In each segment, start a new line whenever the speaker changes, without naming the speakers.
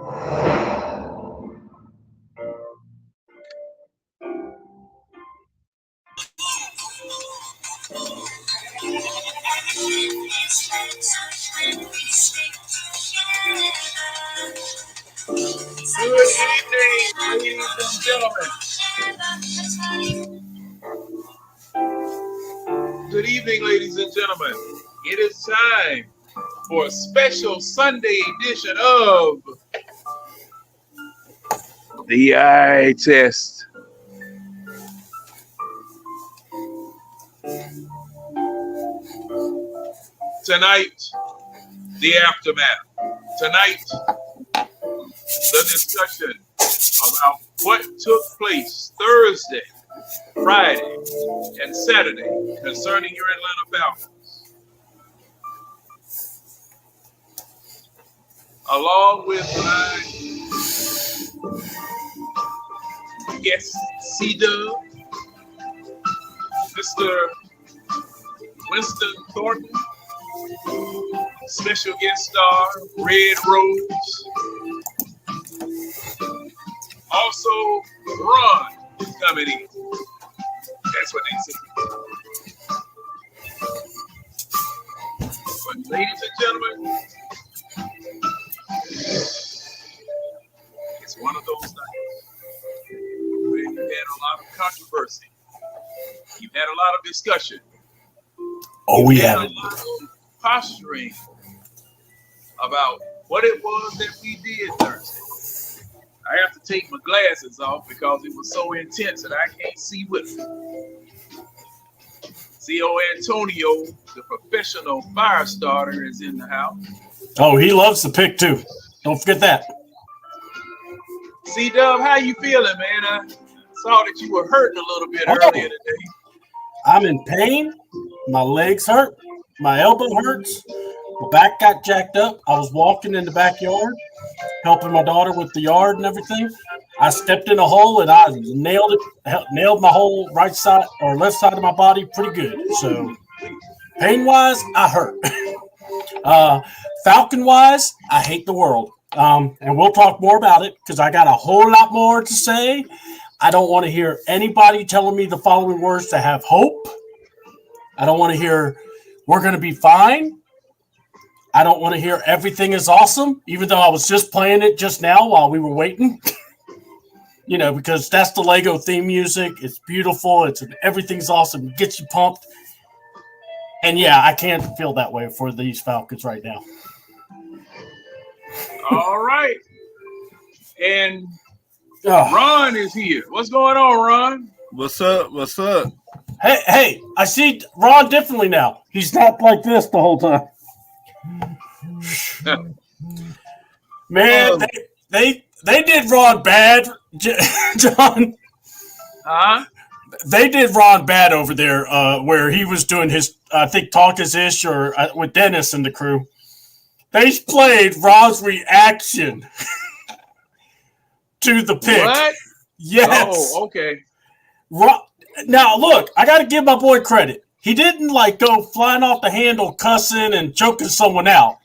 Good evening, ladies and gentlemen. Good evening, ladies and gentlemen. It is time for a special Sunday edition of the Eye Test. Tonight, the aftermath. Tonight, the discussion about what took place Thursday, Friday, and Saturday concerning your Atlanta Falcons. Along with my guest, C-Dub, Mr. Winston Thornton, special guest star, Red Rose. Also, Ron is coming in. That's what they say. But ladies and gentlemen, it's one of those nights where you've had a lot of controversy. You've had a lot of discussion.
Oh, we
had
have
a
it.
lot of posturing about what it was that we did Thursday. I have to take my glasses off because it was so intense that I can't see with it. C.O. Antonio, the professional fire starter, is in the house.
Oh, he loves the pick too. Don't forget that.
C-Dub, how you feeling, man? I saw that you were hurting a little bit earlier today.
I'm in pain. My legs hurt. My elbow hurts. My back got jacked up. I was walking in the backyard, helping my daughter with the yard and everything. I stepped in a hole and I nailed my whole right side or left side of my body pretty good. So pain-wise, I hurt. Falcon-wise, I hate the world. And we'll talk more about it because I got a whole lot more to say. I don't want to hear anybody telling me the following words to have hope. I don't want to hear we're going to be fine. I don't want to hear everything is awesome, even though I was just playing it just now while we were waiting. Because that's the Lego theme music. It's beautiful. Everything's awesome. It gets you pumped. And yeah, I can't feel that way for these Falcons right now.
All right. And Ron is here. What's going on, Ron?
What's up? What's up?
Hey, I see Ron differently now. He's not like this the whole time. Man, they did Ron bad, John.
Huh?
They did Ron bad over there where he was doing his, I think, Talk Is Ish or with Dennis and the crew. They played Ron's reaction to the pick.
What?
Yes.
Oh, okay.
Now, look, I got to give my boy credit. He didn't, go flying off the handle, cussing and choking someone out.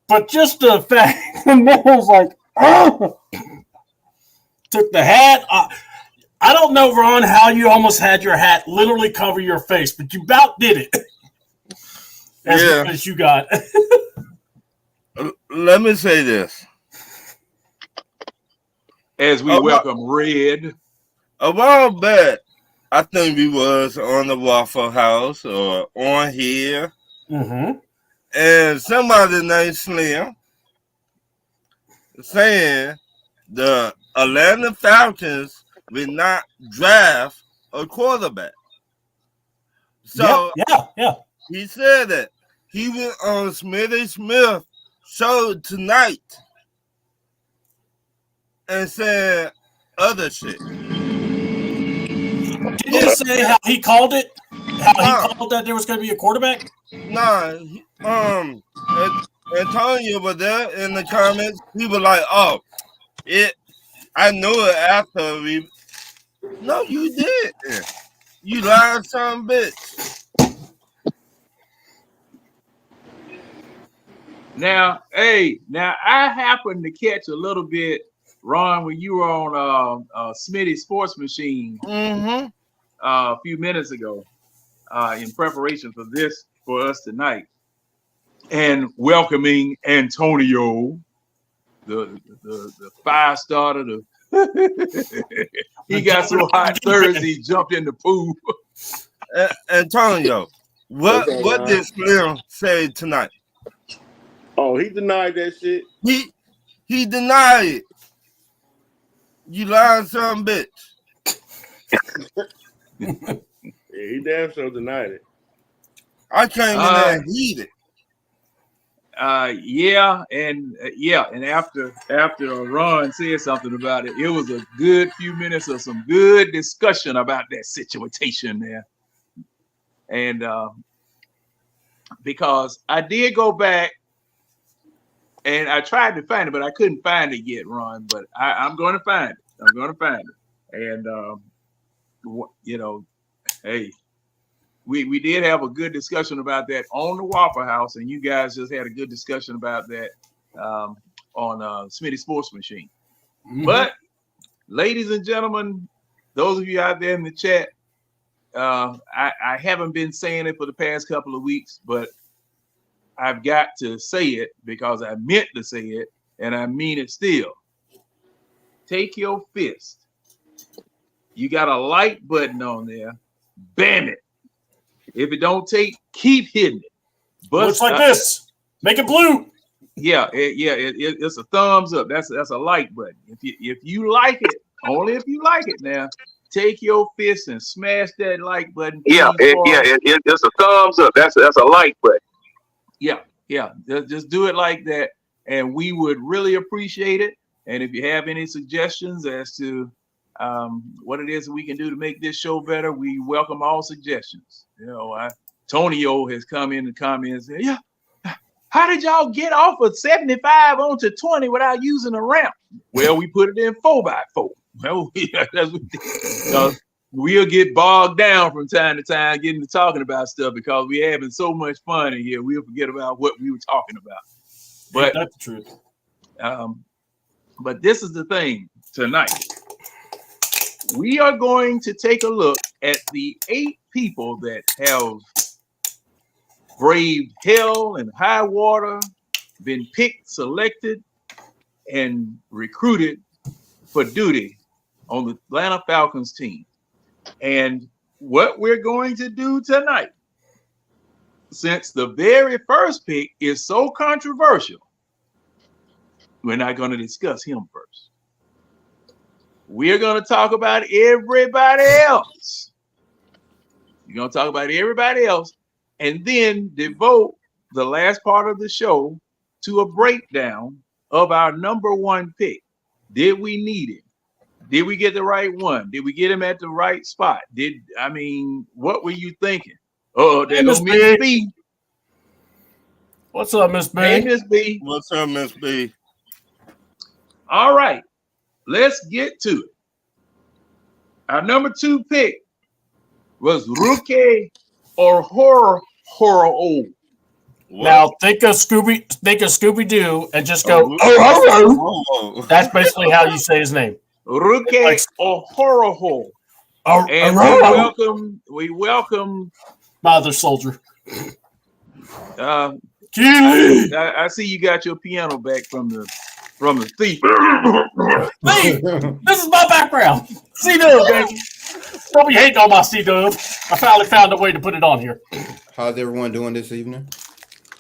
But just the fact the man was like, took the hat. I don't know, Ron, how you almost had your hat literally cover your face, but you about did it. As you got.
Let me say this.
As we welcome Red.
A while back, I think we was on the Waffle House or on here.
Mm-hmm.
And somebody named Slim saying the Atlanta Falcons will not draft a quarterback. So
yeah.
He said that. He went on Smitty Smith show tonight and said other shit.
Did he say how he called it? How he called that there was going to be a quarterback?
Nah, Antonio was there in the comments. He was like, I knew it after we. No, you didn't. You lying son bitch.
Now, hey, now I happened to catch a little bit, Ron, when you were on Smitty Sports Machine
Mm-hmm.
a few minutes ago, in preparation for this for us tonight, and welcoming Antonio, the 5-star. He got so hot Thursday, he jumped in the pool.
Antonio, what
Okay,
did Slim say tonight?
Oh, he denied that shit.
He denied it. You lying son bitch.
Yeah, he damn sure denied it.
I came in there and heated.
And after Ron said something about it, it was a good few minutes of some good discussion about that situation there. And because I did go back and I tried to find it, but I couldn't find it yet, Ron. But I'm going to find it. And hey, we did have a good discussion about that on the Waffle House, and you guys just had a good discussion about that on Smitty Sports Machine. Mm-hmm. But, ladies and gentlemen, those of you out there in the chat, I haven't been saying it for the past couple of weeks, but I've got to say it because I meant to say it, and I mean it still. Take your fist. You got a like button on there. Bam it. If it don't take, keep hitting it. But
looks like this. Make it blue.
Yeah, it's a thumbs up. That's a like button. If you like it, only if you like it now, take your fist and smash that like button. It's a thumbs up. That's a like button. Yeah. Just do it like that, and we would really appreciate it. And if you have any suggestions as to what it is that we can do to make this show better, we welcome all suggestions. Tonio has come in the comments and said, yeah, how did y'all get off of 75 onto 20 without using a ramp? Well, we put it in 4x4. Well, we'll get bogged down from time to time getting to talking about stuff because we're having so much fun in here. We'll forget about what we were talking about. But
that's the truth.
But this is the thing tonight. We are going to take a look at the 8 people that have braved hell and high water, been picked, selected, and recruited for duty on the Atlanta Falcons team. And what we're going to do tonight, since the very first pick is so controversial, we're not going to discuss him first. We're going to talk about everybody else. We're going to talk about everybody else and then devote the last part of the show to a breakdown of our number 1 pick. Did we need him? Did we get the right one? Did we get him at the right spot? What were you thinking? Oh, there goes Miss B.
What's up, Miss B?
Hey, Miss B.
What's up, Miss B?
All right. Let's get to it. Our number 2 pick was Ruke Orhoro.
Now think of Scooby Doo and just go. Oh. That's basically how you say his name.
Ruke Orhoro. And we welcome
my other soldier.
I see you got your piano back from the thief.
Hey, this is my background. C-Dub, baby. Don't be hating on my C-Dub. I finally found a way to put it on here.
How's everyone doing this evening?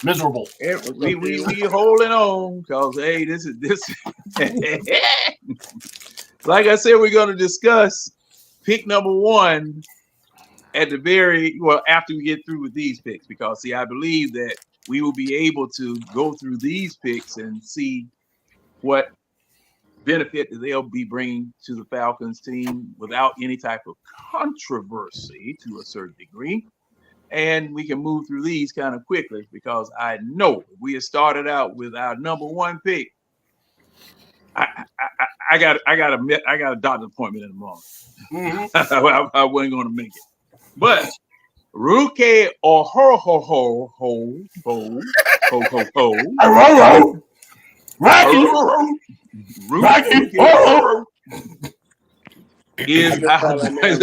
Miserable.
We holding on because hey, this. Like I said, we're going to discuss pick number 1 at after we get through with these picks, because see, I believe that we will be able to go through these picks and see what benefit that they'll be bringing to the Falcons team without any type of controversy to a certain degree. And we can move through these kind of quickly because I know if we had started out with our number 1 pick, I got a doctor's appointment in the morning. Mm-hmm. I wasn't going to make it. But Ruke Orhoro Ho, ho, ho.
Rocky.
Is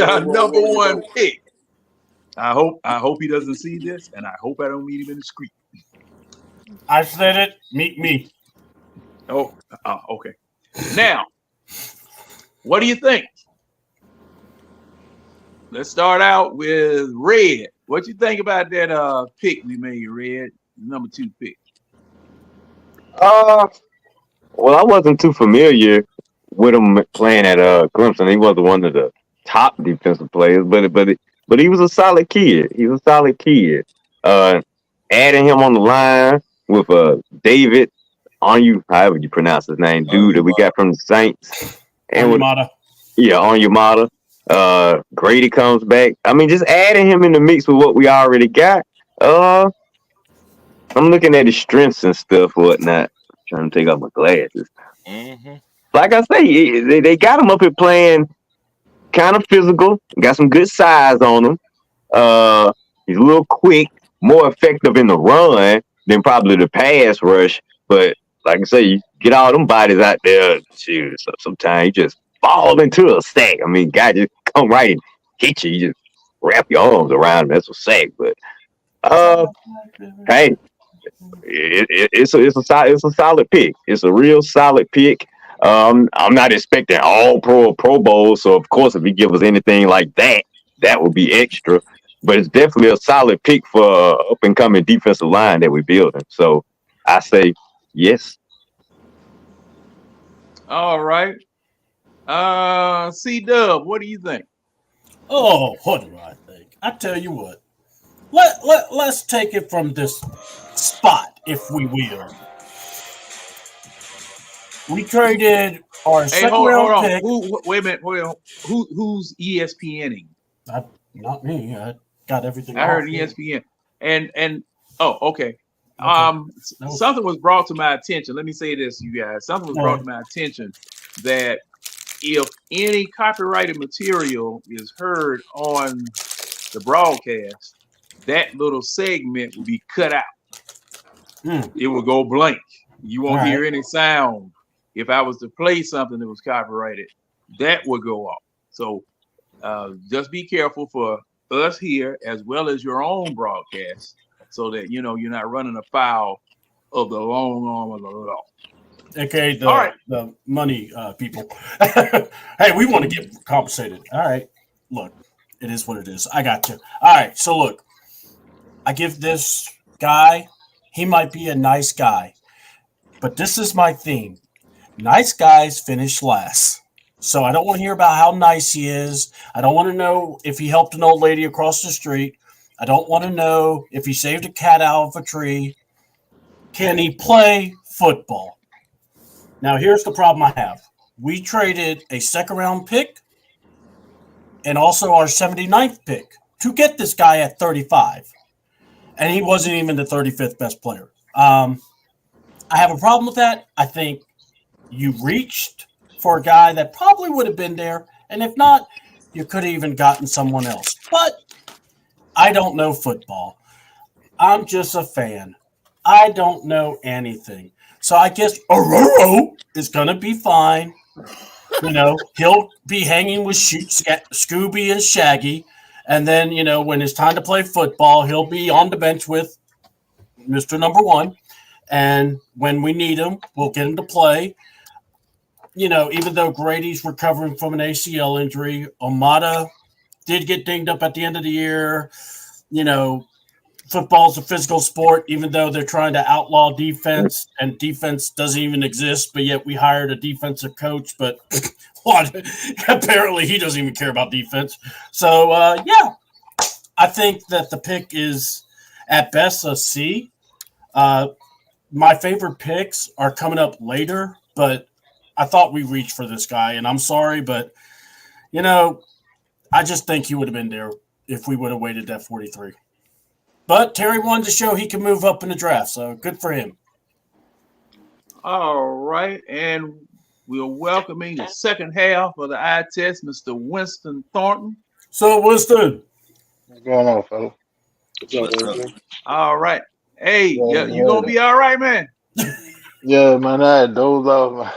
our number one pick. I hope he doesn't see this, and I hope I don't meet him in the street.
I said it. Meet me.
Oh, okay. Now, what do you think? Let's start out with Red. What you think about that pick we made, Red? Number 2 pick.
Well, I wasn't too familiar with him playing at Clemson. He wasn't one of the top defensive players, but he was a solid kid. He was a solid kid. Adding him on the line with David however you pronounce his name, dude that we got from the Saints, and with Onyemata. Grady comes back. I mean, just adding him in the mix with what we already got. I'm looking at his strengths and stuff, whatnot. Trying to take off my glasses.
Mm-hmm.
Like I say, they got him up here playing kind of physical. Got some good size on him. He's a little quick, more effective in the run than probably the pass rush. But like I say, you get all them bodies out there. Shoot, so sometimes you just fall into a sack. I mean, guy just come right and hit you. You just wrap your arms around him. That's a sack. But hey, it's a solid pick. It's a real solid pick. I'm not expecting all pro bowl, so of course if he give us anything like that, that would be extra. But it's definitely a solid pick for up and coming defensive line that we're building. So I say yes.
All right. C-Dub, what do you think?
Oh, what do I think? I tell you what. Let's take it from this spot, if we will. We traded our second round pick.
Wait a minute. Who's ESPNing?
Not me. I got everything.
I heard ESPN. And okay. Something was brought to my attention. Let me say this, you guys. Something was brought to my attention that if any copyrighted material is heard on the broadcast, that little segment will be cut out. It will go blank. You won't hear any sound. If I was to play something that was copyrighted, that would go off. So just be careful for us here as well as your own broadcast, so that you're not running afoul of the long arm of the law.
Okay, the money people. Hey, we want to get compensated. All right, look, it is what it is. I got you. All right, so look, I give this guy, he might be a nice guy, but this is my theme. Nice guys finish last. So I don't want to hear about how nice he is. I don't want to know if he helped an old lady across the street. I don't want to know if he saved a cat out of a tree. Can he play football? Now, here's the problem I have. We traded a second-round pick and also our 79th pick to get this guy at 35. And he wasn't even the 35th best player. I have a problem with that. I think you reached for a guy that probably would have been there. And if not, you could have even gotten someone else. But I don't know football. I'm just a fan. I don't know anything. So I guess Ororo is going to be fine. He'll be hanging with Scooby and Shaggy. And then, when it's time to play football, he'll be on the bench with Mr. Number One. And when we need him, we'll get him to play. Even though Grady's recovering from an ACL injury, Omada did get dinged up at the end of the year. Football's a physical sport, even though they're trying to outlaw defense, and defense doesn't even exist, but yet we hired a defensive coach, but apparently he doesn't even care about defense. So, I think that the pick is at best a C. My favorite picks are coming up later, but I thought we reached for this guy, and I'm sorry, but, I just think he would have been there if we would have waited at 43. But Terry wanted to show he can move up in the draft, so good for him.
All right, and we're welcoming the second half of the eye test, Mr. Winston Thornton.
So, Winston.
What's going on, fellas?
All right, Hey,
Yeah,
you gonna be all right, man?
yeah, man. I had dozed off.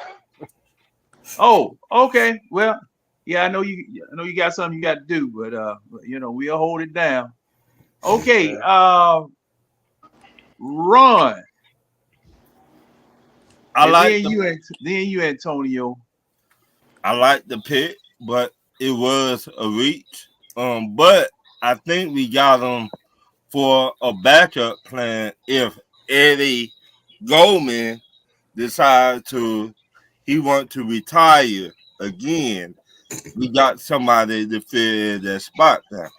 Oh, okay. Well, yeah, I know you got something you got to do, but we'll hold it down. Okay, Ron,
I
and
like
then you, Antonio.
I like the pick, but it was a reach. But I think we got him for a backup plan if Eddie Goldman decides he want to retire again. We got somebody to fill that spot now.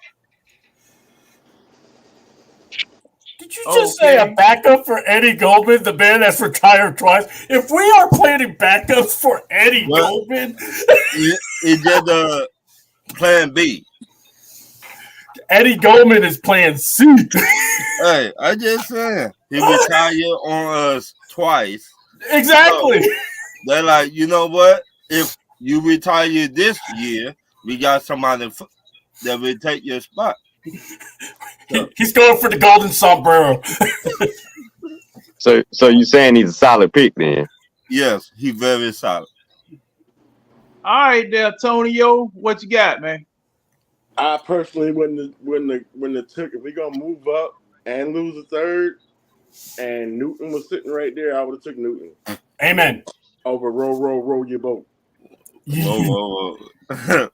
Did you just say a
Okay.
backup for Eddie Goldman, the man that's retired twice? If we are planning backups for Eddie
What?
Goldman,
It's just a plan B.
Eddie Goldman is playing C.
Hey, I just saying he retired on us twice.
Exactly.
So they're like, you know what? If you retire this year, we got somebody that will take your spot.
He's going for the golden sombrero.
So you saying he's a solid pick then?
Yes, he very solid.
All right, there, Antonio. What you got, man?
I personally wouldn't have took if we gonna move up and lose a third, and Newton was sitting right there, I would have took Newton
Amen.
over row your boat.
Whoa.
And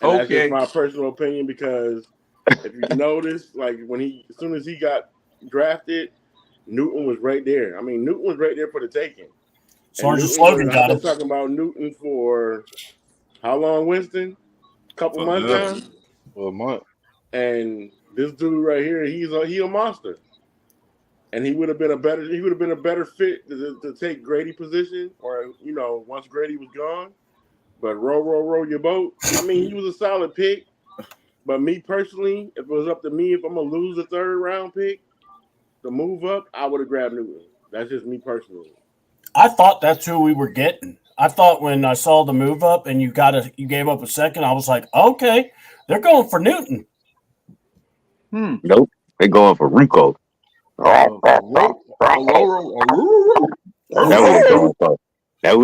that's
Okay.
just my personal opinion because if you notice, like as soon as he got drafted, Newton was right there. I mean, Newton was right there for the taking.
Sergeant
Newton
Slogan got
I've
him.
been talking about Newton for how long, Winston? Couple months now.
For a month.
And this dude right here, he a monster. And he would have been a better fit to take Grady position, or once Grady was gone. But row your boat. I mean, he was a solid pick. But me personally, if it was up to me, if I'm gonna lose a third round pick to move up, I would have grabbed Newton. That's just me personally.
I thought that's who we were getting. I thought when I saw the move up and you gave up a second, I was like, okay, they're going for Newton.
Nope. They're going for Rico. That's who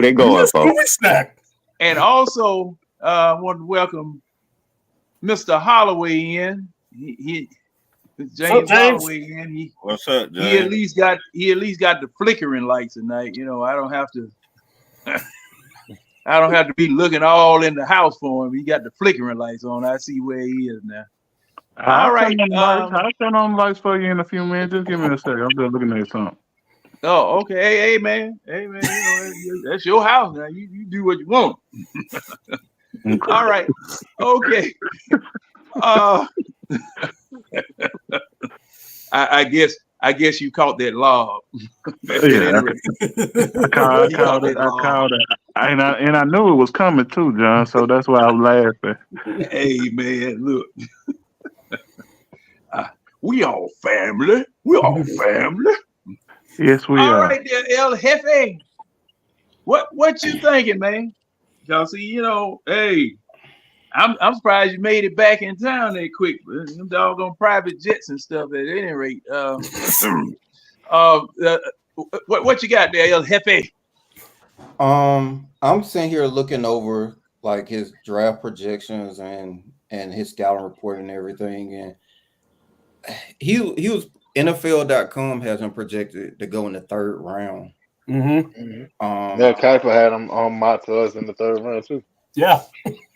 they going for.
Scooby Snack.
And also, I want to welcome Mr. Holloway in. He James Holloway in.
What's up, James?
He at least got the flickering lights tonight. I don't have to. I don't have to be looking all in the house for him. He got the flickering lights on. I see where he is now. All right.
I'll turn on the lights for you in a few minutes. Just give me a second. I'm just looking at something.
Oh, okay. Hey, man. That's your house now. You do what you want. All right. Okay. I guess you caught that lob.
Yeah, I called it. And I knew it was coming too, John. So that's why I was laughing.
Hey, man, look. We all family. We all family.
Yes, we
All
are.
right, there, El Jefe. What you thinking, man? Y'all see, hey, I'm surprised you made it back in town that quick. Them doggone private jets and stuff. At any rate, what you got there, El Jefe?
I'm sitting here looking over like his draft projections and his scouting report and everything, and he was NFL.com has him projected to go in the third round.
Mm-hmm.
Yeah, Keifer had him on mock to us in the third round too.
Yeah.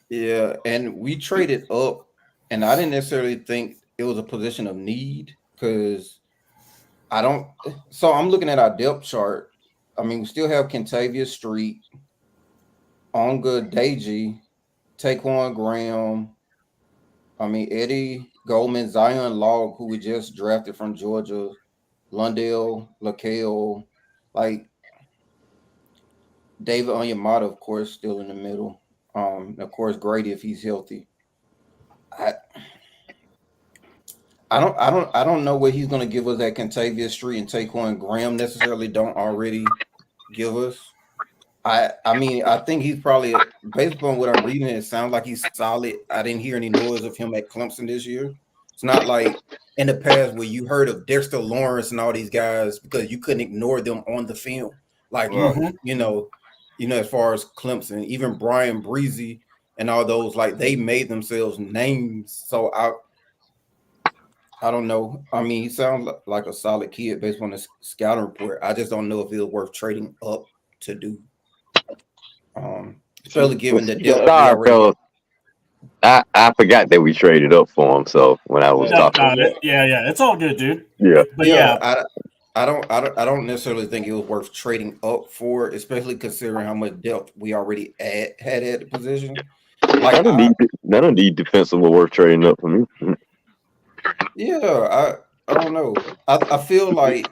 Yeah, and we traded up, and I didn't necessarily think it was a position of need because so I'm looking at our depth chart. I mean, we still have Kentavious Street, Onga Deji, Taquan Graham. I mean, Eddie Goldman, Zion Log, who we just drafted from Georgia, Lundell, LaCale, like David Onyemata, of course, still in the middle. Of course, Grady if he's healthy. I don't know what he's going to give us at Kentavious Street and Taquan Graham necessarily don't already give us. I mean, I think he's probably, based upon what I'm reading, it sounds like he's solid. I didn't hear any noise of him at Clemson this year. It's not like in the past where you heard of Dexter Lawrence and all these guys because you couldn't ignore them on the film. Like, you know, as far as Clemson, even Brian Breezy and all those, like they made themselves names. So I don't know. I mean, he sounds like a solid kid based on the scouting report. I just don't know if it was worth trading up to do. Especially given the depth.
Sorry, fellas. I forgot that we traded up for him. So when I was talking,
yeah, it's all good, dude.
Yeah,
but
I don't necessarily think it was worth trading up for, especially considering how much depth we already had at the position. Like
none of these defensive were worth trading up for me.
Yeah, I don't know. I feel like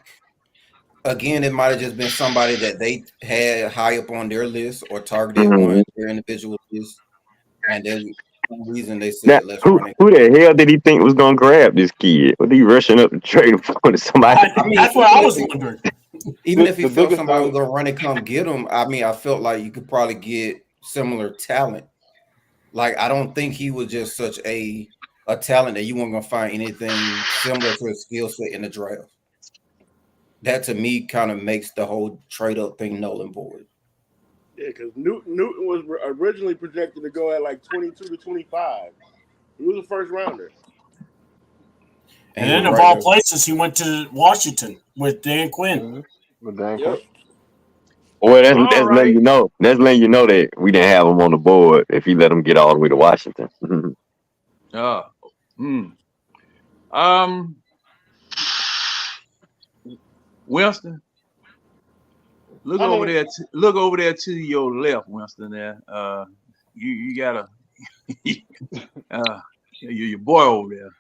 again it might have just been somebody that they had high up on their list or targeted on their individual list, and then for some reason they said let's run it.
Who the hell did he think was gonna grab this kid? What are you rushing up to trade him for somebody?
I mean,
that's what I was wondering.
Even if he felt somebody was gonna run and come get him, I mean, I felt like you could probably get similar talent. Like I don't think he was just such a talent that you weren't gonna find anything similar to his skill set in the draft. That to me kind of makes the whole trade up thing null and void.
Yeah, because Newton was originally projected to go at like 22 to 25. He was a first rounder.
And then of all places, he went to Washington with Dan Quinn.
With Dan Quinn.
Well, that's letting you know. That's letting you know that we didn't have him on the board if he let him get all the way to Washington.
Winston, look over there. Look over there to your left, Winston. There, you got your boy over there.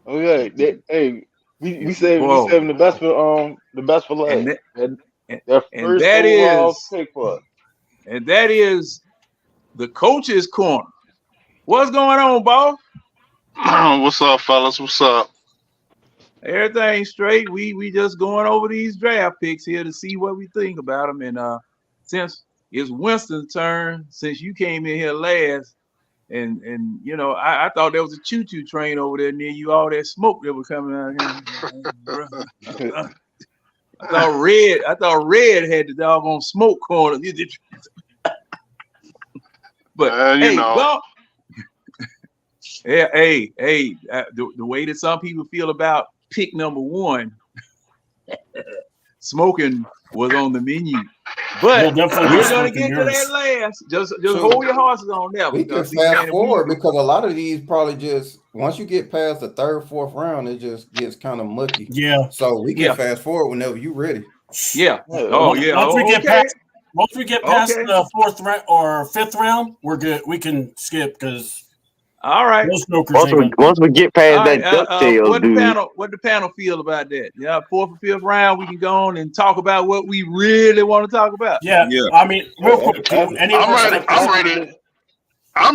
Okay, hey, we saving the best for last.
And that is
pick for us.
And that is the coach's corner. What's going on, boss?
What's up, fellas? What's up?
Everything straight. We just going over these draft picks here to see what we think about them. And since it's Winston's turn, since you came in here last, and you know, I thought there was a choo-choo train over there near you, all that smoke that was coming out here. I thought Red had the doggone smoke corner. But
you know.
Well, the way that some people feel about pick number 1, smoking was on the menu. But we're gonna get to that last. Just hold your horses on that.
We can fast forward because a lot of these probably just once you get past the 3rd, 4th round, it just gets kind of mucky.
Yeah.
So we can fast forward whenever you're ready.
Yeah. Oh yeah.
Once we get past the 4th round or 5th round, we're good. We can skip because.
All right.
Once we get past that DuckTales,
what the panel feel about that? Yeah, 4th or 5th round, we can go on and talk about what we really want to talk about.
Yeah. I mean, real quick,
I'm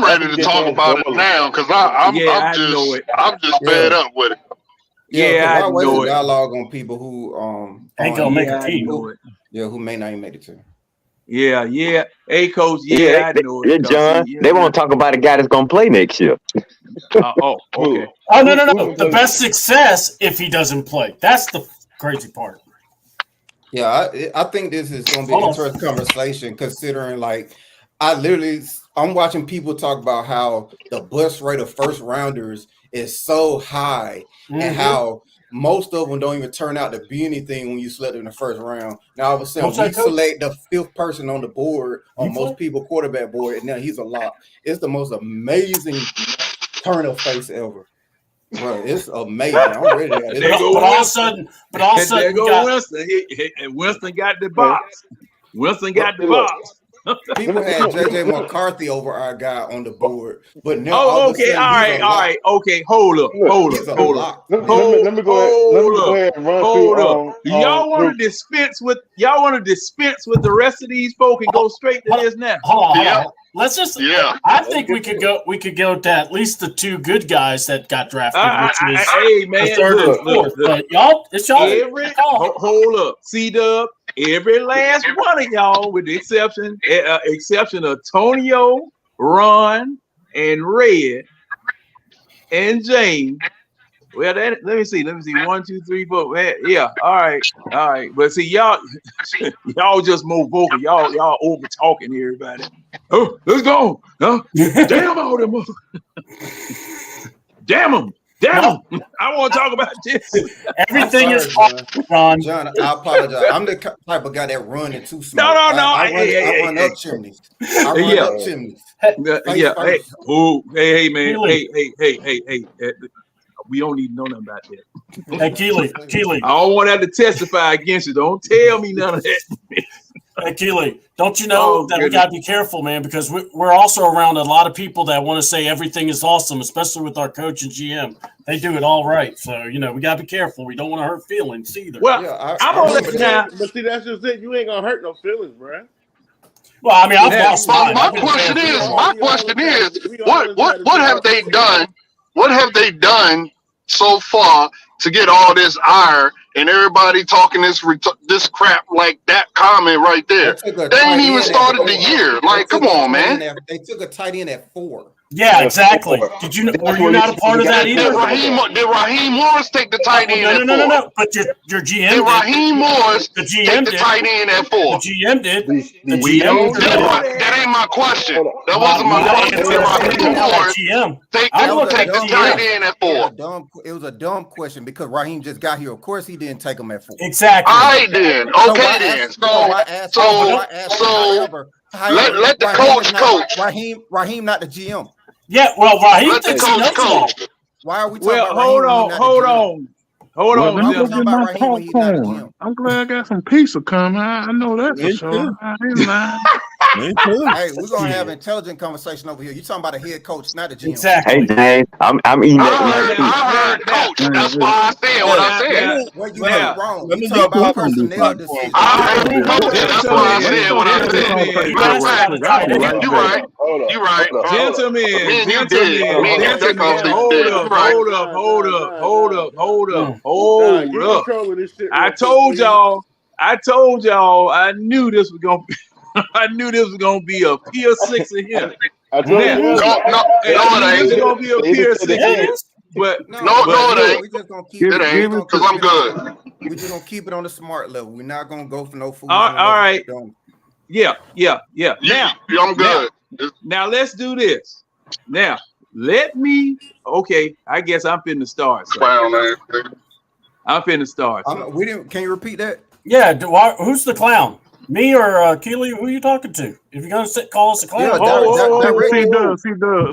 ready to talk about it now because I'm just fed up with it.
Yeah, I know it. Dialogue on people who
ain't gonna make a team.
Who may not even make the team.
Yeah. Hey, coach. I know it.
John, they won't talk about a guy that's gonna play next year.
Okay.
Oh no. The best success if he doesn't play. That's the crazy part.
Yeah, I think this is going to be an interesting conversation considering, like, I'm watching people talk about how the bust rate of first rounders is so high and how most of them don't even turn out to be anything when you select in the first round. Now, all of a sudden, we select the 5th person on the board on most people quarterback board, and now he's a lock. It's the most amazing turn of face ever. Bro, it's amazing. I'm ready to
but all of a sudden, there go Winston. Winston got the box. Winston got the box.
People had JJ McCarthy over our guy on the board, but now
all right. Okay, hold up.
Let me go ahead and run through.
Y'all want to dispense with the rest of these folk and go straight to this now.
Hold on. Let's just. Yeah. I think we could go to at least the 2 good guys that got drafted, which is the 3rd and 4th. But y'all, it's y'all.
Hold up, C-Dub. Every last one of y'all, with the exception of Tonio, Ron, and Red, and James. Well, let me see. 1, 2, 3, 4. Yeah. All right. But see, y'all just more vocal. Y'all over talking everybody. Oh, let's go. Huh? Damn all them. Damn them. I want to talk about this.
Everything is
John. John, I apologize. I'm the type of guy that run it too slow.
No.
I run up chimneys. Up chimneys.
Yeah. Hey. Oh. Hey, man. Hey. We don't need to know nothing about that.
Hey, Keely.
I don't want to have to testify against you. Don't tell me none of that.
Hey, Keely, don't you know that we got to be careful, man, because we're also around a lot of people that want to say everything is awesome, especially with our coach and GM. They do it all right. So, we got to be careful. We don't want to hurt feelings either.
Well, I'm on it now.
But see, that's just it. You ain't going to hurt no feelings, bro.
Well, I mean, I've lost mine.
My question is, what have they done? What have they done so far to get all this ire and everybody talking this crap like that comment right there? They ain't even started the year. Like, come on, man.
They took a tight end at 4.
Yeah, exactly. Did you? Were you not a part of that either?
Did Raheem Morris take the tight end at 4? No.
But your GM
did. Raheem Morris
the GM
take the tight end at 4?
The GM did.
That ain't my question. That wasn't my question. Did Raheem Morris take the tight end at 4?
It was a dumb question because Raheem just got here. Of course, he didn't take him at 4.
Exactly.
All right, then. Okay, then. So let the coach.
Raheem, not the GM.
Yeah, well, Raheem
let the coach coach.
Why are we talking about
hold on.
I'm glad I got some pizza coming. I know that for sure. I ain't lying.
Hey, we're gonna have an intelligent conversation over here. You talking about a head coach, not a GM.
Exactly.
Hey, James, I'm eating that.
I heard coach. That's why I said what I said.
Well, you heard wrong. You talking about personnel decisions.
I heard coach. That's why I said what I said. You right. You right.
Hold up. I told y'all. I knew this was gonna be. I knew this was gonna be a Pier 6 in here.
No, it ain't
gonna be a Pier 6. But
no, it ain't.
We just gonna keep it
ain't because I'm good.
We're just gonna keep it on the smart level. We're not gonna go for no food.
All right. Yeah. Now
I'm good.
Now let's do this. Now let me. Okay, I guess I'm finna start. I'm finna start.
We didn't. Can you repeat that?
Yeah. Who's the clown? Me or Keely? Who are you talking to? If you're gonna call us a clown,
he does.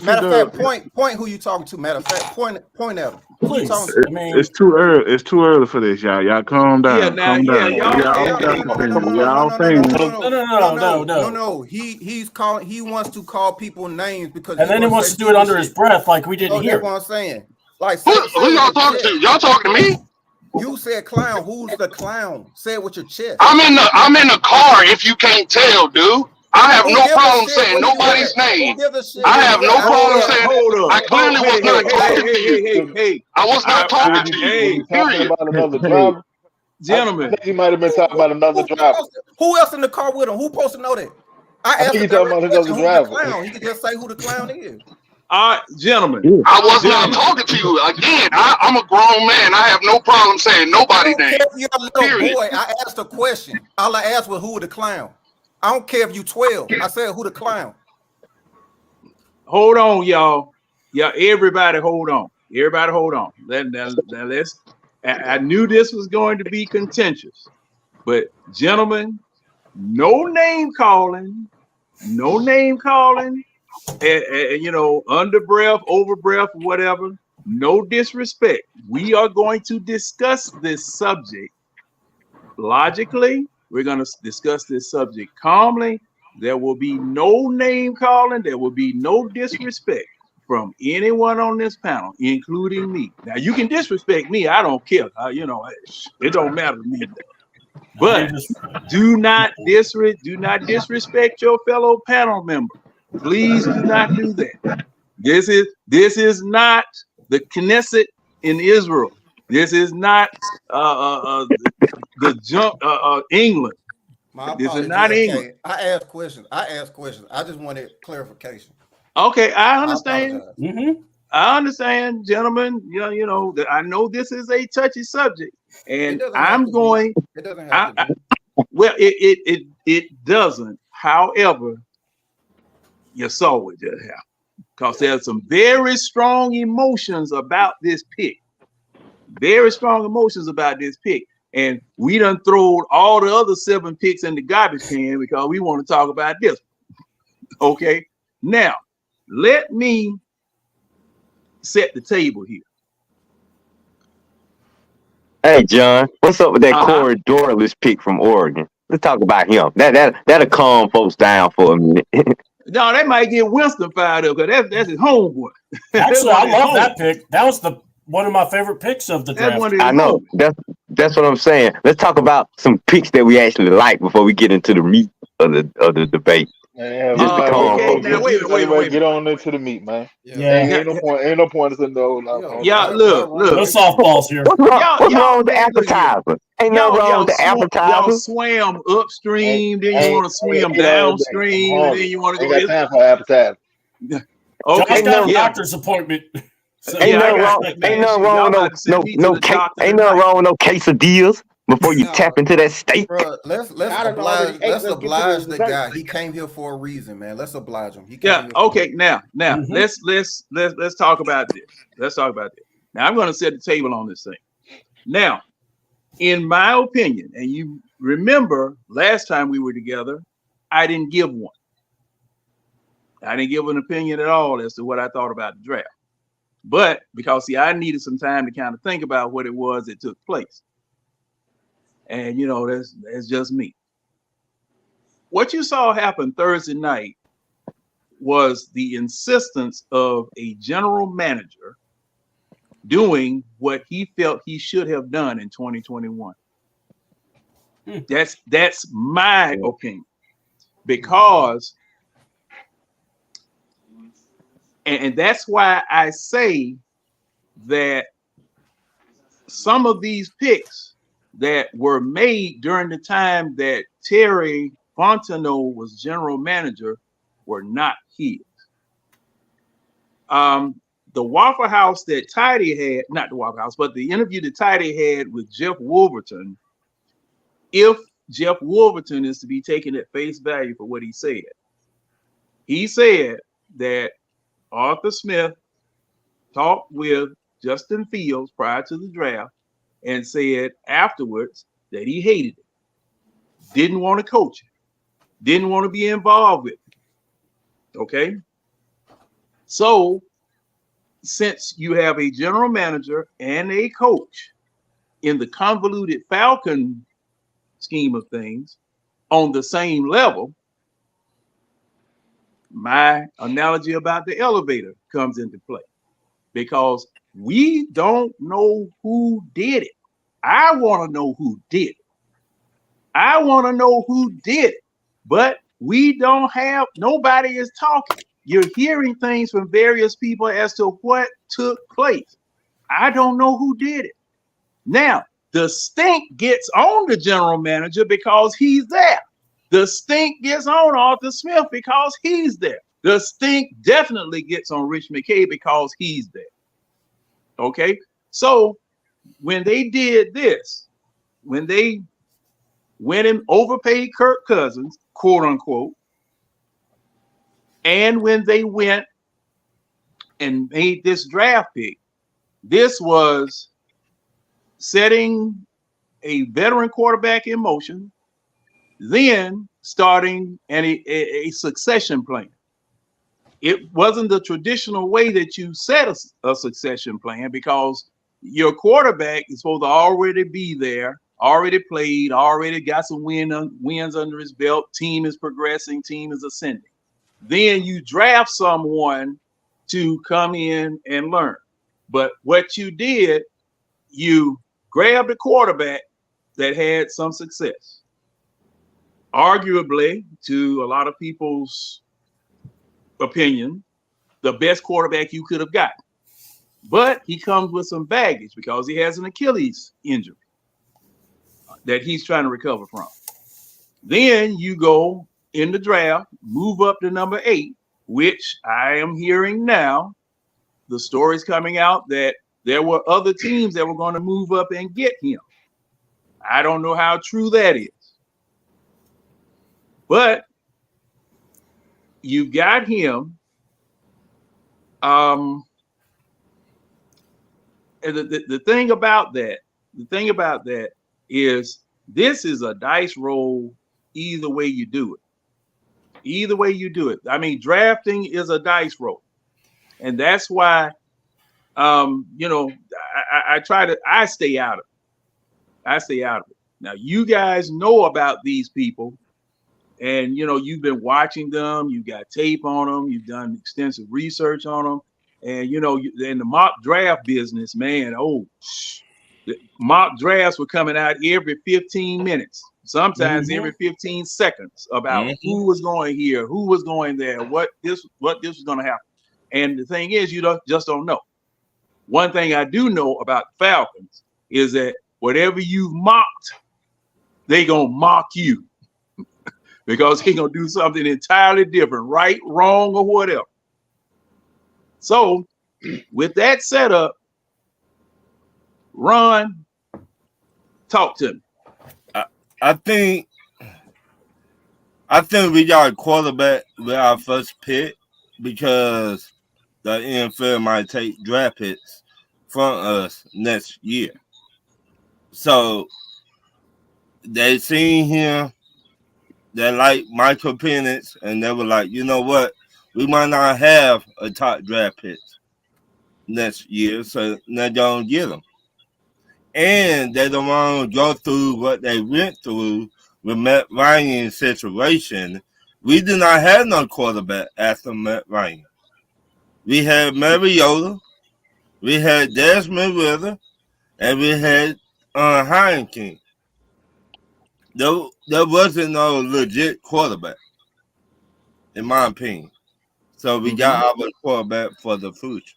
Matter of fact, point who you talking to. Matter of fact, point at him.
Please.
It's too early. It's too early for this, y'all. Y'all calm down. Calm down.
No. He's calling. He wants to call people names because.
And then he wants to do it under his breath, like we didn't hear.
That's what I'm saying. Like,
who y'all talking to? Y'all talking to me?
You said clown. Who's the clown? Say it with your chest.
I'm in the car. If you can't tell, dude, I have no problem saying nobody's name. I have no problem saying. I clearly was not talking to you. I was not talking to you.
Talking about another driver,
gentlemen.
I think he might have been talking about another driver.
Who else in the car with him? Who supposed to know that? I asked
him talking about another driver.
He could just say who the clown is.
All right, gentlemen.
I was not talking to you. Again, I'm a grown man. I have no problem saying nobody's name.
You're a little boy. I asked a question. All I asked was who the clown. I don't care if you 12. I said who the clown.
Hold on, y'all. Yeah, everybody hold on. Everybody hold on. Now let's. I knew this was going to be contentious, but gentlemen, no name calling. And under breath, over breath, whatever. No disrespect. We are going to discuss this subject logically. We're going to discuss this subject calmly. There will be no name calling. There will be no disrespect from anyone on this panel, including me. Now you can disrespect me. I don't care. It don't matter to me. But do not disrespect your fellow panel member. Please do not do that. This is not the Knesset in Israel. This is not England. This is not England.
I asked questions. I just wanted clarification.
Okay, I understand. I understand, gentlemen. You know that I know this is a touchy subject, and I'm going.
It doesn't have to be.
Well, it doesn't. However, you saw it just happen because there's some very strong emotions about this pick. Very strong emotions about this pick, and we done thrown all the other 7 picks in the garbage can because we want to talk about this. Okay, now let me set the table here.
Hey, John, what's up with that Corey Dorless pick from Oregon? Let's talk about him. That'll calm folks down for a minute.
No, they might get Winston fired up because that's his homeboy.
Actually, I love that pick. That was one of my favorite picks of the draft.
I know. That's what I'm saying. Let's talk about some picks that we actually like before we get into the meat of the debate.
Yeah,
Just to calm folks.
Now, wait.
Get on into the meat, man.
Yeah.
Ain't no point in those.
Yeah, look.
No softballs here.
What's wrong with the appetizer? Ain't nothing wrong with the appetizer.
Y'all swam upstream, then you want to swim downstream, and then you want to go.
Ain't got time for appetizer.
Okay,
Josh got a doctor's appointment. So
ain't nothing wrong with no quesadillas before you tap into that steak.
Bro, let's oblige the guy. He came here for a reason, man. Let's oblige him.
Okay. Now, let's talk about this. Let's talk about this. Now, I'm going to set the table on this thing. Now, in my opinion, and you remember last time we were together, I didn't give one. I didn't give an opinion at all as to what I thought about the draft. But because, see, I needed some time to kind of think about what it was that took place. And, you know, that's just me. What you saw happen Thursday night was the insistence of a general manager doing what he felt he should have done in 2021. That's my opinion. Because and that's why I say that some of these picks that were made during the time that Terry Fontenot was general manager were not his. The Waffle House that Tidy had, not the Waffle House, but the interview that Tidy had with Jeff Wolverton, if Jeff Wolverton is to be taken at face value for what he said that Arthur Smith talked with Justin Fields prior to the draft and said afterwards that he hated it, didn't want to coach it, didn't want to be involved with it. Okay. So since you have a general manager and a coach in the convoluted Falcon scheme of things on the same level, my analogy about the elevator comes into play because we don't know who did it. I want to know who did it. I want to know who did it, but we don't have, nobody is talking. You're hearing things from various people as to what took place. I don't know who did it. Now, the stink gets on the general manager because he's there. The stink gets on Arthur Smith because he's there. The stink definitely gets on Rich McKay because he's there. Okay, so when they did this, when they went and overpaid Kirk Cousins, quote unquote, and when they went and made this draft pick, this was setting a veteran quarterback in motion, then starting a succession plan. It wasn't the traditional way that you set a succession plan because your quarterback is supposed to already be there, already played, already got some wins under his belt. Team is progressing, team is ascending. Then you draft someone to come in and learn. But what you did, you grabbed a quarterback that had some success. Arguably, to a lot of people's opinion, the best quarterback you could have gotten. But he comes with some baggage because he has an Achilles injury that he's trying to recover from. Then you go in the draft, move up to number 8, which I am hearing now the stories coming out that there were other teams that were going to move up and get him. I don't know how true that is. But you've got him. And the thing about that is this is a dice roll either way you do it. Either way you do it. I mean, drafting is a dice roll. And that's why I stay out of it. I stay out of it. Now you guys know about these people, and you've been watching them, you got tape on them, you've done extensive research on them, and in the mock draft business, man, the mock drafts were coming out every 15 minines, sometimes every 15 seconds about who was going here, who was going there, what this was going to happen. And the thing is, just don't know. One thing I do know about the Falcons is that whatever you've mocked, they gonna mock you because he gonna do something entirely different, right, wrong, or whatever. So, with that setup, Ron, talk to me.
I think we got a quarterback with our first pick because the NFL might take draft picks from us next year. So they seen him, they like Michael Penix, and they were like, you know what? We might not have a top draft pick next year, so they don't get him. And they don't want to go through what they went through with Matt Ryan's situation. We do not have no quarterback after Matt Ryan. We had Mariota, we had Desmond Ritter, and we had Heineken. There wasn't no legit quarterback, in my opinion. So we got our quarterback for the future.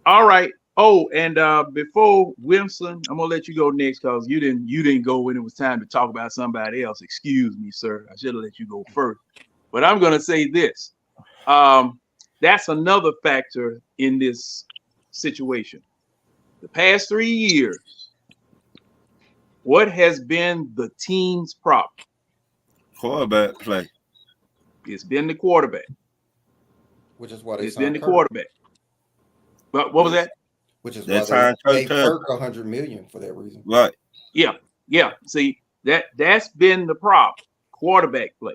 All right. Oh, and before Wilson, I'm gonna let you go next because you didn't go when it was time to talk about somebody else. Excuse me, sir. I should have let you go first. But I'm gonna say this. That's another factor in this situation. The past 3 years, what has been the team's problem?
Quarterback play.
It's been the quarterback.
Which is why they
it's been the
Kirk.
quarterback. But what was that?
Which is why they paid Kirk $100 million for that reason.
Right.
Yeah. See, that's been the problem. Quarterback play.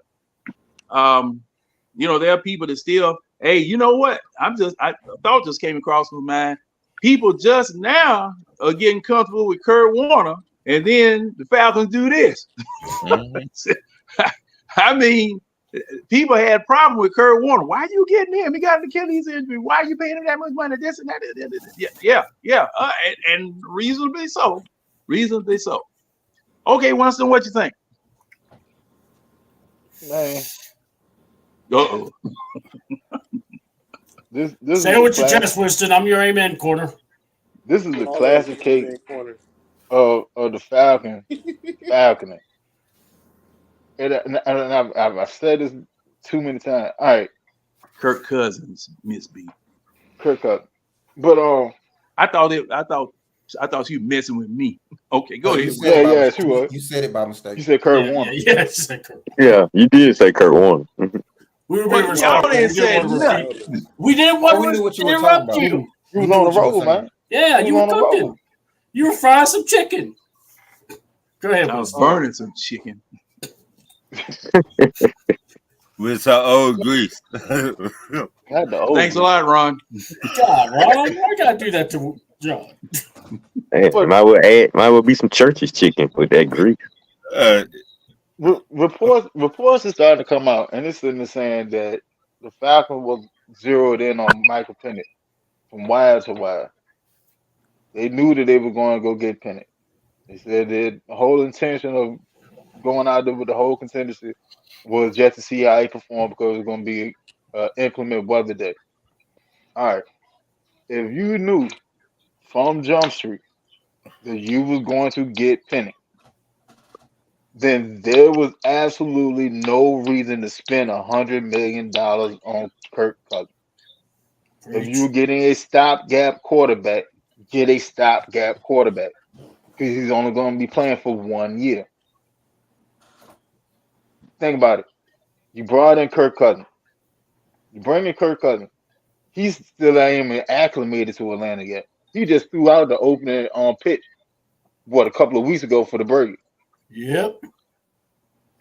There are people that still, hey, you know what? I thought just came across my mind. People just now are getting comfortable with Kurt Warner, and then the Falcons do this. I mean, people had a problem with Kurt Warner. Why are you getting him? He got an Achilles injury. Why are you paying him that much money? This and that. Yeah. And reasonably so. Okay, Winston, what you think?
Man.
Uh-oh.
This
Say it with your chest, Winston. I'm your amen corner.
This is the classic case of the Falconing. And I've said this too many times. All right.
Kirk Cousins, Miss B.
Kirk Cousins. But
I thought you were messing with me. Okay, go ahead.
Yeah, she was.
You said it by mistake.
You said Kurt Warner.
Yeah, you said Kurt.
Yeah, you did say Kurt Warner.
We were being respectful. We didn't want to interrupt you.
You was on the road, man.
Yeah, you were cooking. You were frying some chicken. Go ahead.
I was burning some chicken.
With some old grease.
Thanks a lot, Ron.
God, Ron, I gotta do that to John.
Hey, might well be some Church's chicken with that grease.
Reports are starting to come out, and it's in the saying that the Falcons was zeroed in on Michael Penix from wire to wire. They knew that they were going to go get Penix. They said that the whole intention of going out there with the whole contingency was just to see how he performed because it was going to be inclement weather day. All right. If you knew from Jump Street that you was going to get Penix, then there was absolutely no reason to spend $100 million on Kirk Cousins. If you're getting a stopgap quarterback, get a stopgap quarterback because he's only going to be playing for 1 year. Think about it. You brought in Kirk Cousins. You bring in Kirk Cousins. He's still ain't even acclimated to Atlanta yet. He just threw out the opening pitch, a couple of weeks ago for the Braves.
Yep.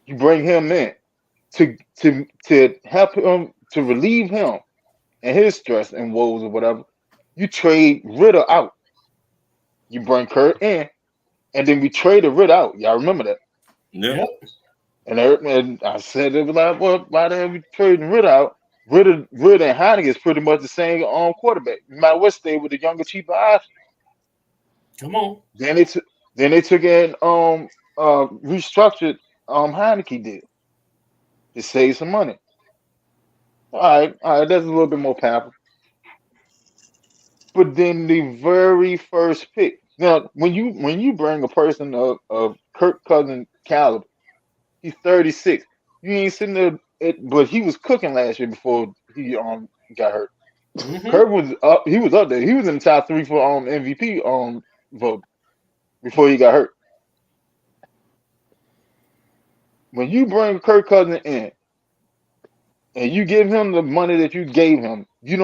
You bring him in to help him, to relieve him and his stress and woes or whatever. You trade Ritter out. You bring Kurt in, and then we traded Ritter out. Y'all remember that?
Yeah.
And I said it was like, well, why the hell we trading Ritter out? Ritter and Heineken is pretty much the same quarterback. You might well stay with the younger, cheaper option.
Come on.
Then they took in restructured Heineke deal to save some money. All right, that's a little bit more powerful. But then the very first pick. Now, when you bring a person of Kirk Cousins caliber, he's 36. You ain't sitting there, but he was cooking last year before he got hurt.
Mm-hmm.
Kirk was up. He was up there. He was in the top 3 for MVP vote before he got hurt. When you bring Kirk Cousins in and you give him the money that you gave him, you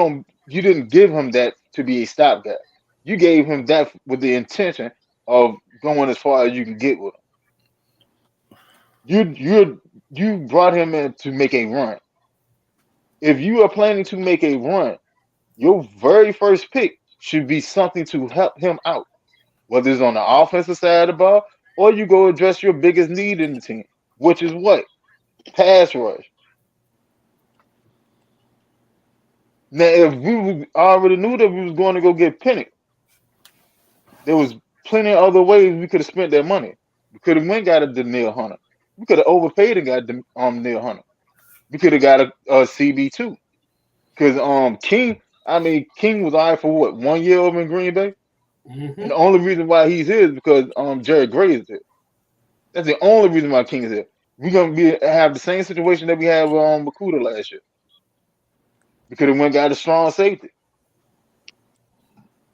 didn't give him that to be a stopgap. You gave him that with the intention of going as far as you can get with him. You brought him in to make a run. If you are planning to make a run, your very first pick should be something to help him out, whether it's on the offensive side of the ball or you go address your biggest need in the team, which is what? Pass rush. Now, if we already knew that we was going to go get Penny, there was plenty of other ways we could have spent that money. We could have went got a Danielle Hunter. We could have overpaid and got Danielle Hunter. We could have got a CB2. Because King was all right for what, 1 year over in Green Bay?
Mm-hmm.
And the only reason why he's here is because Jared Gray is here. That's the only reason why King is here. We're gonna have the same situation that we had with Makuta last year. We could have went got a strong safety.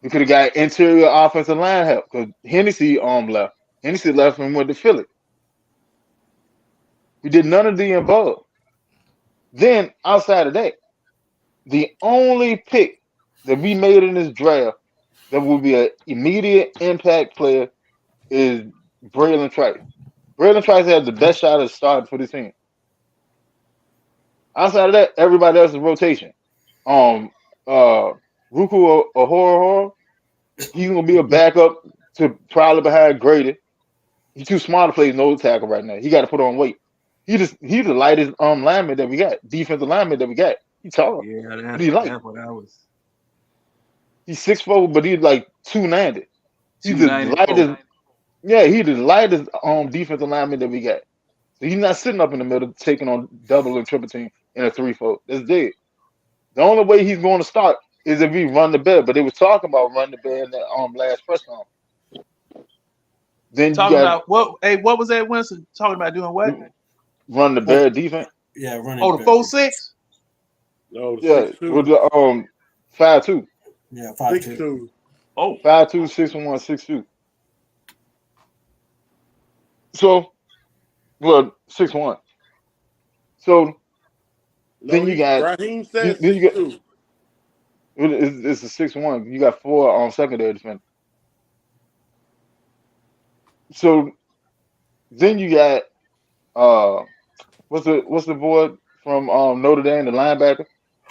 We could have got interior offensive line help because Hennessy left. Hennessy left and went to Philly. We did none of the above. Then outside of that, the only pick that we made in this draft that would be an immediate impact player is Braylon Trice. Braylon Trice has the best shot at starting for this team. Outside of that, everybody else is rotation. Ruku Ahoro, he's gonna be a backup to probably behind Grady. He's too small to play nose tackle right now. He got to put on weight. He's the lightest lineman that we got, defensive lineman that we got. He's tall.
Yeah,
that's
what I was.
He's 6'4", but he's like 290. He's the
294.
lightest. Yeah, he's the lightest defensive lineman that we got. So he's not sitting up in the middle taking on double and triple team in a 3-4. That's dead. The only way he's going to start is if we run the bed. But they was talking about running the bed in that last press conference. Then
Talking about what? Hey, what was that, Winston? Talking about doing what?
Run the bed defense.
Yeah, running.
Oh, the 4-6.
No,
Yeah,
6'2".
with the 5'2".
Yeah, 5'2".
6'2".
Oh,
5'2", 6'1", 6'2". So, well, 6'1". So then you got
Raheem said
then you got
6'2".
it's a 6'1". You got 4 secondary defenders. So then you got what's the boy from Notre Dame, the linebacker?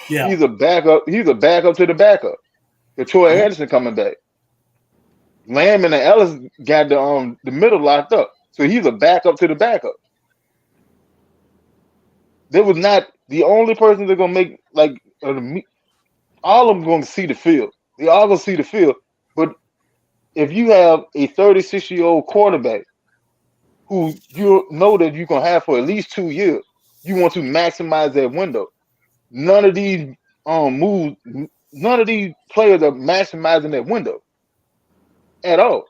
Yeah.
He's a backup to the backup. Troy Anderson coming back. Lamb and Ellis got the middle locked up. So he's a backup to the backup. They was not the only person that's gonna make all of them going to see the field. They all gonna see the field. But if you have a 36-year-old quarterback who you know that you're gonna have for at least 2 years, you want to maximize that window. None of these moves, none of these players are maximizing that window at all.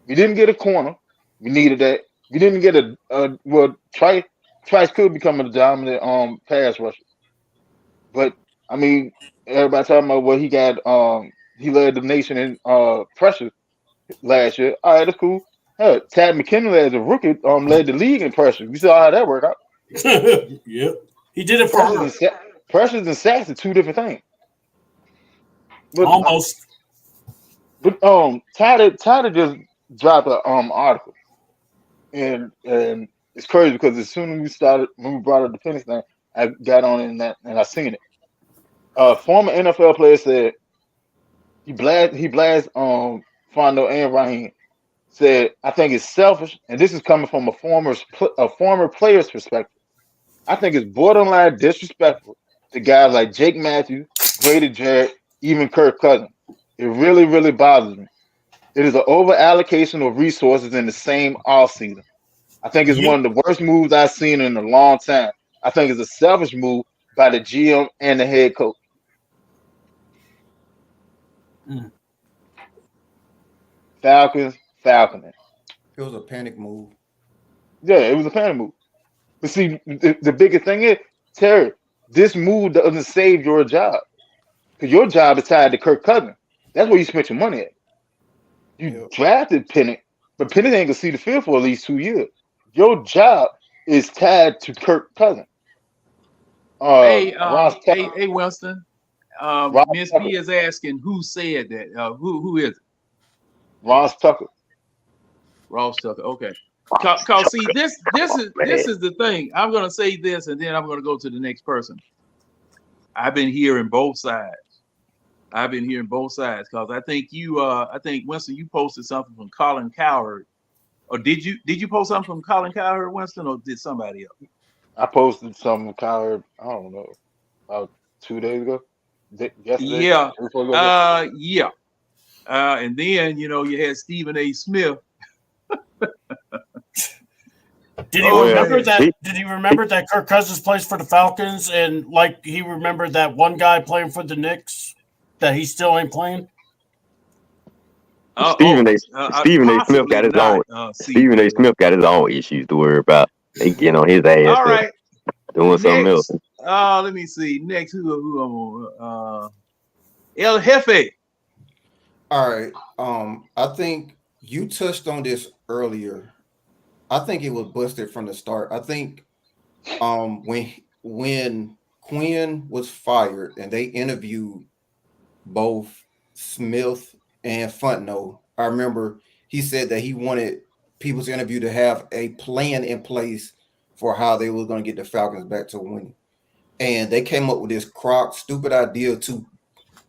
We didn't get a corner. We needed that. We didn't get Trice could become a dominant pass rusher. But I mean, everybody talking about what he got. He led the nation in pressure last year. All right, that's cool. Hell, Tad McKinley as a rookie led the league in pressure. You saw how that worked out.
Yep. He did it for her.
Pressures and sacks are two different things. But,
Almost.
But Tyler just dropped an article, and it's crazy because as soon as when we brought up the Penix thing, I got on it and I seen it. A former NFL player said he blast Fondo and Raheem. Said, I think it's selfish, and this is coming from a former player's perspective. I think it's borderline disrespectful to guys like Jake Matthews, Grady Jarrett, even Kirk Cousins. It really, really bothers me. It is an over allocation of resources in the same offseason. I think it's one of the worst moves I've seen in a long time. I think it's a selfish move by the GM and the head coach. Falcons.
It was a panic move.
Yeah, it was a panic move. But see, the biggest thing is, Terry, this move doesn't save your job. Because your job is tied to Kirk Cousins. That's where you spent your money at. You drafted Penix, but Penix ain't going to see the field for at least 2 years. Your job is tied to Kirk Cousins.
Hey, Winston. Miss B is asking who said that. Who is it?
Ross Tucker.
Ross Tucker. Okay. Cause see, this is the thing. I'm gonna say this, and then I'm gonna go to the next person. I've been hearing both sides. Because I think Winston, you posted something from Colin Cowherd, or did you post something from Colin Cowherd, Winston, or did somebody else?
I posted something from Cowherd. I don't know, about 2 days ago. Yesterday.
Yeah. And then you had Stephen A. Smith.
Did he remember that Kirk Cousins plays for the Falcons, and like he remembered that one guy playing for the Knicks that he still ain't playing?
Stephen A. Smith got his own. Stephen A. Smith got his own issues to worry about. They get on his ass.
All right.
Doing something else.
Let me see. Next, who I'm on? El Jefe.
All right. I think you touched on this earlier. I think it was busted from the start. I think when Quinn was fired and they interviewed both Smith and Fontenot, I remember he said that he wanted people's interview to have a plan in place for how they were going to get the Falcons back to winning. And they came up with this stupid idea to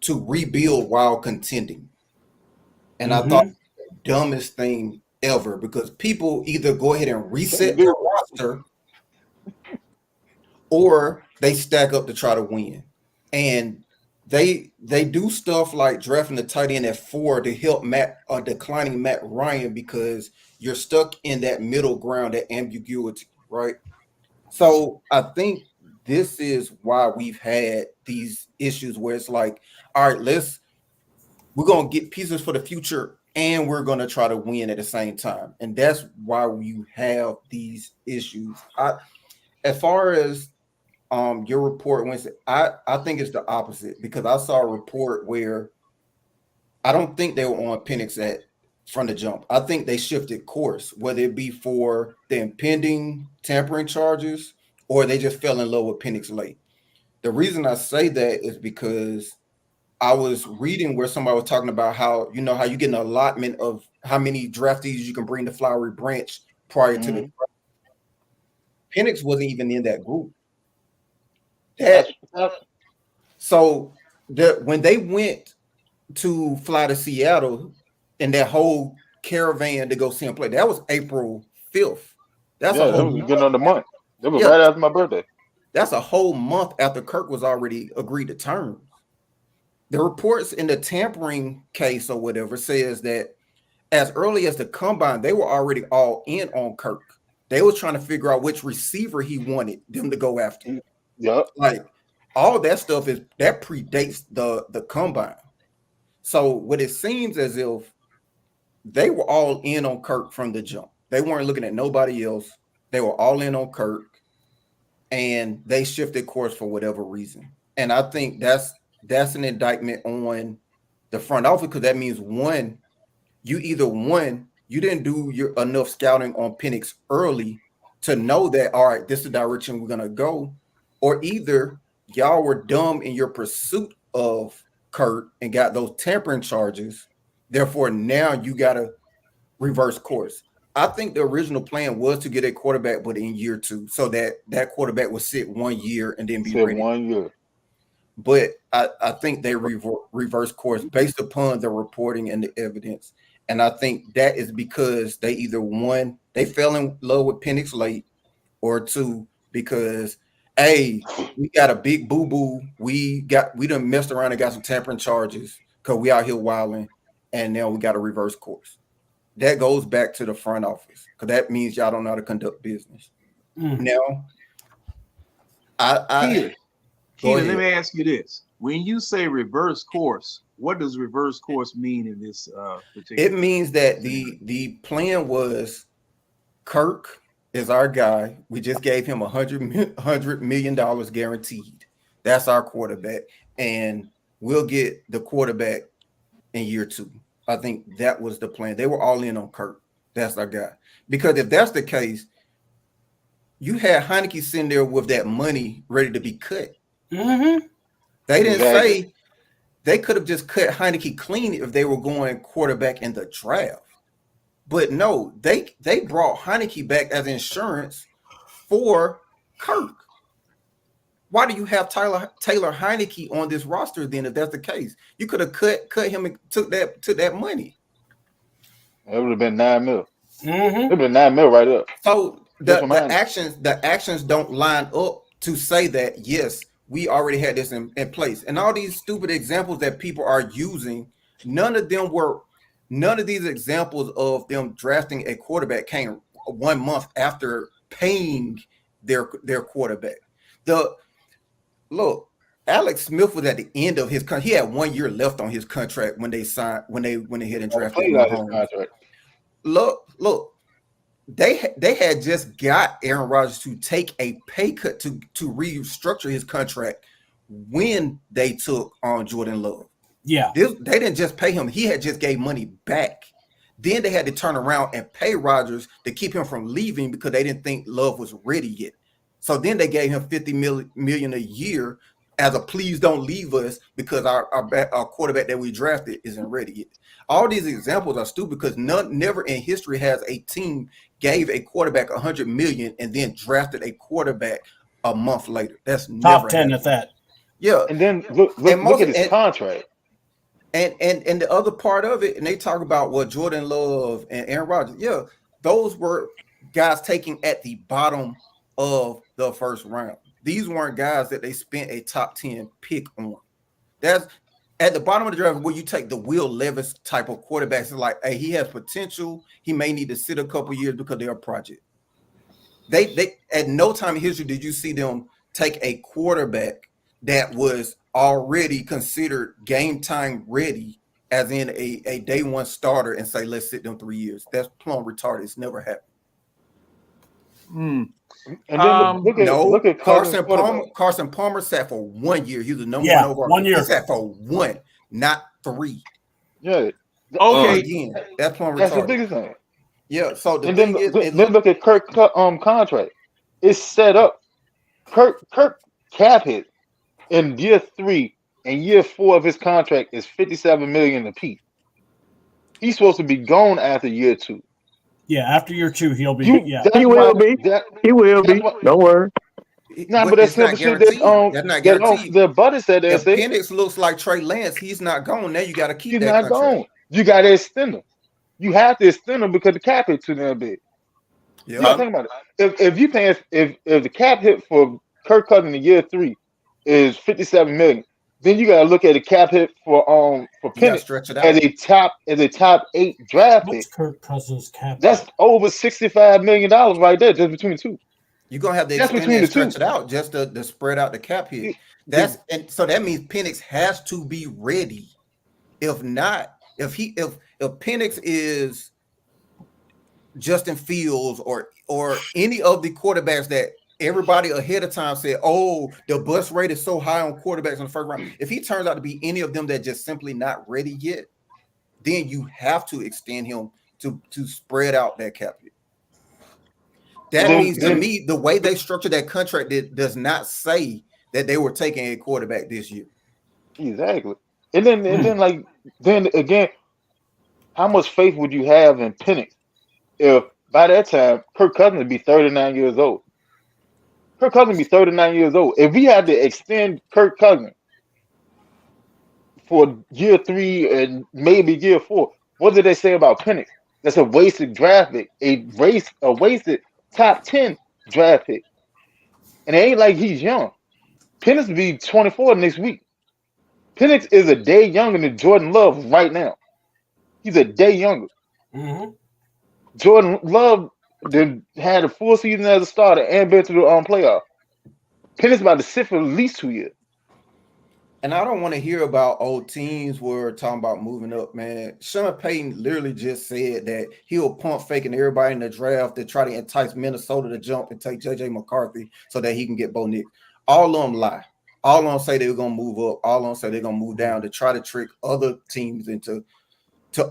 rebuild while contending. And I thought the dumbest thing ever, because people either go ahead and reset their roster or they stack up to try to win. And they do stuff like drafting the tight end at 4 to help declining Matt Ryan, because you're stuck in that middle ground, that ambiguity, right? So I think this is why we've had these issues where it's like, all right, we're going to get pieces for the future and we're going to try to win at the same time. And that's why we have these issues. As far as your report, Winston, I think it's the opposite, because I saw a report where I don't think they were on Penix from the jump. I think they shifted course, whether it be for the impending tampering charges or they just fell in love with Penix late. The reason I say that is because I was reading where somebody was talking about how you get an allotment of how many draftees you can bring to Flowery Branch prior to the draft. Penix wasn't even in that group. So when they went to fly to Seattle and that whole caravan to go see him play, that was April 5th. That's
that was beginning of the month. That was right after my birthday.
That's a whole month after Kirk was already agreed to terms. The reports in the tampering case or whatever says that as early as the combine, they were already all in on Kirk. They were trying to figure out which receiver he wanted them to go after.
Yep.
Like all of that stuff that predates the combine. So what it seems as if they were all in on Kirk from the jump. They weren't looking at nobody else. They were all in on Kirk, and they shifted course for whatever reason. And I think that's an indictment on the front office, because that means one, you didn't do your enough scouting on Penix early to know that, all right, this is the direction we're gonna go, or either y'all were dumb in your pursuit of Kurt and got those tampering charges. Therefore, now you gotta reverse course. I think the original plan was to get a quarterback, but in year 2, so that quarterback would sit 1 year and then be
Said
ready.
1 year.
But I think they reverse course based upon the reporting and the evidence. And I think that is because they either one, they fell in love with Penix late, or 2, because we got a big boo-boo. We done messed around and got some tampering charges because we out here wilding, and now we got to reverse course. That goes back to the front office, because that means y'all don't know how to conduct business. Now,
Keita, let me ask you this. When you say reverse course, what does reverse course mean in this particular?
It means that the plan was Kirk is our guy. We just gave him $100 million guaranteed. That's our quarterback. And we'll get the quarterback in year 2. I think that was the plan. They were all in on Kirk. That's our guy. Because if that's the case, you had Heineke sitting there with that money ready to be cut.
Mm-hmm.
They didn't say they could have just cut Heineke clean if they were going quarterback in the draft. But no, they brought Heineke back as insurance for Kirk. Why do you have Taylor Heineke on this roster then if that's the case? You could have cut him and took that money.
It would have been $9 million.
Mm-hmm.
It would have been $9 million right up.
So the actions don't line up to say that, yes, we already had this in place. And all these stupid examples that people are using, none of these examples of them drafting a quarterback came 1 month after paying their quarterback. Look, Alex Smith was at the end of his contract. He had 1 year left on his contract when they went ahead and drafted him. Look, they had just got Aaron Rodgers to take a pay cut to restructure his contract when they took on Jordan Love.
Yeah.
They didn't just pay him. He had just gave money back. Then they had to turn around and pay Rodgers to keep him from leaving because they didn't think Love was ready yet. So then they gave him $50 million a year as a please don't leave us because our quarterback that we drafted isn't ready yet. All these examples are stupid because never in history has a team gave a quarterback $100 million and then drafted a quarterback a month later. That's
top
never
10
happened.
at that.
Yeah. And then look at his contract.
And the other part of it, and they talk about what Jordan Love and Aaron Rodgers. Yeah, those were guys taken at the bottom of the first round. These weren't guys that they spent a top 10 pick on. That's at the bottom of the draft where you take the Will Levis type of quarterbacks. It's like, hey, he has potential. He may need to sit a couple years because they're a project. They at no time in history did you see them take a quarterback that was already considered game time ready, as in a day one starter, and say, let's sit them 3 years. That's plumb retarded. It's never happened.
And then look at
Carson Palmer. Carson Palmer sat for 1 year. He was the number one overall.
1 year.
He sat for 1, not 3.
Yeah.
Okay.
Again, that's plumb retarded.
That's the biggest thing.
Yeah. So
then look at Kirk contract. It's set up. Kirk cap hit in year 3 and year 4 of his contract is $57 million apiece. He's supposed to be gone after year 2.
Yeah, after year 2, he'll be.
He will be. Don't worry.
No, but that's not shit
that's not guaranteed.
The buddy said that.
If Penix looks like Trey Lance, he's not gone. Now you got to keep that.
He's not gone. You got to extend him. You have to extend him because the cap hit too damn big.
Yeah.
You gotta think about it. If you pay if the cap hit for Kirk Cousins in year 3 is $57 million, then you gotta look at the cap hit for Penix as a top 8 draft pick.
Kirk Cousins cap?
That's over $65 million right there, just between the two.
You're gonna have to extend and stretch it out just to spread out the cap hit. And so that means Penix has to be ready. If not, if Penix is Justin Fields or any of the quarterbacks that everybody ahead of time said, "Oh, the bust rate is so high on quarterbacks in the first round." If he turns out to be any of them that just simply not ready yet, then you have to extend him to spread out that cap hit. That means to me, the way they structured that contract does not say that they were taking a quarterback this year.
Exactly. And then again, how much faith would you have in Penix if by that time Kirk Cousins would be 39 years old? Kirk Cousins would be 39 years old. If we had to extend Kirk Cousins for year 3 and maybe year 4, what did they say about Penix? That's a wasted draft pick, a wasted top 10 draft pick. And it ain't like he's young. Penix will be 24 next week. Penix is a day younger than Jordan Love right now. He's a day younger.
Mm-hmm.
Jordan Love had a full season as a starter and been to the playoff. Penix about to sit for at least 2 years.
And I don't want to hear about old teams were talking about moving up, man. Sean Payton literally just said that he'll pump faking everybody in the draft to try to entice Minnesota to jump and take J.J. McCarthy so that he can get Bo Nix. All of them lie. All of them say they're going to move up. All of them say they're going to move down to try to trick other teams into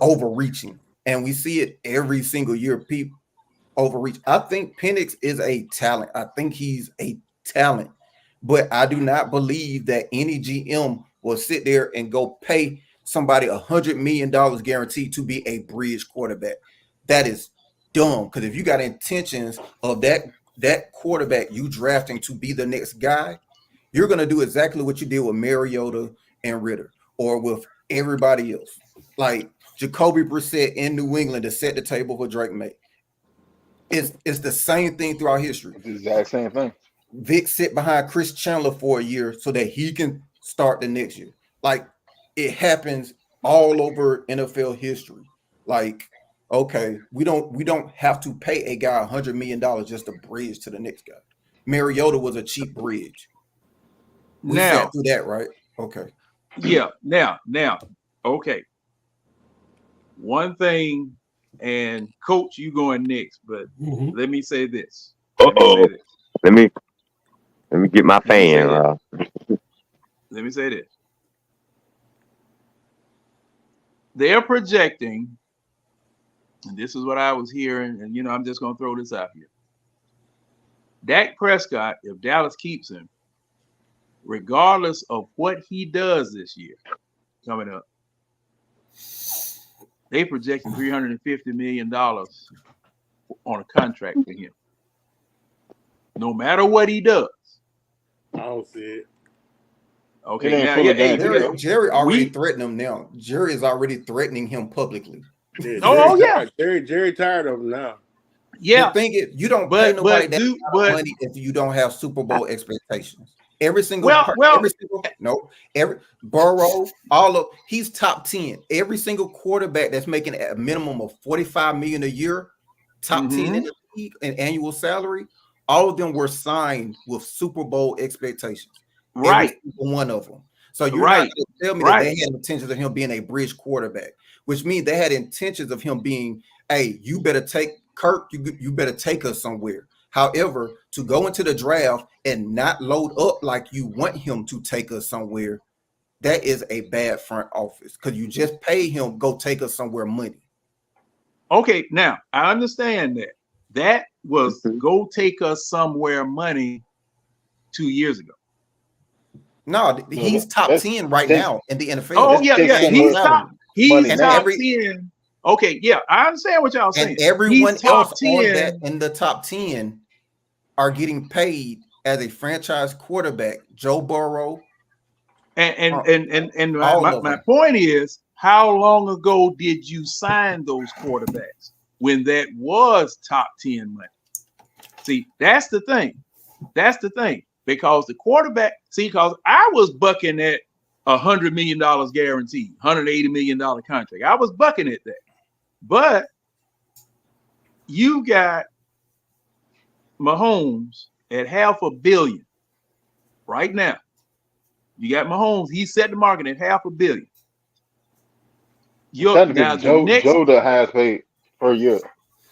overreaching. And we see it every single year. People overreach. I think Penix is a talent. I think he's a talent. But I do not believe that any GM will sit there and go pay somebody $100 million guaranteed to be a bridge quarterback. That is dumb. Because if you got intentions of that quarterback you drafting to be the next guy, you're going to do exactly what you did with Mariota and Ritter or with everybody else. Like Jacoby Brissett in New England to set the table for Drake May. It's the same thing throughout history.
It's the exact same thing.
Vic sit behind Chris Chandler for a year so that he can start the next year. Like it happens all over NFL history. Like, okay, we don't have to pay a guy $100 million just to bridge to the next guy. Mariota was a cheap bridge. We sat through that, right? Okay.
Yeah. Now, okay. One thing, and Coach, you going next, but let me say this.
Let me get my fan.
Let me say this. They're projecting, and this is what I was hearing, and I'm just going to throw this out here. Dak Prescott, if Dallas keeps him, regardless of what he does this year coming up, they projecting $350 million on a contract for him. No matter what he does.
I don't see it.
Okay, Jerry already threatened him now. Jerry is already threatening him publicly.
Yeah, Jerry tired of him now.
Yeah, the thing is, you don't pay nobody that kind of money if you don't have Super Bowl expectations. Every Burrow, he's top 10. Every single quarterback that's making a minimum of $45 million a year, top 10 in the league in annual salary, all of them were signed with Super Bowl expectations.
Right.
One of them. So you're not going to tell me that they had intentions of him being a bridge quarterback, which means they had intentions of him being, hey, you better take Kirk, you better take us somewhere. However, to go into the draft and not load up like you want him to take us somewhere, that is a bad front office because you just pay him go take us somewhere money.
Okay, now I understand that. That was go take us somewhere money 2 years ago.
No, he's top 10 right now in the NFL.
Oh, yeah. He's top 10. Okay, yeah, I understand what y'all saying.
And everyone else on that in the top 10 are getting paid as a franchise quarterback. Joe Burrow.
And my point is, how long ago did you sign those quarterbacks when that was top 10 money? See, that's the thing. Because the quarterback, because I was bucking at $100 million guaranteed, $180 million contract. I was bucking at that. But you got Mahomes at $500 million right now. You got Mahomes. He set the market at $500 million.
Joe the highest paid per year.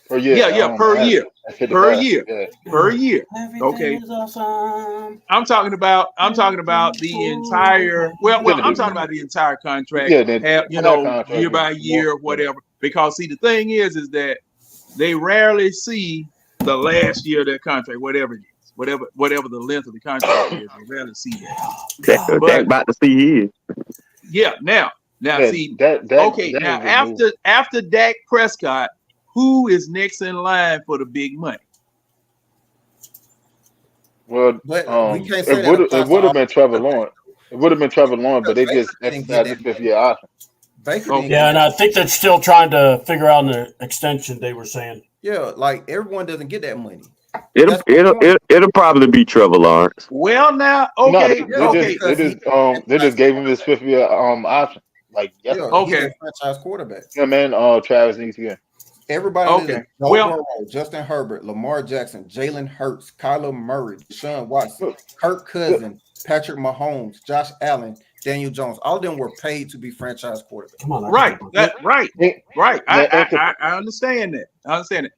per year.
Yeah, per year.
At 55.
Per year.
Yeah.
Per year.
Everything
Okay.
is awesome.
I'm talking about the entire. Well, I'm talking about the entire contract.
Yeah, the entire contract
year by
is
year,
more-
whatever. Because see, the thing is that they rarely see the last year of their contract, whatever it is, whatever the length of the contract is. They rarely see that.
Dak about to see his.
Yeah. Now,
Yeah,
see.
that
Okay.
that
Now,
is a move.
after Dak Prescott, who is next in line for the big money?
Well,
But we can't say
it
that
would
applies
it would
to
have been Trevor Lawrence. It would have been Trevor Lawrence, but they
Baker
just
didn't get
exercised the
that
5th-year option.
Baker
Okay.
didn't
Yeah,
get
and I think they're still trying to figure out the extension they were saying.
Yeah, like everyone doesn't get that money.
It'll probably be Trevor Lawrence.
Well, now,
No,
okay,
they just gave him his 5th-year option. Like
Yeah,
yesterday.
Okay.
he's a franchise quarterback.
Yeah, man. Travis Etienne.
Everybody
Okay,
is Joe
well-
Burrow, Justin Herbert, Lamar Jackson, Jalen Hurts, Kyler Murray, Deshaun Watson, Kirk Cousins, Patrick Mahomes, Josh Allen, Daniel Jones. All of them were paid to be franchise quarterbacks.
Come on.
right, right. I understand that.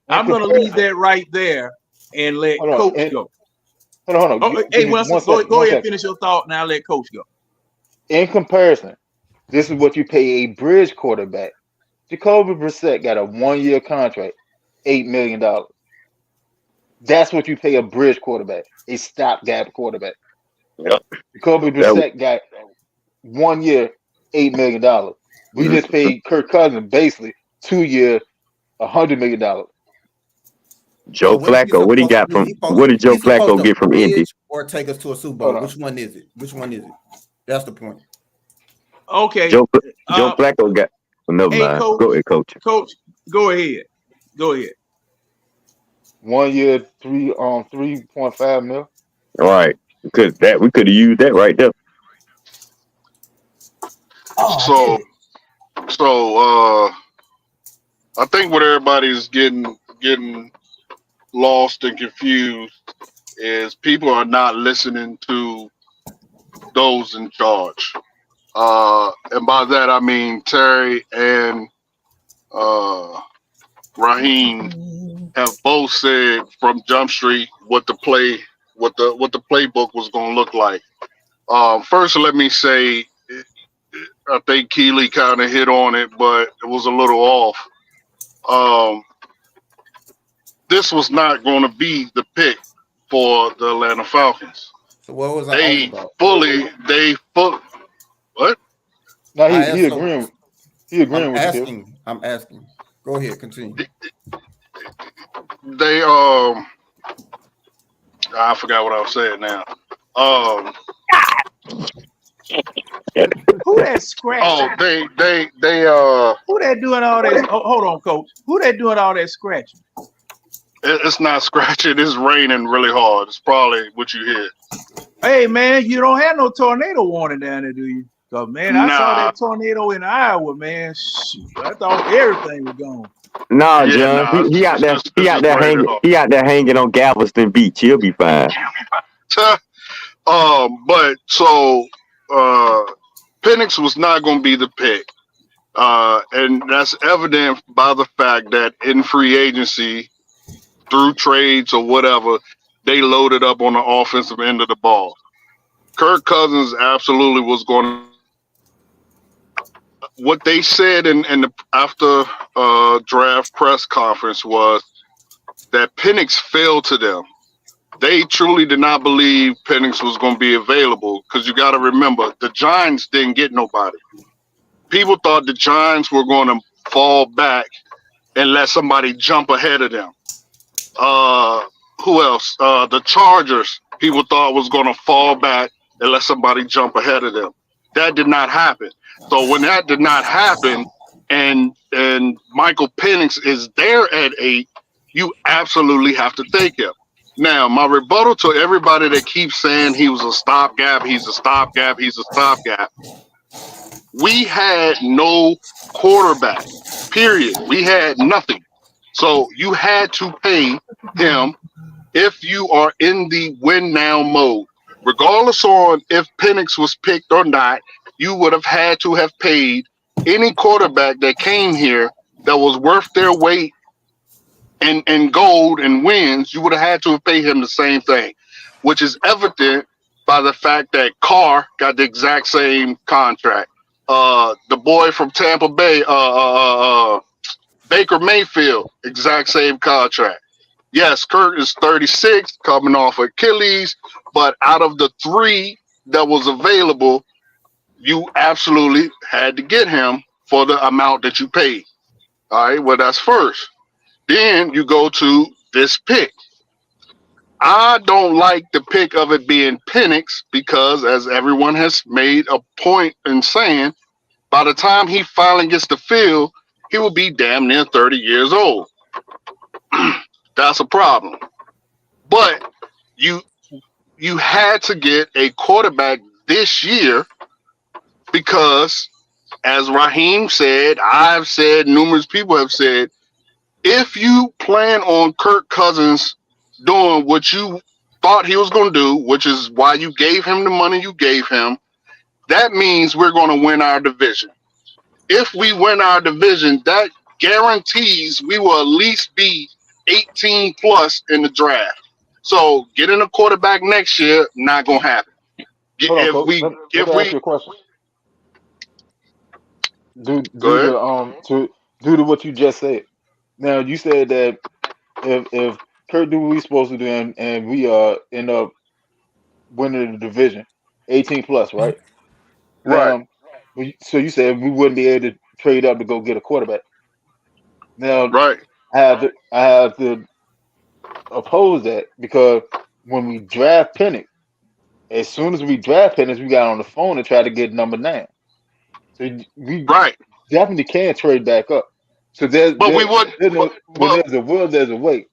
I'm going to leave that right there and let
Hold on,
Coach
and-
go.
Hold on.
Oh,
Give
hey,
me
Winston,
one
go
second,
ahead
one
and
second.
finish your thought. Now let Coach go.
In comparison, this is what you pay a bridge quarterback. Jacoby Brissett got a 1-year contract, $8 million. That's what you pay a bridge quarterback, a stopgap quarterback.
Yep.
Jacoby Brissett got 1 year, $8 million. We just paid Kirk Cousins basically 2 year, $100 million.
Joe
So what is he
Flacco, what he
supposed
got
to do?
from?
He supposed-
What did Joe
he's supposed
Flacco
to
get from
bridge
Indy?
or take us to a Super
Hold
Bowl?
on.
Which one is it? Which one is it? That's the point.
Okay,
Joe
uh,
Flacco got. Never
hey,
mind.
Coach.
Go ahead, Coach.
Coach, go ahead.
1 year, 3.5 mil.
All right, because we could have used that right there.
So, I think what everybody's getting lost and confused is people are not listening to those in charge. And by that I mean Terry and Raheem have both said from Jump Street what the playbook was going to look like. First, let me say, I think Keely kind of hit on it, but it was a little off. This was not going to be the pick for the Atlanta Falcons.
So what was I
They
off about?
what?
No,
I
he
asked
agreeing. He agreeing
I'm
with you.
asking. I'm asking. Go ahead, continue.
They I forgot what I was saying now.
Who that scratching?
They
Who that doing all that? Oh, hold on, Coach. Who that doing all that scratching?
it's not scratching. It's raining really hard. It's probably what you hear.
Hey, man, you don't have no tornado warning down there, do you? Cause man, I saw
Nah.
that tornado in Iowa, man. Shoot, I thought everything was gone.
Nah,
Yeah,
John,
nah,
he out there.
it's
He out there
just
hanging.
right
He out there hanging on Galveston Beach. He'll be fine.
But so Penix was not going to be the pick, and that's evident by the fact that in free agency, through trades or whatever, they loaded up on the offensive end of the ball. Kirk Cousins absolutely was going to. What they said in the after draft press conference was that Penix fell to them. They truly did not believe Penix was going to be available because you got to remember the Giants didn't get nobody. People thought the Giants were going to fall back and let somebody jump ahead of them. Who else? The Chargers, people thought was going to fall back and let somebody jump ahead of them. That did not happen. So when that did not happen, and Michael Penix is there at 8, you absolutely have to take him. Now, my rebuttal to everybody that keeps saying he was a stopgap, he's a stopgap, he's a stopgap. We had no quarterback, period. We had nothing. So you had to pay him if you are in the win now mode. Regardless on if Penix was picked or not, you would have had to have paid any quarterback that came here that was worth their weight in gold and wins, you would have had to have paid him the same thing, which is evident by the fact that Carr got the exact same contract. The boy from Tampa Bay, Baker Mayfield, exact same contract. Yes, Kirk is 36, coming off Achilles, but out of the 3 that was available, you absolutely had to get him for the amount that you paid. All right, well, that's first. Then you go to this pick. I don't like the pick of it being Penix because, as everyone has made a point in saying, by the time he finally gets the field, he will be damn near 30 years old. That's a problem. But you had to get a quarterback this year because, as Raheem said, I've said, numerous people have said, if you plan on Kirk Cousins doing what you thought he was going to do, which is why you gave him the money you gave him, that means we're going to win our division. If we win our division, that guarantees we will at least be 18 plus in the draft. So getting a quarterback next year, not going to happen.
Hold on, Coach. Let me ask you a question. Due to what you just said. Now you said that if Kirk do what we're supposed to do and we end up winning the division, 18 plus, right?
Right.
So you said we wouldn't be able to trade up to go get a quarterback. Now,
right.
I have to oppose that because when we draft Penix, as soon as we draft Penix, we got on the phone to try to get number 9. So we definitely can trade back up. So there's a will, there's a way.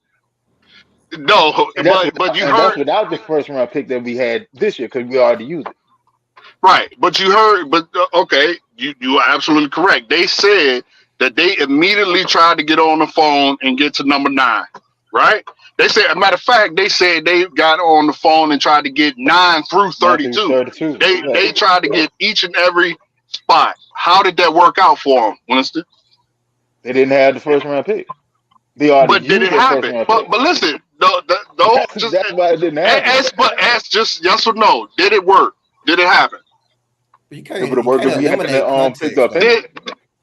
No, but you heard
that's without the first round pick that we had this year because we already used it.
Right, but you heard, okay, you are absolutely correct. They said that they immediately tried to get on the phone and get to number 9, right? They said, as a matter of fact, they said they got on the phone and tried to get 9 through 32. They tried to get each and every spot. How did that work out for them, Winston?
They didn't have the first round pick.
But did it happen? But listen,
that's why it didn't happen.
Ask just yes or no. Did it work? Did it happen?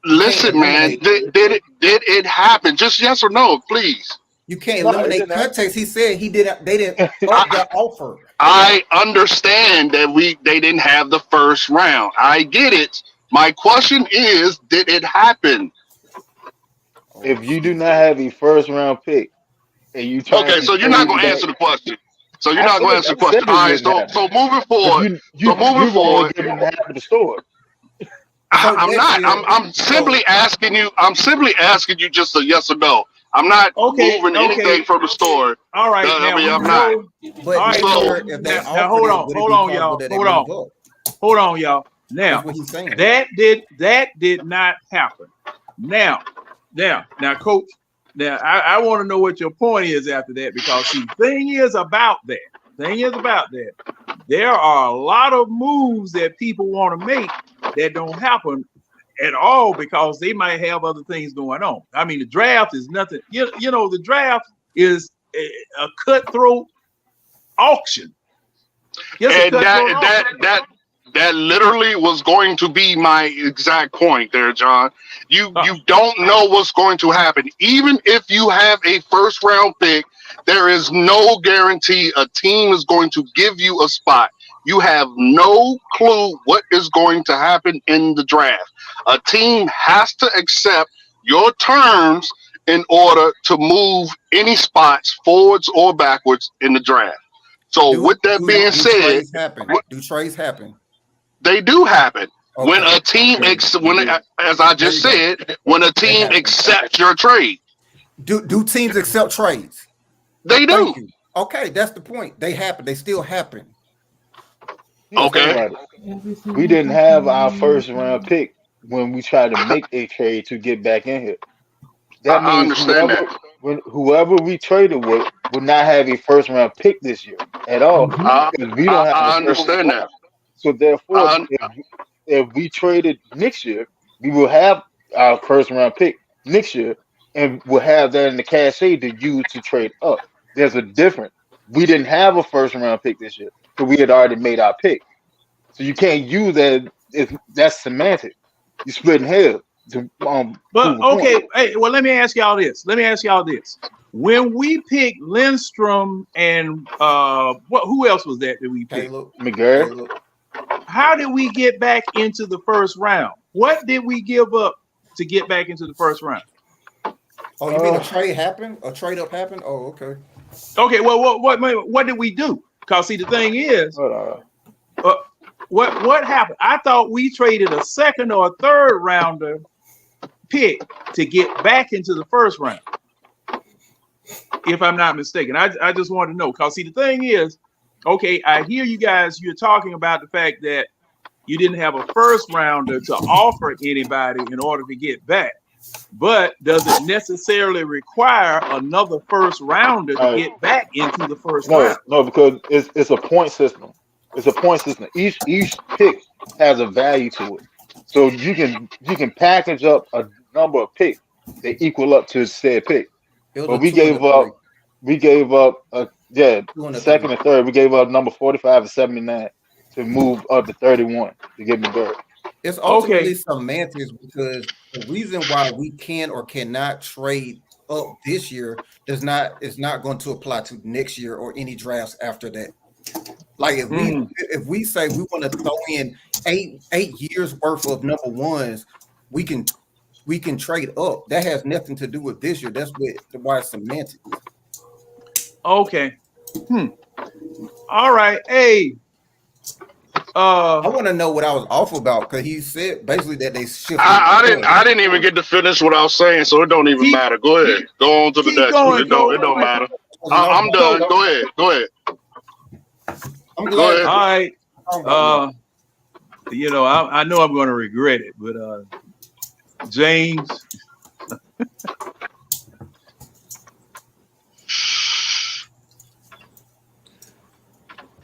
Listen, man. Did it happen? Just yes or no, please.
You can't eliminate context. He said he didn't. They didn't that offer.
I understand that they didn't have the first round. I get it. My question is, did it happen?
If you do not have a first round pick, and you
so you're not going to answer the question. So you're not going to answer the question. All right. So moving forward. Moving forward.
The store.
I'm not. I'm simply asking you. I'm simply asking you just a yes or no. I'm not moving anything from the store.
All right.
I'm not.
But
now hold on, y'all. Hold on, y'all. Now that did not happen. Now, Coach. Now I want to know what your point is after that, because the thing is about that. There are a lot of moves that people want to make that don't happen at all because they might have other things going on. I mean, the draft is nothing. You know, the draft is a cutthroat auction.
Yes, and that literally was going to be my exact point there, John. You don't know what's going to happen. Even if you have a first round pick, there is no guarantee a team is going to give you a spot. You have no clue what is going to happen in the draft. A team has to accept your terms in order to move any spots forwards or backwards in the draft. So with that being said,
do trades happen?
They do happen. Okay. When a team, as I just said, when a team accepts your trade.
Do teams accept trades?
They do.
Okay, that's the point. They happen. They still happen.
Okay.
We didn't have our first round pick when we tried to make a trade to get back in here. That means I understand whoever we traded with would not have a first round pick this year at all. We don't have
I understand that.
So therefore, if we traded next year, we will have our first round pick next year, and will have that in the cachet to use to trade up. There's a difference. We didn't have a first round pick this year because we had already made our pick. So you can't use that. That's semantic. You're splitting hairs to
But
prove a point.
okay, hey, well, let me ask y'all this. When we picked Lindstrom and who else was that we picked?
Caleb.
McGarry.
Caleb.
How did we get back into the first round? What did we give up to get back into the first round?
Oh, you mean a trade happened? A trade up happened? Oh, okay.
Okay, well, what did we do? Because see, the thing is, what happened? I thought we traded a second or a third rounder pick to get back into the first round, if I'm not mistaken. I just want to know, because see, the thing is, okay, I hear you guys, you're talking about the fact that you didn't have a first rounder to offer anybody in order to get back. But does it necessarily require another first rounder to get back into the first round?
No, because it's a point system. It's a point system. Each pick has a value to it. So you can package up a number of picks that equal up to said pick. But we gave up second and third. We gave up number 45 and 79 to move up to 31 to get McGarry.
It's ultimately semantics, because the reason why we can or cannot trade up this year is not going to apply to next year or any drafts after that. Like if we say we want to throw in eight years worth of number ones, we can trade up. That has nothing to do with this year. That's why it's semantics.
Okay. All right. Hey.
I want to know what I was off about, because he said basically that they shifted.
I didn't even get to finish what I was saying, so it don't even matter. Go ahead. Go on to the next one. It don't matter. I'm done. Go ahead.
I'm glad.
All right. I know I'm going to regret it, but James.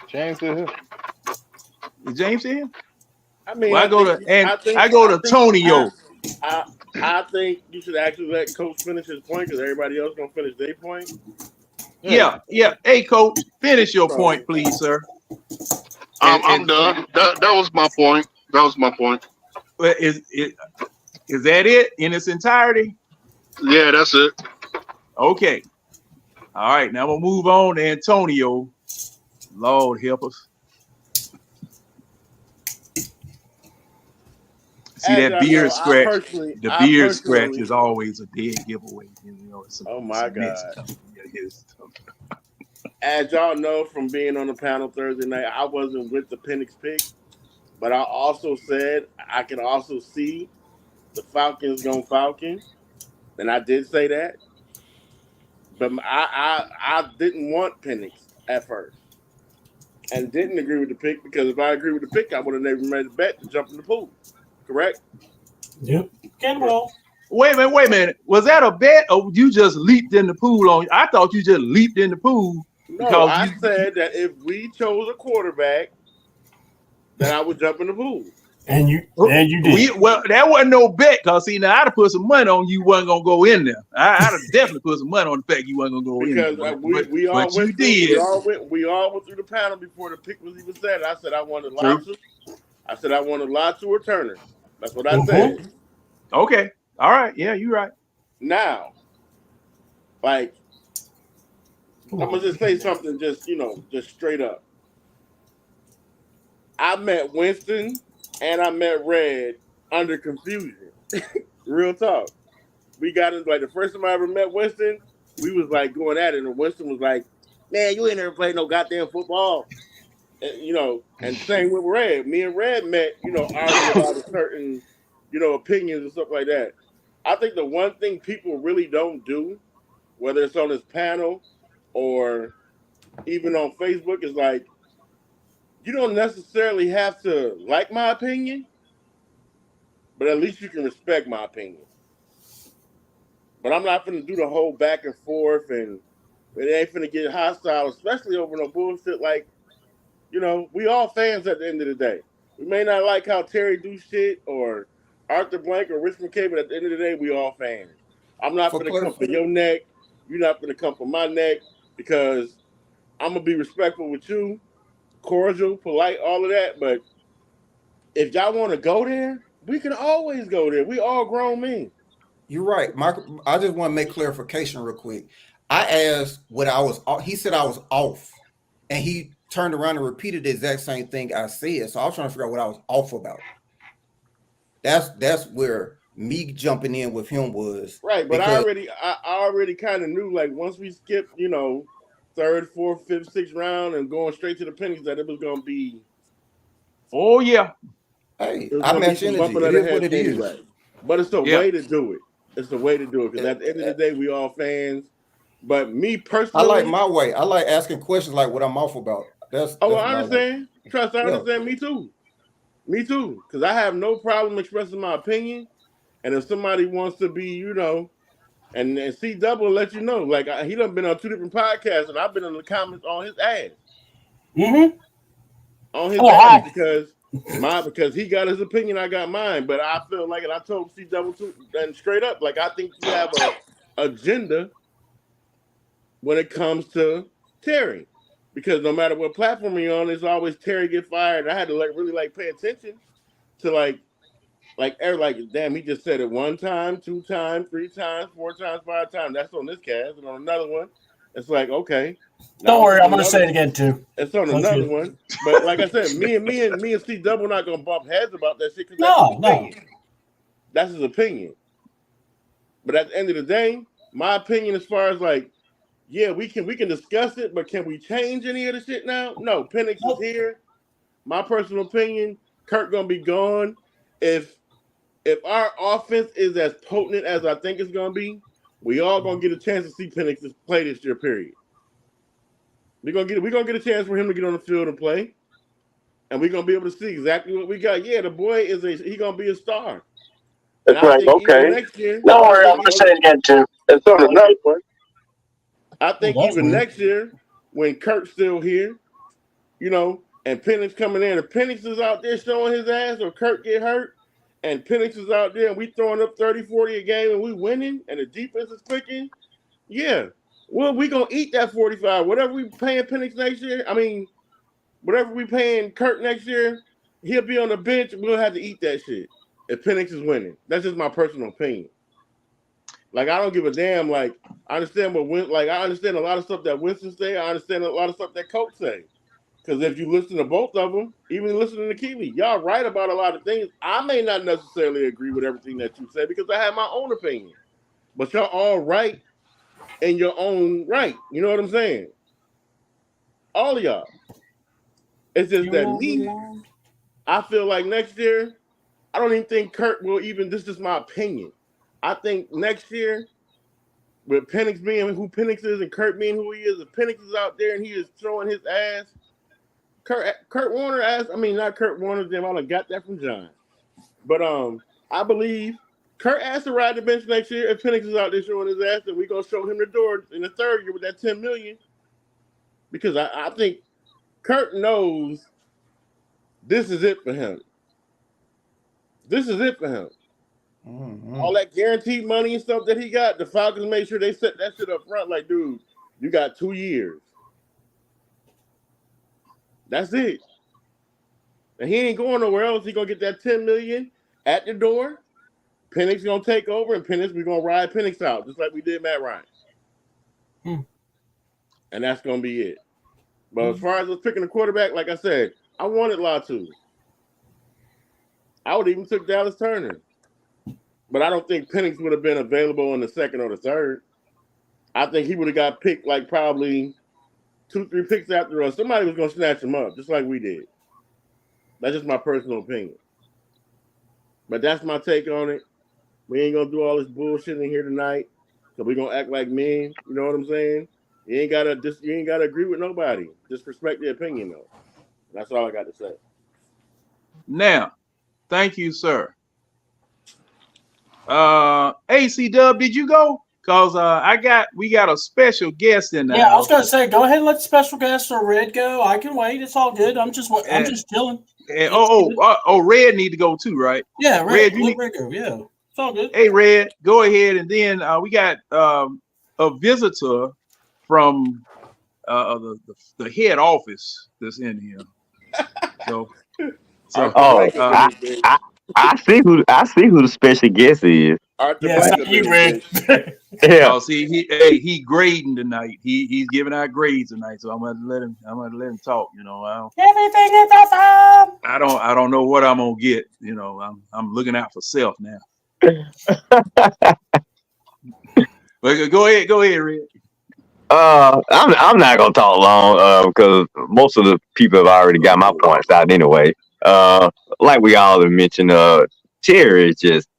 James is here.
Is James here?
I mean,
well, I go to Tonio.
I think you should actually let Coach finish his point, because everybody else gonna finish their point.
Yeah. Hey, Coach, finish your point, please, sir.
I'm done. That was my point.
Is that it in its entirety?
Yeah, that's it.
Okay. All right. Now we'll move on to Antonio. Lord help us. See, that beard scratch. The beard scratch is always a dead giveaway.
Oh my God. As y'all know from being on the panel Thursday night, I wasn't with the Penix pick, but I also said I can also see the Falcons going Falcon, and I did say that. But I didn't want Penix at first, and didn't agree with the pick, because if I agree with the pick, I would have never made a bet to jump in the pool. Correct?
Yep. Can roll.
Wait a minute. Was that a bet, or you just leaped in the pool on? I thought you just leaped in the pool.
No, I said that if we chose a quarterback, then I would jump in the pool.
And you did.
Well, that wasn't no bet, because see, now I'd have put some money on you wasn't gonna go in there. I'd have definitely put some money on the fact you wasn't gonna go in there.
Because we all went through the panel before the pick was even said. I said I wanted Latu. I said I wanted Latu or Turner. That's what I said.
Okay. All right. Yeah, you're right.
Now, like, I'm gonna just say something, just straight up. I met Winston and I met Red under confusion. Real talk. We got into, like, the first time I ever met Winston, we was like going at it, and Winston was like, "Man, you ain't never played no goddamn football." And same with Red. Me and Red met, arguing about a certain, opinions and stuff like that. I think the one thing people really don't do, whether it's on this panel or even on Facebook, is like, you don't necessarily have to like my opinion, but at least you can respect my opinion. But I'm not going to do the whole back and forth, and it ain't going to get hostile, especially over no bullshit. Like, we all fans at the end of the day. We may not like how Terry do shit, or Arthur Blank or Rich McKay, but at the end of the day, we all fans. I'm not going to come for your neck. You're not going to come for my neck because I'm going to be respectful with you, cordial, polite, all of that. But if y'all want to go there, we can always go there. We all grown men.
You're right, Michael. I just want to make clarification real quick. I asked what I was. He said I was off, and he turned around and repeated the exact same thing I said. So I was trying to figure out what I was off about. That's where me jumping in with him was
right. But I already kind of knew, like, once we skipped, you know, 3rd, 4th, 5th, 6th round and going straight to the pennies, that it was going to be.
Oh yeah.
Hey, I mentioned it. It is what it is.
Anyway. But it's the way to do it. It's the way to do it because at the end of the day, we all fans. But me personally,
I like my way. I like asking questions like what I'm off about. That's
I understand. Trust, I understand. Me too. Me too. Because I have no problem expressing my opinion. And if somebody wants to be, you know, and C Double let you know, like he done been on 2 different podcasts, and I've been in the comments on his ass.
Mm-hmm.
On his ass because he got his opinion, I got mine. But I feel like, and I told C Double too, and straight up, like I think you have a agenda when it comes to Terry, because no matter what platform you're on, it's always Terry get fired. I had to really pay attention to like damn, he just said it 1 time, 2 times, 3 times, 4 times, 5 times. That's on this cast, and on another one, it's like okay.
Don't worry, I'm gonna say it again too.
It's on another one, but like I said, me and C Double not gonna bump heads about that shit because that's his opinion. But at the end of the day, my opinion as far as like, yeah, we can discuss it, but can we change any of the shit now? No, Penix is here. My personal opinion, Kurt gonna be gone. If our offense is as potent as I think it's gonna be, we all gonna get a chance to see Penix play this year. Period. We're gonna get a chance for him to get on the field and play, and we're gonna be able to see exactly what we got. Yeah, the boy he gonna be a star.
That's right. Okay.
Next year,
don't worry, I'm gonna say it again too. It's on another one.
I think even next year, when Kurt's still here, you know, and Penix coming in, if Penix is out there showing his ass, or Kurt get hurt, and Penix is out there and we throwing up 30, 40 a game and we winning, and the defense is clicking, yeah. Well, we gonna eat that 45. Whatever we paying Penix next year, I mean, whatever we paying Kurt next year, he'll be on the bench. We'll have to eat that shit if Penix is winning. That's just my personal opinion. Like, I don't give a damn. Like, I understand I understand a lot of stuff that Winston say. I understand a lot of stuff that Coach say. Because if you listen to both of them, even listening to Kiwi, y'all right about a lot of things. I may not necessarily agree with everything that you say because I have my own opinion. But y'all all right in your own right. You know what I'm saying? All of y'all. It's just that me, I feel like next year, I don't even think Kurt will even, this is my opinion. I think next year, with Penix being who Penix is and Kurt being who he is, if Penix is out there and he is throwing his ass, Kurt Warner ass, I mean, not Kurt Warner, damn, I done got that from John. But I believe Kurt has to ride the bench next year if Penix is out there showing his ass, and we're going to show him the door in the 3rd year with that $10 million. Because I think Kurt knows this is it for him. This is it for him. Mm-hmm. All that guaranteed money and stuff that he got, the Falcons made sure they set that shit up front. Like, dude, you got 2 years. That's it. And he ain't going nowhere else. He gonna get that $10 million at the door. Penix gonna take over, and we're gonna ride Penix out just like we did Matt Ryan. And that's gonna be it. But as far as us picking a quarterback, like I said, I wanted Latu. I would even took Dallas Turner. But I don't think Penix would have been available in the 2nd or the 3rd. I think he would have got picked like probably 2, 3 picks after us. Somebody was going to snatch him up just like we did. That's just my personal opinion. But that's my take on it. We ain't going to do all this bullshit in here tonight. So we're going to act like men. You know what I'm saying? You ain't got to agree with nobody. Just respect their opinion, though. That's all I got to say.
Now, thank you, sir. AC Dub, did you go? Cause we got a special guest in there.
Yeah, I was gonna say, go ahead and let the special guest or Red go. I can wait. It's all good. I'm just chilling.
And, Red need to go too, right?
Yeah, Red go. Yeah. It's all good.
Hey, Red, go ahead, and then we got a visitor from the head office that's in here. So
Oh, I see who the special guest is.
Yes, you, Red.
Yeah.
see, he grading tonight. He's giving out grades tonight, so I'm gonna let him talk. You know,
Everything is awesome.
I don't know what I'm gonna get. You know, I'm looking out for self now. But go ahead, Red.
I'm not gonna talk long because most of the people have already got my points out anyway. Like we all have mentioned, Terry is just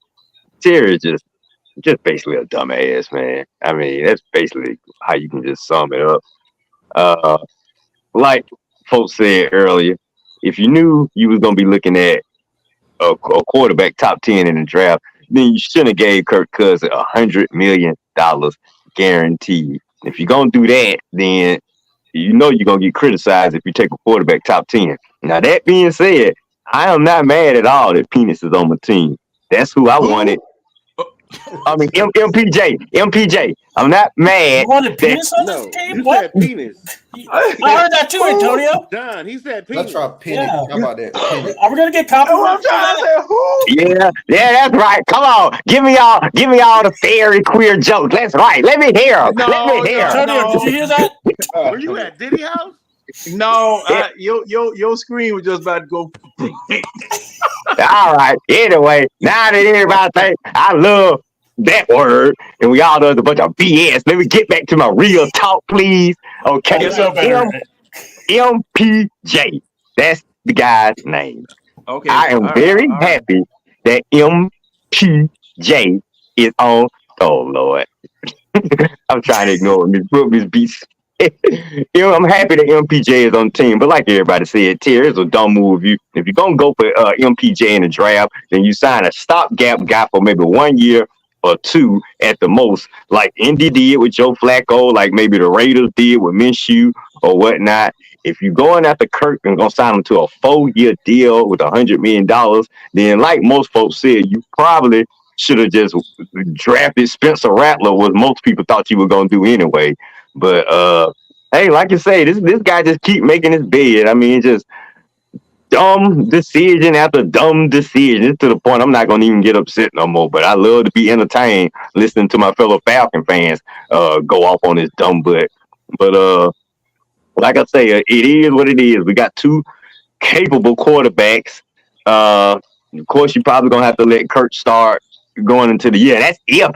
basically a dumbass, man. I mean, that's basically how you can just sum it up. Like folks said earlier, if you knew you was gonna be looking at a quarterback top 10 in the draft, then you shouldn't have gave Kirk Cousins $100 million guaranteed. If you're gonna do that, then you know you're gonna get criticized if you take a quarterback top 10. Now that being said, I am not mad at all that Penis is on my team. That's who I wanted. I mean MPJ. I'm not mad.
You wanted Penis on this team?
You
What?
said penis.
I heard that too, Antonio.
John, he said penis.
Let's try Penny.
Yeah.
How about that? Penny.
Are we gonna get compliments?
Yeah, that's right. Come on, give me all the fairy queer jokes. That's right. Let me hear 'em. Let me hear 'em.
Antonio, did you hear that?
Were you at Diddy house?
No, your screen was just about to go.
All right. Anyway, now that everybody think I love that word and we all know it's a bunch of BS, let me get back to my real talk, please. Okay.
Yes, sir, better.
MPJ. That's the guy's name.
Okay.
I am very happy that MPJ is on. Oh Lord. I'm trying to ignore Miss Beast. I'm happy that MPJ is on the team, but like everybody said, Terry, it's a dumb move. If you're gonna go for MPJ in the draft, then you sign a stopgap guy for maybe 1 year or two at the most, like Indy did with Joe Flacco, like maybe the Raiders did with Minshew or whatnot. If you're going after Kirk and gonna sign him to a 4-year deal with $100 million, then like most folks said, you probably should have just drafted Spencer Rattler, what most people thought you were gonna do anyway. But hey, like you say, this guy just keep making his bed. I mean, just dumb decision after dumb decision. It's to the point I'm not gonna even get upset no more. But I love to be entertained listening to my fellow Falcon fans go off on this dumb butt. But like I say, it is what it is. We got two capable quarterbacks. Of course, you're probably gonna have to let Kurt start going into the year. That's if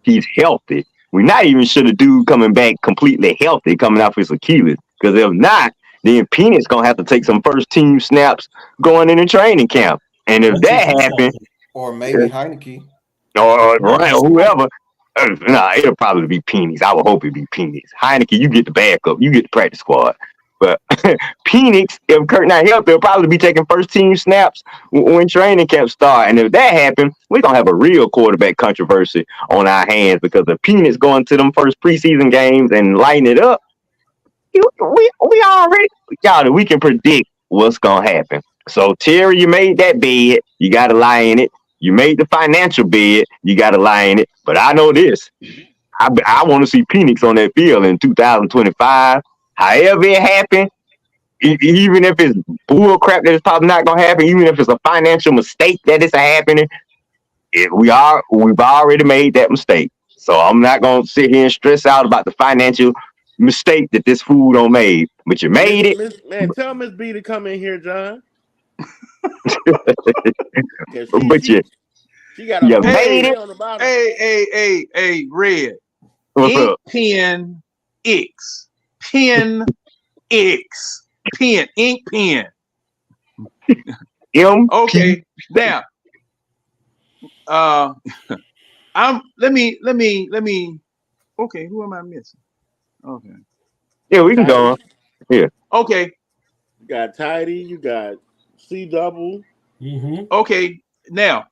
he's healthy. We're not even sure the dude coming back completely healthy, coming off his Achilles. Because if not, then Peanut's gonna have to take some first team snaps going into training camp. And if that happens,
or maybe Heineke,
or Ryan, or whoever, it'll probably be Penix. I would hope it'd be Penix. Heineke, you get the backup, you get the practice squad. But Penix, if Kurt not healthy, he'll probably be taking first team snaps when training camp start. And if that happens, we're gonna have a real quarterback controversy on our hands, because if Penix going to them first preseason games and lighting it up, we already, y'all, we can predict what's gonna happen. So Terry, you made that bed, you gotta lie in it. You made the financial bed, you gotta lie in it. But I know this, I want to see Penix on that field in 2025. However it happened, even if it's bull crap that it's probably not gonna happen, even if it's a financial mistake that it's happening, we've already made that mistake. So I'm not gonna sit here and stress out about the financial mistake that this fool don't made. But you made it.
Man, tell Miss B to come in here, John.
But you
got a
made it.
on the bottom.
Hey, Red.
What's up?
Pen X. Pen X. Pen. Ink pen. Okay. Now. Let me. Okay, who am I missing? Okay.
Yeah, we can go on. Yeah.
Okay.
You got Tidy. You got C double.
Mm-hmm.
Okay. Now,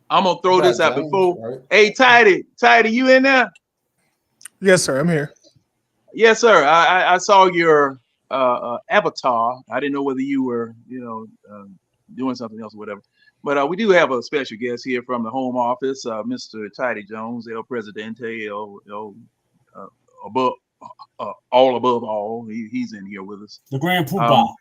I'm gonna throw this out
James,
before.
right?
Hey, Tidy, you in there?
Yes, sir. I'm here.
Yes, sir. I saw your avatar. I didn't know whether you were, doing something else or whatever. But we do have a special guest here from the home office, Mr. Tidy Jones, El Presidente, above all. He's in here with us.
The Grand Poobah.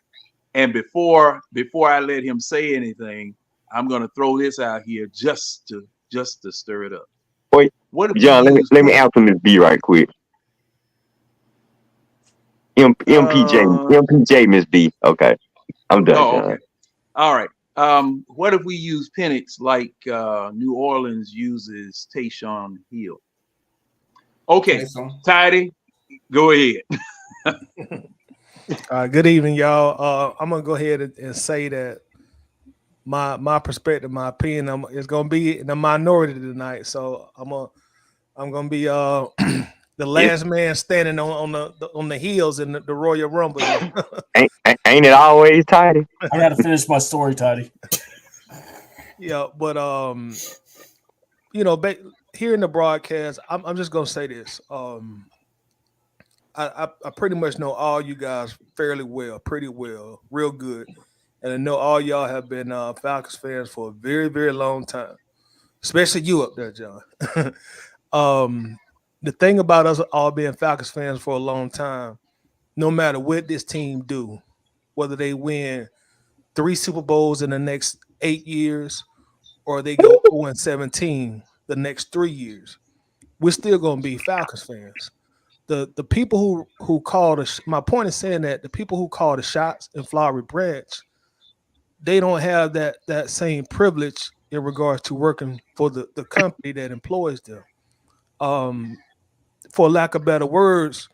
And before I let him say anything, I'm going to throw this out here just to stir it up.
Wait, John, let me answer Miss B right quick. MPJ, Miss B. Okay, I'm done.
Oh, okay. All right. What if we use Penix like New Orleans uses Taysom Hill? Okay, Tidy, go ahead.
Good evening, y'all. I'm gonna go ahead and say that my perspective, my opinion, is gonna be in the minority tonight. So I'm gonna be the last man standing on the heels in the Royal Rumble.
ain't it always Tidy?
I gotta finish my story, Tidy.
Yeah, but here in the broadcast, I'm just gonna say this. I pretty much know all you guys fairly well, pretty well, real good. And I know all y'all have been Falcons fans for a very, very long time, especially you up there, John. The thing about us all being Falcons fans for a long time, no matter what this team do, whether they win 3 Super Bowls in the next 8 years or they go 0-17 the next 3 years, we're still going to be Falcons fans. The people who call my point is saying that the people who call the shots in Flowery Branch, they don't have that same privilege in regards to working for the company that employs them. For lack of better words,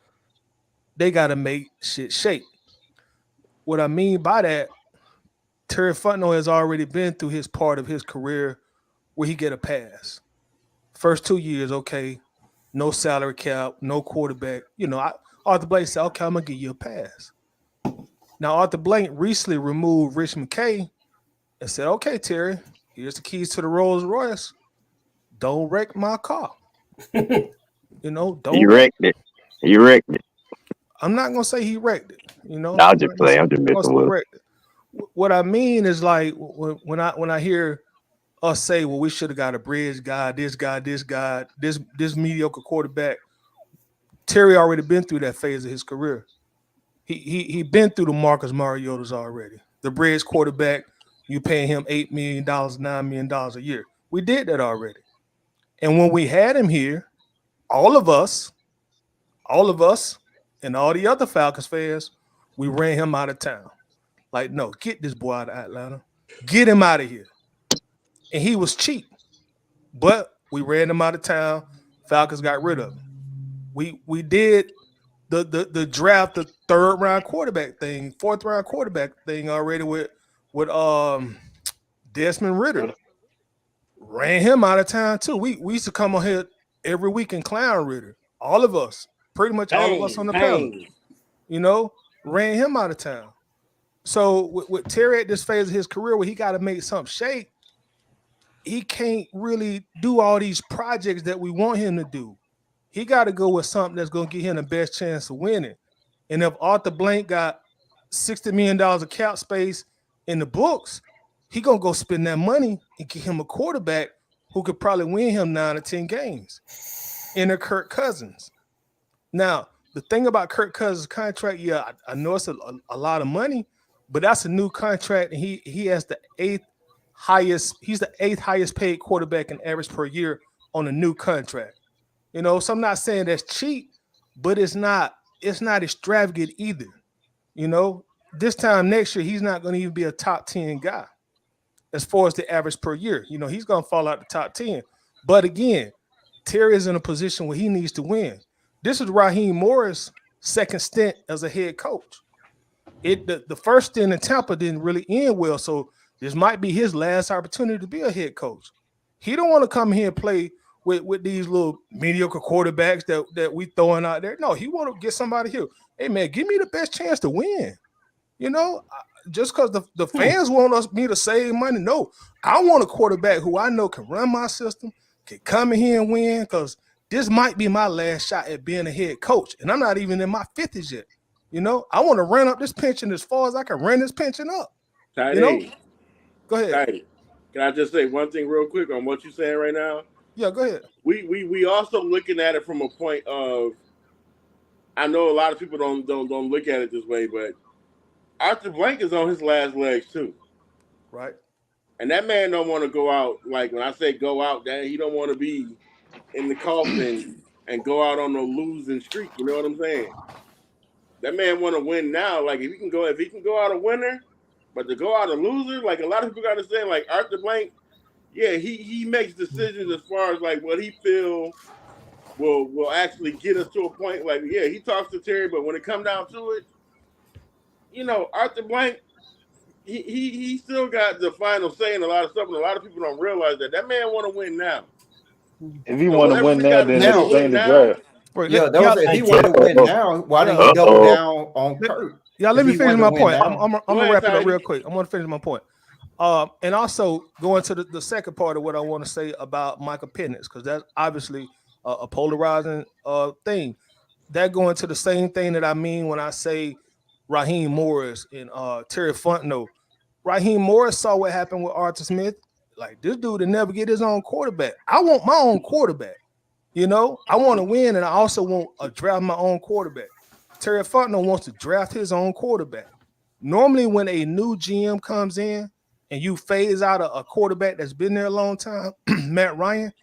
they got to make shit shake. What I mean by that, Terry Fontenot has already been through his part of his career where he get a pass. First 2 years, okay, no salary cap, no quarterback. Arthur Blank said, okay, I'm going to give you a pass. Now, Arthur Blank recently removed Rich McKay and said, okay, Terry, here's the keys to the Rolls Royce. Don't wreck my car. Don't.
You wrecked it.
I'm not going to say he wrecked it.
I'll just play. I'm just messing with it.
What I mean is like when I hear us say, well, we should have got a bridge guy, this mediocre quarterback. Terry already been through that phase of his career. He been through the Marcus Mariotas already. The bridge quarterback, you paying him $8 million, $9 million a year. We did that already. And when we had him here, all of us, and all the other Falcons fans, we ran him out of town. Like, no, get this boy out of Atlanta. Get him out of here. And he was cheap. But we ran him out of town. Falcons got rid of him. We did the draft, the 3rd round quarterback thing, 4th round quarterback thing already with Desmond Ridder. Ran him out of town too. We used to come on here every week and clown Ridder. All of us, pretty much all of us on the panel, ran him out of town. So with Terry at this phase of his career where he got to make something shake, he can't really do all these projects that we want him to do. He got to go with something that's going to give him the best chance of winning. And if Arthur Blank got $60 million of cap space in the books, he going to go spend that money and get him a quarterback who could probably win him 9 or 10 games. Enter Kirk Cousins. Now, the thing about Kirk Cousins' contract, yeah, I know it's a lot of money, but that's a new contract, and he has the 8th highest. He's the 8th highest paid quarterback in average per year on a new contract. So I'm not saying that's cheap, but it's not extravagant either. This time next year, he's not going to even be a top 10 guy as far as the average per year. He's going to fall out the top 10. But again, Terry is in a position where he needs to win. This is Raheem Morris' second stint as a head coach. The first stint in Tampa didn't really end well, so this might be his last opportunity to be a head coach. He don't want to come here and play with these little mediocre quarterbacks that we throwing out there. No, he want to get somebody here. Hey, man, give me the best chance to win. Just because the fans want me to save money. No, I want a quarterback who I know can run my system, can come in here and win, because this might be my last shot at being a head coach. And I'm not even in my 50s yet. I want to run up this pension as far as I can run this pension up. Go ahead.
Hey, can I just say one thing real quick on what you're saying right now?
Yeah, go ahead.
We also looking at it from a point of, I know a lot of people don't look at it this way, but Arthur Blank is on his last legs too.
Right.
And that man don't want to go out, like when I say go out, that he don't want to be in the coffin and go out on a losing streak. You know what I'm saying? That man want to win now. Like if he can go out a winner, but to go out a loser, like a lot of people got to say, like Arthur Blank, yeah, he makes decisions as far as like what he feel will actually get us to a point. Like yeah, he talks to Terry, but when it come down to it, you know, Arthur Blank, he still got the final say in a lot of stuff, and a lot of people don't realize that man want to win now.
If he want to win now, then explain the draft.
Yeah, that was, if he want to win now, why didn't he double down on Kurt?
Yeah, let me finish my point. I'm
Go
gonna
ahead,
wrap it up
Tiny.
real quick. I'm gonna finish my point. And also going to the second part of what I want to say about Michael Penix, because that's obviously a polarizing thing. That going to the same thing that I mean when I say Raheem Morris and Terry Fontenot. Raheem Morris saw what happened with Arthur Smith. Like this dude will never get his own quarterback. I want my own quarterback. You know, I want to win, and I also want to draft my own quarterback. Terry Fontenot wants to draft his own quarterback. Normally, when a new GM comes in and you phase out a quarterback that's been there a long time, Matt Ryan,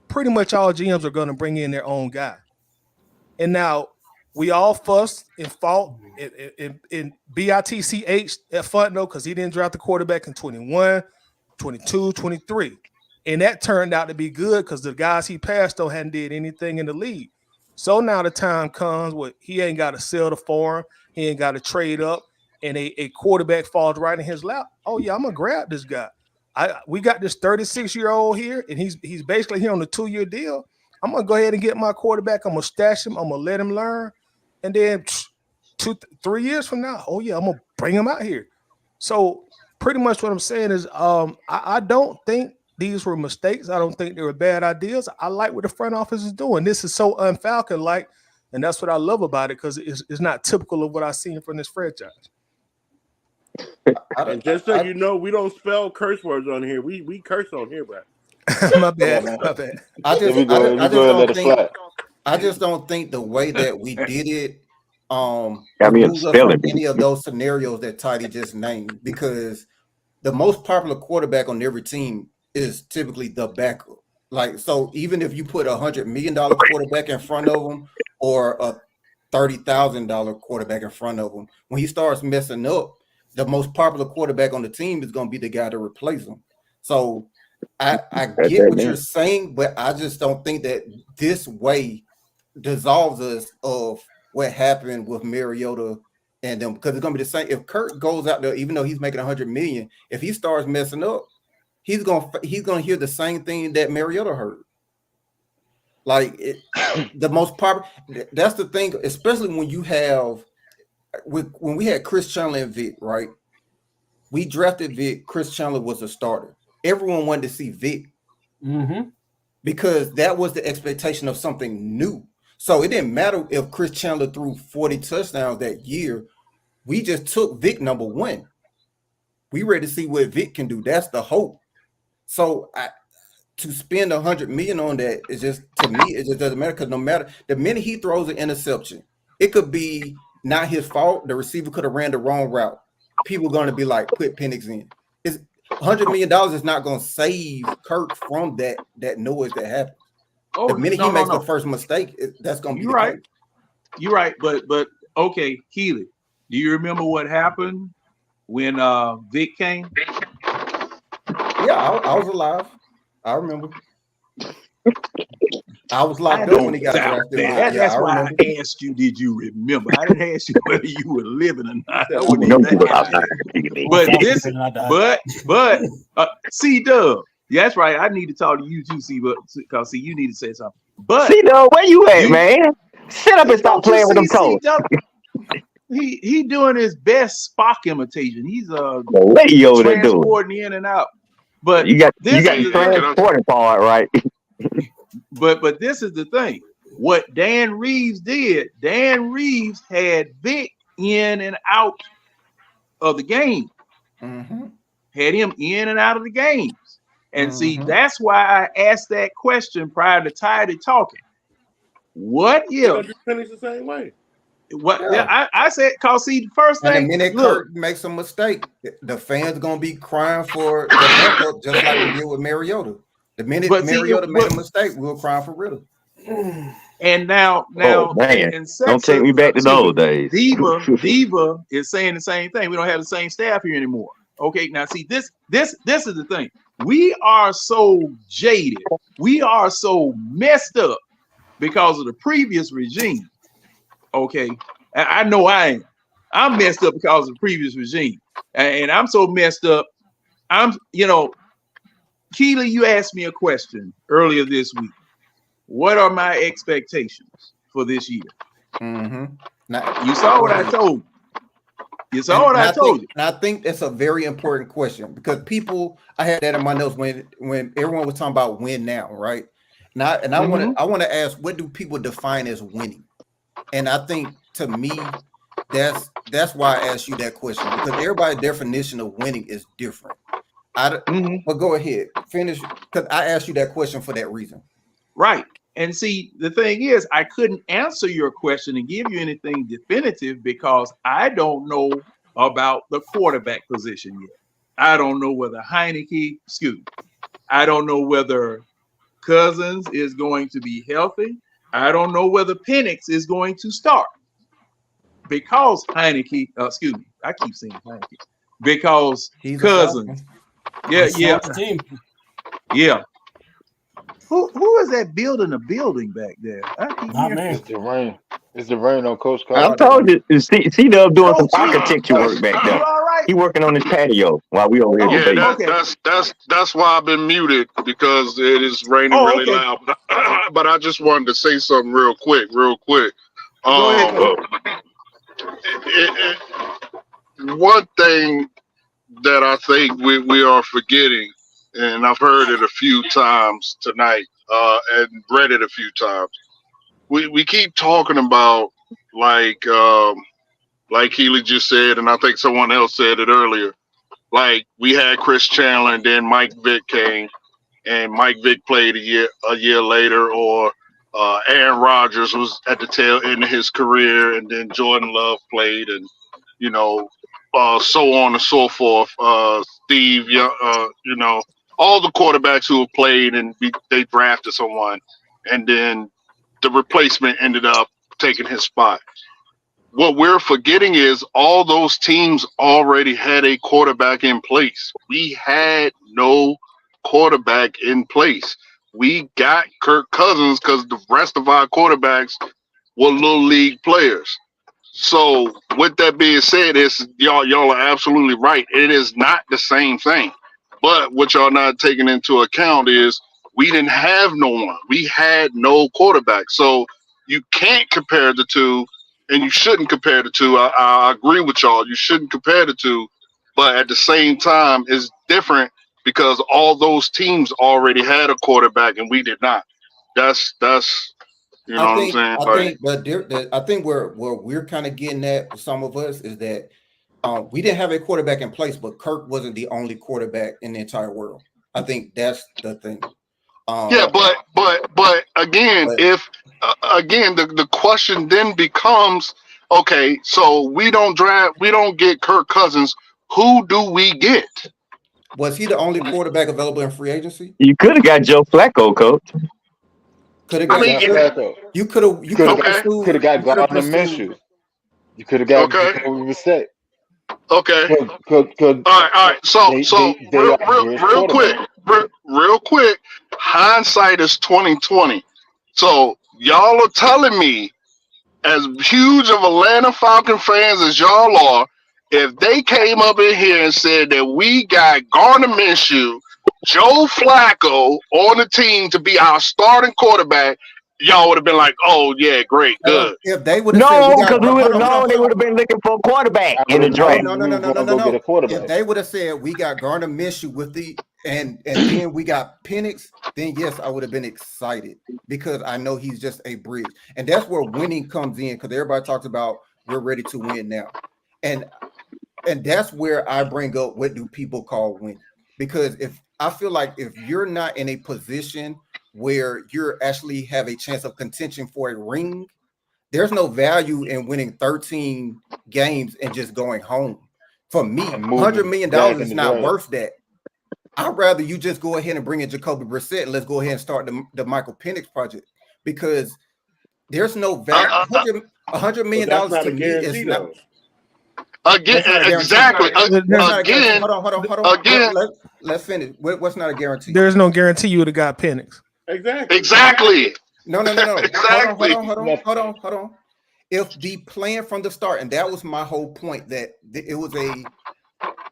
pretty much all GMs are going to bring in their own guy. And now we all fussed and fought in BITCH at Fontenot because he didn't draft the quarterback in 21, 22, 23. And that turned out to be good because the guys he passed on hadn't did anything in the league. So now the time comes where he ain't got to sell the farm, he ain't got to trade up, and a quarterback falls right in his lap. Oh yeah, I'm gonna grab this guy. We got this 36-year-old here, and he's basically here on a 2-year deal. I'm gonna go ahead and get my quarterback. I'm gonna stash him. I'm gonna let him learn, and then 2-3 years from now, oh yeah, I'm gonna bring him out here. So pretty much what I'm saying is, I don't think these were mistakes. I don't think they were bad ideas. I like what the front office is doing. This is so un-Falcon-like, and that's what I love about it because it's not typical of what I've seen from this franchise.
And just so you know, we don't spell curse words on here. We curse on here, bro.
My bad. My bad.
I just don't think the way that we did it
Got me in
moves us
spelling
from any of those scenarios that Tidy just named, because the most popular quarterback on every team is typically the backup. Like, so even if you put $100 million quarterback in front of him or a $30,000 quarterback in front of him, when he starts messing up, the most popular quarterback on the team is going to be the guy to replace him. So I get what you're saying, but I just don't think that this way dissolves us of what happened with Mariota and them, because it's going to be the same. If Kurt goes out there, even though he's making $100 million, if he starts messing up, he's gonna hear the same thing that Mariota heard. Like the most popular. That's the thing, especially when you have when we had Chris Chandler and Vic, right? We drafted Vic. Chris Chandler was a starter. Everyone wanted to see Vic because that was the expectation of something new. So it didn't matter if Chris Chandler threw 40 touchdowns that year. We just took Vic number one. We ready to see what Vic can do. That's the hope. So to spend $100 million on that is just, to me, it just doesn't matter, because no matter the minute he throws an interception, it could be not his fault. The receiver could have ran the wrong route. People are going to be like, put Penix in. It's $100 million is not going to save Kirk from that noise that happens.
Oh,
the minute he makes the first mistake, that's going to be
You're right. You're right, but okay, Keely, do you remember what happened when Vic came?
Yeah, I was alive. I remember. I was locked up when he got drafted.
That's why I asked you, did you remember? I didn't ask you whether you were living or not. But C-Dub, that's right. I need to talk to you too, because you need to say something. But
C-Dub, where you at, man? Sit up and stop playing with them toes.
He doing his best Spock imitation. He's
transporting
in and out. But
you got the transporting part, right?
But this is the thing. What Dan Reeves did, Dan Reeves had Vic in and out of the game. had him in and out of the games. And see, that's why I asked that question prior to Tidy talking. What if?
Finish the same way.
What I said? Cause see, the first
And
thing.
the minute
Look,
Kirk makes a mistake, the fans gonna be crying for the backup, just like we did with Mariota. The minute Mariota made a mistake, we were crying for Riddle.
And now,
man,
and
don't take me back to those days.
Diva is saying the same thing. We don't have the same staff here anymore. Okay, now see, this is the thing. We are so jaded. We are so messed up because of the previous regime. Okay, I know I am. I'm messed up because of the previous regime, and I'm so messed up. Keely, you asked me a question earlier this week. What are my expectations for this year?
Now,
you saw what I told you. You saw what I told you.
And I think that's a very important question because I had that in my notes when everyone was talking about win now, right? I want to ask, what do people define as winning? And I think to me, that's why I asked you that question, because everybody's definition of winning is different. But go ahead, finish, because I asked you that question for that reason.
Right. And see, the thing is, I couldn't answer your question and give you anything definitive because I don't know about the quarterback position yet. I don't know whether I don't know whether Cousins is going to be healthy. I don't know whether Penix is going to start because I keep saying Heineke, because Cousins. Yeah. Who is that building a building back there?
Not me.
It's the rain on Coach
I told you, C-Dub doing some architecture work back there. He working on his patio while we over here.
That's why I've been muted, because it is raining really loud. But I just wanted to say something real quick. One thing that I think we are forgetting, and I've heard it a few times tonight, and read it a few times. We keep talking about like Healy just said, and I think someone else said it earlier. Like we had Chris Chandler, and then Mike Vick came, and Mike Vick played a year later, or Aaron Rodgers was at the tail end of his career, and then Jordan Love played, and so on and so forth. Steve, all the quarterbacks who have played, and they drafted someone, and then the replacement ended up taking his spot. What we're forgetting is all those teams already had a quarterback in place. We had no quarterback in place. We got Kirk Cousins because the rest of our quarterbacks were little league players. So with that being said, y'all are absolutely right. It is not the same thing. But what y'all not taking into account is we didn't have no one. We had no quarterback. So you can't compare the two, and you shouldn't compare the two. I agree with y'all. You shouldn't compare the two. But at the same time, it's different because all those teams already had a quarterback, and we did not. That's what I'm saying?
I think where we're kind of getting at, some of us, is that we didn't have a quarterback in place, but Kirk wasn't the only quarterback in the entire world. I think that's the thing.
But again, the question then becomes, okay, so we don't get Kirk Cousins. Who do we get?
Was he the only quarterback available in free agency?
You could have got Joe Flacco, coach.
Could have got Flacco. You could have got Gardner Minshew.
You could have got Brissett.
Okay. All right. So real quick. Hindsight is 2020. So y'all are telling me, as huge of Atlanta Falcon fans as y'all are, if they came up in here and said that we got Gardner Minshew, Joe Flacco on the team to be our starting quarterback, y'all would have been like, "Oh yeah, great, good."
If they would have
because we would have known they would have been looking for a quarterback in the draft.
No. If they would have said we got Gardner Minshew with and then we got Penix, then yes, I would have been excited because I know he's just a bridge, and that's where winning comes in. Because everybody talks about we're ready to win now, and and that's where I bring up what do people call winning? Because if I feel like if you're not in a position where you're actually have a chance of contention for a ring, there's no value in winning 13 games and just going home. For me,
And
$100
moving
million
back in
is
the
not
draft.
worth that. I'd rather you just go ahead and bring in Jacoby Brissett and let's go ahead and start the Michael Penix project, because there's no value. $100 million
But that's not
to
a
me
guarantee,
is not.
though.
Again,
That's not a guarantee.
exactly.
That's not a guarantee.
Again,
Hold on.
again,
Let's finish. What's not a guarantee?
There's no guarantee you would have got Penix.
exactly.
No.
Exactly.
Hold on. If the plan from the start, and that was my whole point, that it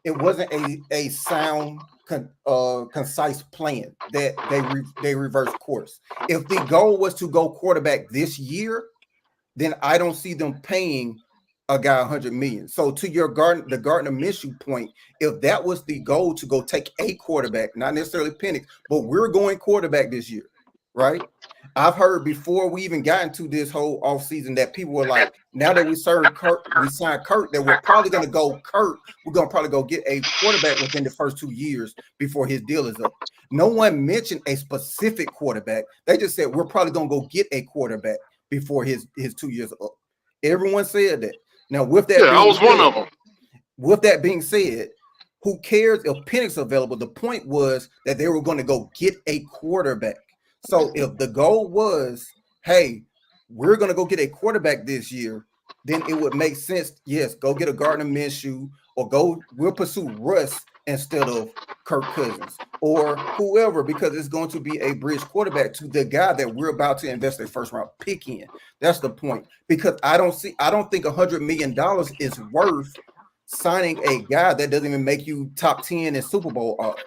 wasn't a sound, concise plan, that they reversed course. If the goal was to go quarterback this year, then I don't see them paying a guy $100 million. So to your the Gardner Minshew point, if that was the goal to go take a quarterback, not necessarily Penix, but we're going quarterback this year, right? I've heard before we even got into this whole offseason that people were like, now that we signed Kirk, that we're probably going to go Kirk. We're going to probably go get a quarterback within the first 2 years before his deal is up. No one mentioned a specific quarterback. They just said we're probably going to go get a quarterback before his 2 years are up. Everyone said that. Now, with that,
I was one of them.
With that being said, who cares if Penix is available? The point was that they were going to go get a quarterback. So if the goal was, hey, we're going to go get a quarterback this year, then it would make sense. Yes, go get a Gardner Minshew, or we'll pursue Russ instead of Kirk Cousins or whoever, because it's going to be a bridge quarterback to the guy that we're about to invest a first round pick in. That's the point. Because I don't think $100 million is worth signing a guy that doesn't even make you top 10 in Super Bowl odds.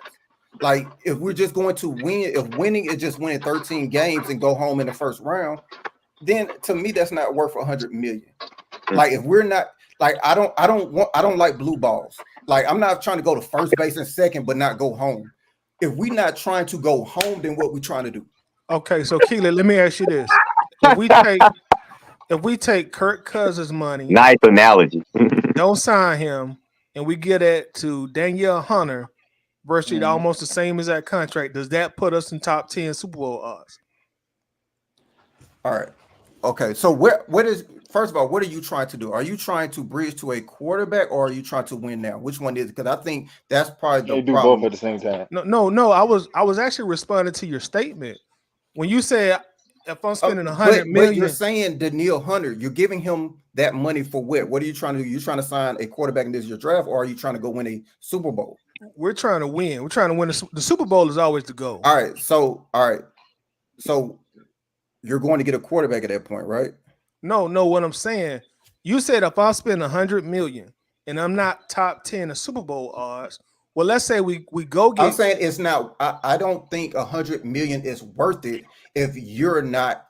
Like, if we're just going to win, if winning is just winning 13 games and go home in the first round, then to me that's not worth $100 million. Like, if we're not, like, I don't like blue balls. Like, I'm not trying to go to first base and second, but not go home. If we're not trying to go home, then what we trying to do?
Okay, so Keelan, let me ask you this: if we take Kirk Cousins' money,
Nice analogy.
don't sign him, and we get it to Danielle Hunter, virtually almost the same as that contract, does that put us in top 10 Super Bowl odds?
All right. Okay. So what is, first of all, what are you trying to do? Are you trying to bridge to a quarterback, or are you trying to win now? Which one is it? Because I think that's probably the
They do
problem.
both at the same time.
No. I was actually responding to your statement when you said if I'm spending $100 million.
But you're saying Danielle Hunter, you're giving him that money for what? What are you trying to do? You're trying to sign a quarterback in this year's draft, or are you trying to go win a Super Bowl?
We're trying to win. We're trying to win. The Super Bowl is always the goal.
All right. So you're going to get a quarterback at that point, right?
No. What I'm saying, you said if I spend $100 million and I'm not top 10 in Super Bowl odds, well, let's say we go get.
I'm saying it's not. I don't think $100 million is worth it if you're not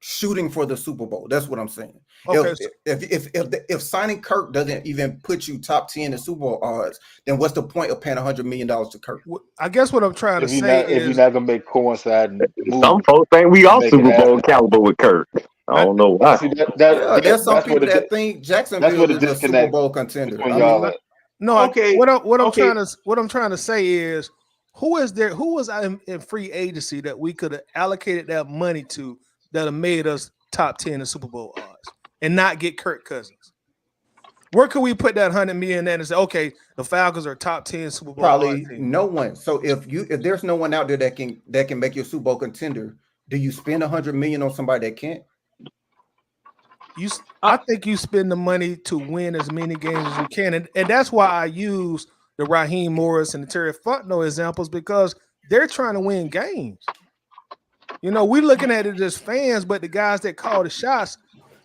shooting for the Super Bowl. That's what I'm saying.
Okay,
If signing Kirk doesn't even put you top 10 in Super Bowl odds, then what's the point of paying $100 million to Kirk?
I guess what I'm trying to say
if you're not gonna make coinciding moves,
Some folks think we all
make it
Super Bowl
happen.
caliber with Kirk. I don't know why.
See,
There's some
that's
people
where
that think Jacksonville
where the
is a Super
disconnect
Bowl contender.
between y'all at.
No,
Okay,
what I'm
okay.
trying to say is who was in free agency that we could have allocated that money to that have made us top 10 in Super Bowl odds and not get Kirk Cousins? Where could we put that $100 million in and say, okay, the Falcons are top 10 Super Bowl
Probably
odds team?
no one. So if there's no one out there that can make you a Super Bowl contender, do you spend $100 million on somebody that can't?
I think you spend the money to win as many games as you can, and that's why I use the Raheem Morris and the Terry Fontenot examples, because they're trying to win games. You know, we're looking at it as fans, but the guys that call the shots,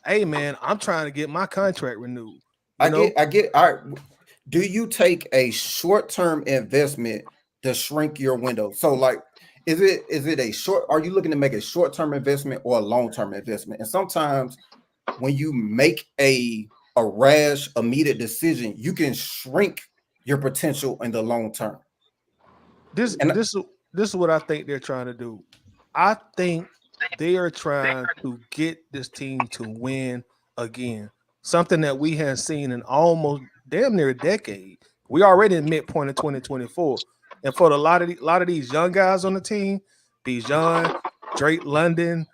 hey man, I'm trying to get my contract renewed. I
get. All right. Do you take a short-term investment to shrink your window? So, like, is it a short? Are you looking to make a short-term investment or a long-term investment? And sometimes, when you make a rash, immediate decision, you can shrink your potential in the long term.
This is what I think they're trying to do. I think they are trying to get this team to win again. Something that we have seen in almost damn near a decade. We already in midpoint of 2024, and for a lot of these young guys on the team, Bijan, Drake London,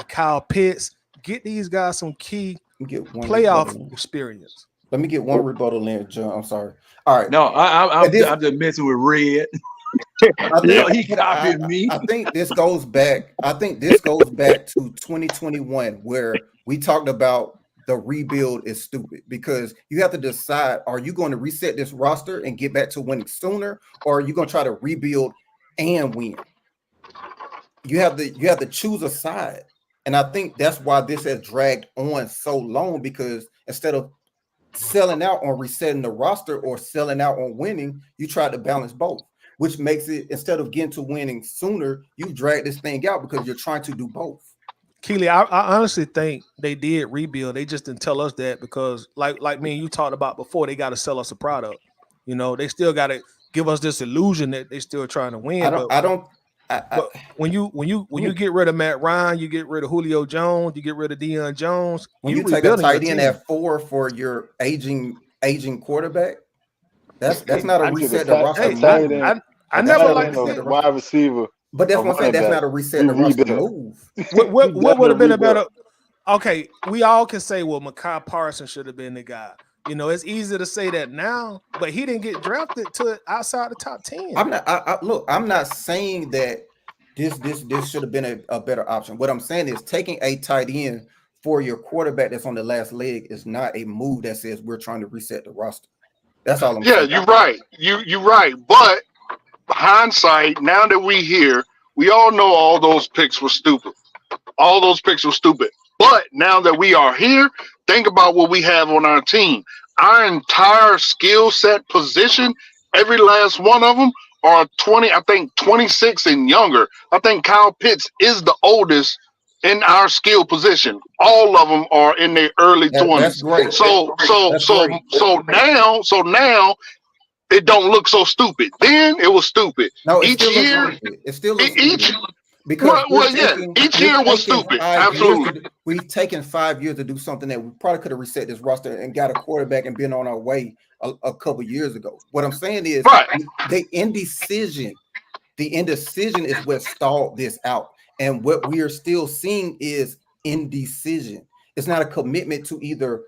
Kyle Pitts, get these guys some key playoff experience.
Let me get one rebuttal in, John. I'm sorry. All right.
No, I'm just messing with Red. He copied me.
I think this goes back. To 2021, where we talked about the rebuild is stupid, because you have to decide: are you going to reset this roster and get back to winning sooner, or are you going to try to rebuild and win? You have to choose a side, and I think that's why this has dragged on so long, because instead of selling out on resetting the roster or selling out on winning, you try to balance both, which makes it, instead of getting to winning sooner, you drag this thing out because you're trying to do both.
Keely, I honestly think they did rebuild. They just didn't tell us that, because like me and you talked about before, they got to sell us a product. You know, they still got to give us this illusion that they're still trying to win. But when you get rid of Matt Ryan, you get rid of Julio Jones, you get rid of Deion Jones.
When you take a tight end at 4 for your aging quarterback, that's not a reset the roster.
I never liked
the wide receiver.
But that's what I'm saying. That's not a reset the roster move.
What would have been a better? Okay, we all can say, well, Micah Parsons should have been the guy. You know, it's easy to say that now, but he didn't get drafted to outside the top 10.
I'm not saying that this should have been a better option. What I'm saying is, taking a tight end for your quarterback that's on the last leg is not a move that says we're trying to reset the roster. That's all I'm saying.
Yeah, you're right. You're right. But hindsight, now that we here, we all know all those picks were stupid. All those picks were stupid. But now that we are here, think about what we have on our team. Our entire skill set position, every last one of them are 26 and younger. I think Kyle Pitts is the oldest in our skill position. All of them are in their early 20s.
That's great.
So now it don't look so stupid. Then it was stupid.
No,
each year
it still looks stupid. Because
each year was stupid. Absolutely.
We've taken 5 years to do something that we probably could have reset this roster and got a quarterback and been on our way a couple years ago. What I'm saying is, the indecision is what stalled this out. And what we are still seeing is indecision. It's not a commitment to either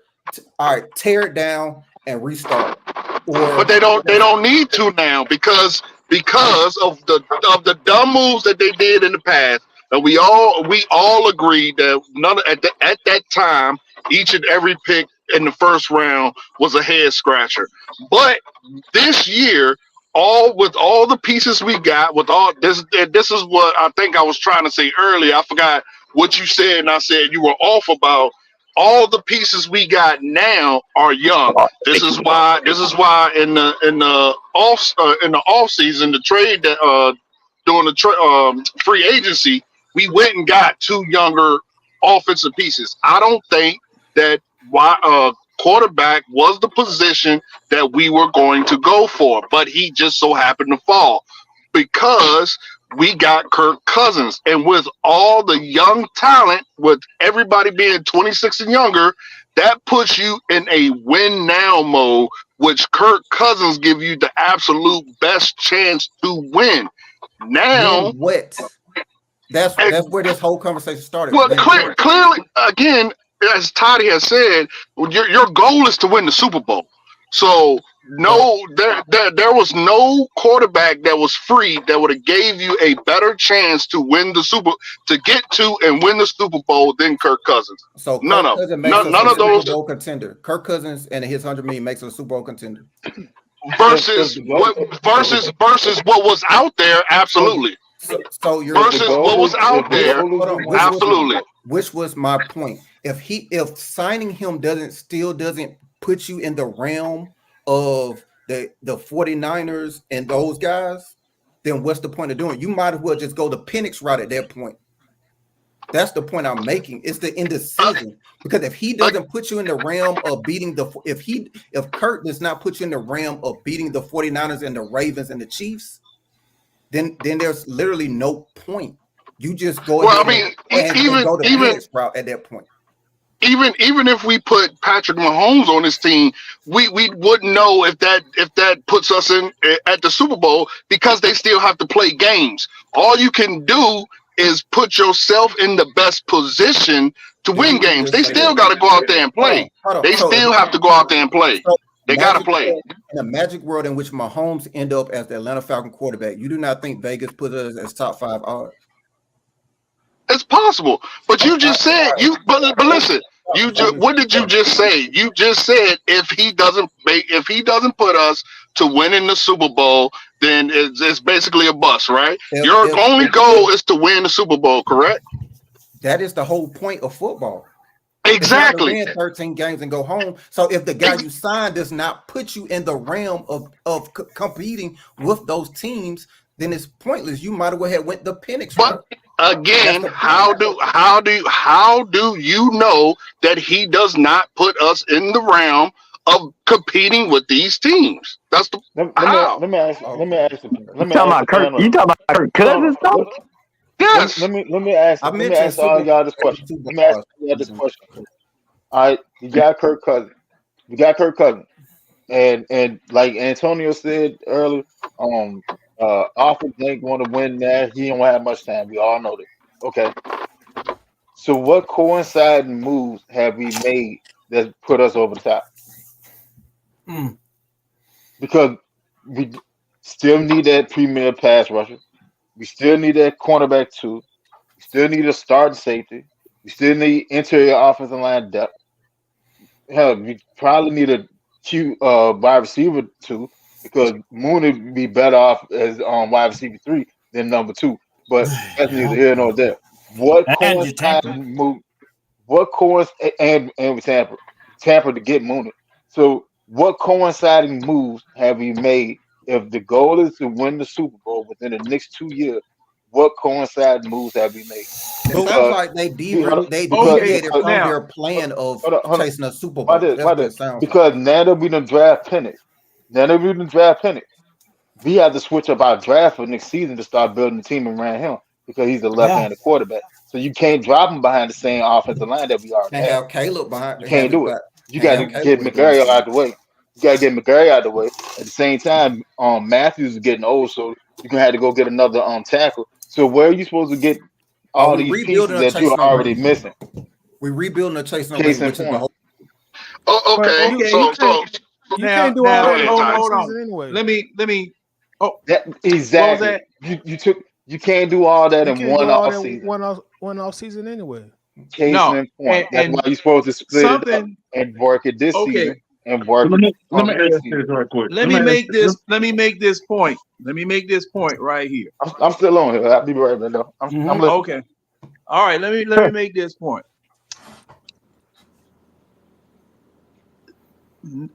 tear it down and restart.
But they don't need to now, because of the dumb moves that they did in the past, and we all agreed that at that time, each and every pick in the first round was a head scratcher. But this year, with all the pieces we got, with all this is what I think I was trying to say earlier. I forgot what you said, and I said you were off about. All the pieces we got now are young. This is why in the off season, the trade that during the free agency, we went and got 2 younger offensive pieces. I don't think that quarterback was the position that we were going to go for, but he just so happened to fall because we got Kirk Cousins. And with all the young talent, with everybody being 26 and younger, that puts you in a win now mode, which Kirk Cousins give you the absolute best chance to win. Now,
that's where this whole conversation started.
Well, clearly, again, as Toddy has said, your goal is to win the Super Bowl. So there was no quarterback that was free that would have gave you a better chance to win to get to and win the Super Bowl than Kirk Cousins.
So
none of those.
Super Bowl contender. Kirk Cousins and his $100 million makes him a Super Bowl contender.
Versus what was out there, absolutely.
So you're
versus what was out there, absolutely.
Which was my point. If signing him doesn't put you in the realm of the 49ers and those guys, then what's the point of doing it? You might as well just go the Penix route at that point. That's the point I'm making. It's the indecision. Because if he doesn't put you in the realm of beating if Kurt does not put you in the realm of beating the 49ers and the Ravens and the Chiefs, then there's literally no point. You just go ahead and go the Penix route at that point.
even if we put Patrick Mahomes on this team, we wouldn't know if that puts us in at the Super Bowl because they still have to play games. All you can do is put yourself in the best position to win games. They still got to go out there and play. They still have to go out there and play. They got to play.
In a magic world in which Mahomes end up as the Atlanta Falcon quarterback, you do not think Vegas put us as top 5 odds?
It's possible, but you just said But listen, what did you just say? You just said if he doesn't put us to winning the Super Bowl, then it's basically a bust, right? Your only goal is to win the Super Bowl, correct?
That is the whole point of football.
Exactly.
Win 13 games and go home. So if the guy you signed does not put you in the realm of competing with those teams, then it's pointless. You might as well have went the Penix.
But again, how do you know that he does not put us in the realm of competing with these teams? That's the
let me ask you.
You talking about Kirk Cousins?
Yes.
Let me ask all y'all this question. Let me ask y'all this question. All right, you got Kirk Cousins. And like Antonio said earlier, offense ain't going to win that. He don't have much time. We all know that. Okay. So what coinciding moves have we made that put us over the top? Because we still need that premier pass rusher. We still need that cornerback too. We still need a starting safety. We still need interior offensive line depth. Hell, we probably need a wide receiver too, because Moon would be better off as wide receiver 3 than number 2. But that's neither here nor there. What coinciding move? What coinciding and with Tampa to get Moon? So what coinciding moves have we made? If the goal is to win the Super Bowl within the next 2 years, what coinciding moves have we made?
It sounds like they deviated from their plan of chasing a Super Bowl.
Because now that we done draft Penix, we have to switch up our draft for next season to start building the team around him because he's a left-handed quarterback. So you can't drop him behind the same offensive line that we already
have. Caleb behind.
You can't do it. You got to get McGarry out the way. You got to get McGarry out the way. At the same time, Matthews is getting old, so you're going to have to go get another tackle. So where are you supposed to get all these pieces that you're already missing?
We're rebuilding a Chase
Okay. So
you can't do all that hold on. Anyway.
Let me.
Exactly. You can't do all that in one off season.
One off season anyway.
That's why you're supposed to split it up and work it this season. And work.
Let me ask this right quick.
Let me make this point. Let me make this point right here.
I'm still on here. I'll be right back though. I'm listening.
Okay. All right. Let me make this point.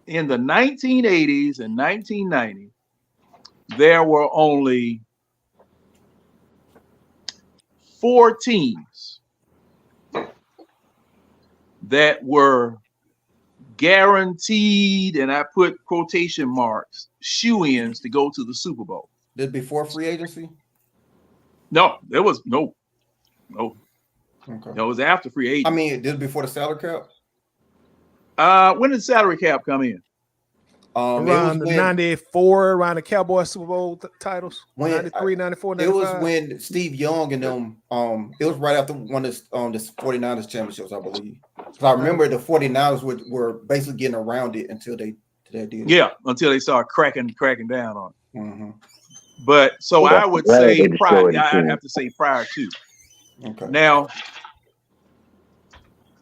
In the 1980s and 1990s, there were only 4 teams that were guaranteed, and I put quotation marks, shoe-ins to go to the Super Bowl.
This before free agency?
No, there was no. Okay. That was after free agency.
I mean, this before the salary cap?
When did the salary cap come in?
Around the 94, around the Cowboys Super Bowl titles. 93, 94, 95.
It was when Steve Young and them, it was right after one of the 49ers championships, I believe. So I remember the 49ers were basically getting around it until they did it.
Yeah, until they started cracking down on it.
Mm-hmm.
But so I would say prior, I'd have to say prior to.
Okay.
Now,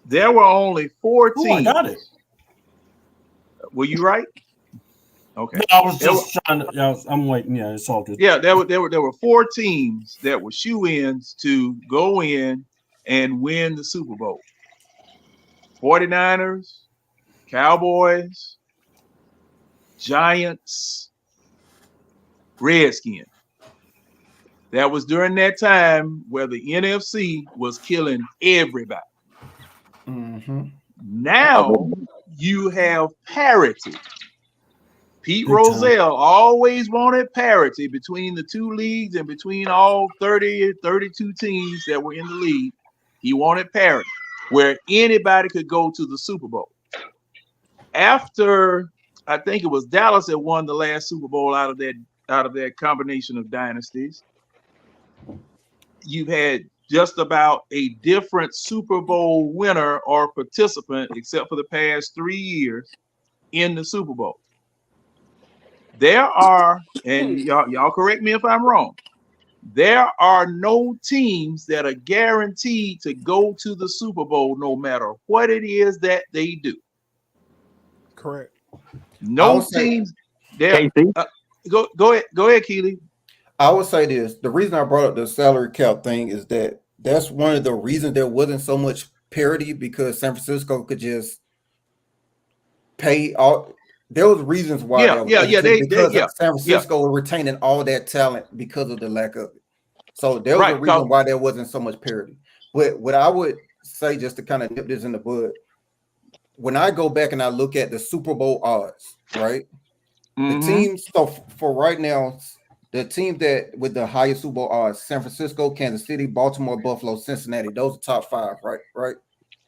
there were only 4 teams.
I got it.
Were you right? Okay.
No, I was just trying to. I'm waiting. Yeah, it's all good.
Yeah, there were 4 teams that were shoe-ins to go in and win the Super Bowl. 49ers, Cowboys, Giants, Redskins. That was during that time where the NFC was killing everybody.
Mm-hmm.
Now you have parity. Pete Rozelle always wanted parity between the 2 leagues and between all 30, 32 teams that were in the league. He wanted parity. where anybody could go to the Super Bowl. After I think it was Dallas that won the last Super Bowl out of that combination of dynasties, you've had just about a different Super Bowl winner or participant, except for the past 3 years, in the Super Bowl. There are, and y'all correct me if I'm wrong, there are no teams that are guaranteed to go to the Super Bowl no matter what it is that they do.
Correct.
No teams. There. Go ahead, Keely.
I would say this. The reason I brought up the salary cap thing is that that's one of the reasons there wasn't so much parity, because San Francisco could just pay all. There was reasons why. San Francisco were retaining all that talent because of the lack of it. So there was a reason why there wasn't so much parity. But what I would say, just to kind of nip this in the bud, when I go back and I look at the Super Bowl odds, right? The teams. So for right now, the team that with the highest Super Bowl odds: San Francisco, Kansas City, Baltimore, Buffalo, Cincinnati. Those are top 5, right?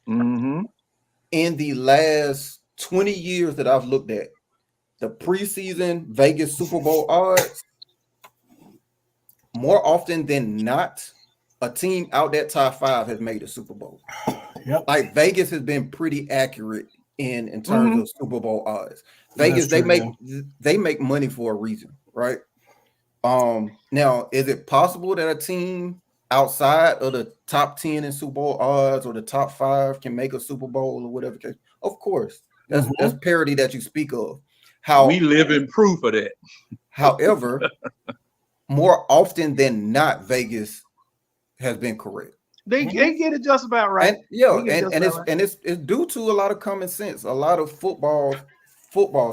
In the last 20 years that I've looked at, the preseason Vegas Super Bowl odds, more often than not, a team out that top 5 has made a Super Bowl.
Yep.
Like Vegas has been pretty accurate in terms of Super Bowl odds. Vegas, they make money for a reason, right? Now, is it possible that a team outside of the top 10 in Super Bowl odds or the top 5 can make a Super Bowl or whatever case? Of course. That's parity that you speak of. How
we live in proof of that.
However, more often than not, Vegas has been correct.
They get it just about right.
And it's due to a lot of common sense, a lot of football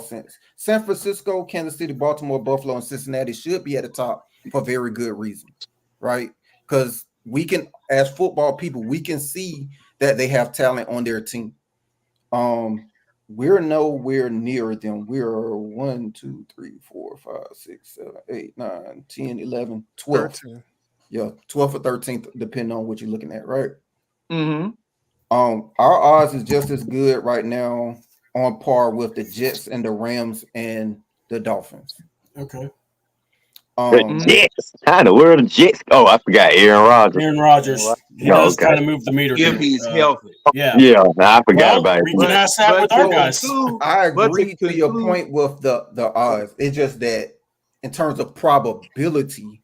sense. San Francisco, Kansas City, Baltimore, Buffalo, and Cincinnati should be at the top for very good reasons, right? Because we can, as football people, we can see that they have talent on their team. We're nowhere near them. We're 1, 2, 3, 4, 5, 6, 7, 8, 9, 10, 11, 12.
13.
Yeah, 12th or 13th, depending on what you're looking at, right?
Mm-hmm.
Our odds is just as good right now, on par with the Jets and the Rams and the Dolphins.
Okay.
The Jets. How in the world the Jets? Oh, I forgot Aaron Rodgers.
Aaron Rodgers. He does kind of move the meter.
If he's healthy.
Yeah.
Yeah, I forgot about it.
We can ask that with our guys.
I agree to your point with the odds. It's just that in terms of probability,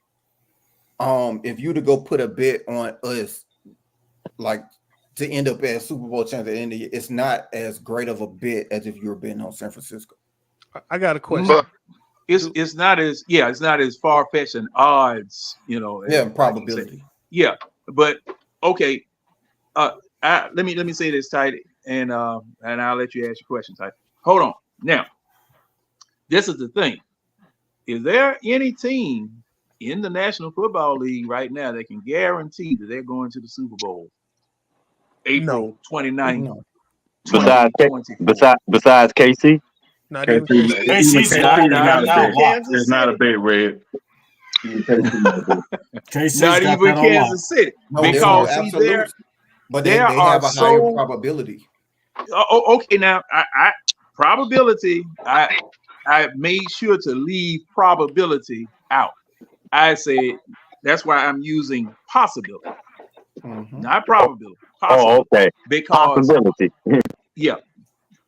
if you to go put a bet on us, like to end up as Super Bowl champs at the end of the year, it's not as great of a bet as if you were betting on San Francisco.
I got a question.
It's not as far-fetched an odds,
probability.
Yeah, but okay. Let me say this, Tidy, and I'll let you ask your question, Tidy. Hold on. Now, this is the thing. Is there any team in the National Football League right now that can guarantee that they're going to the Super Bowl April 29th?
No.
Besides KC?
Not even
KC's
It's not a bet, Red.
Not even Kansas City. Because
they have a higher probability.
Okay, now I probability. I made sure to leave probability out. I said that's why I'm using possibility, not probability.
Oh, okay.
Because
possibility.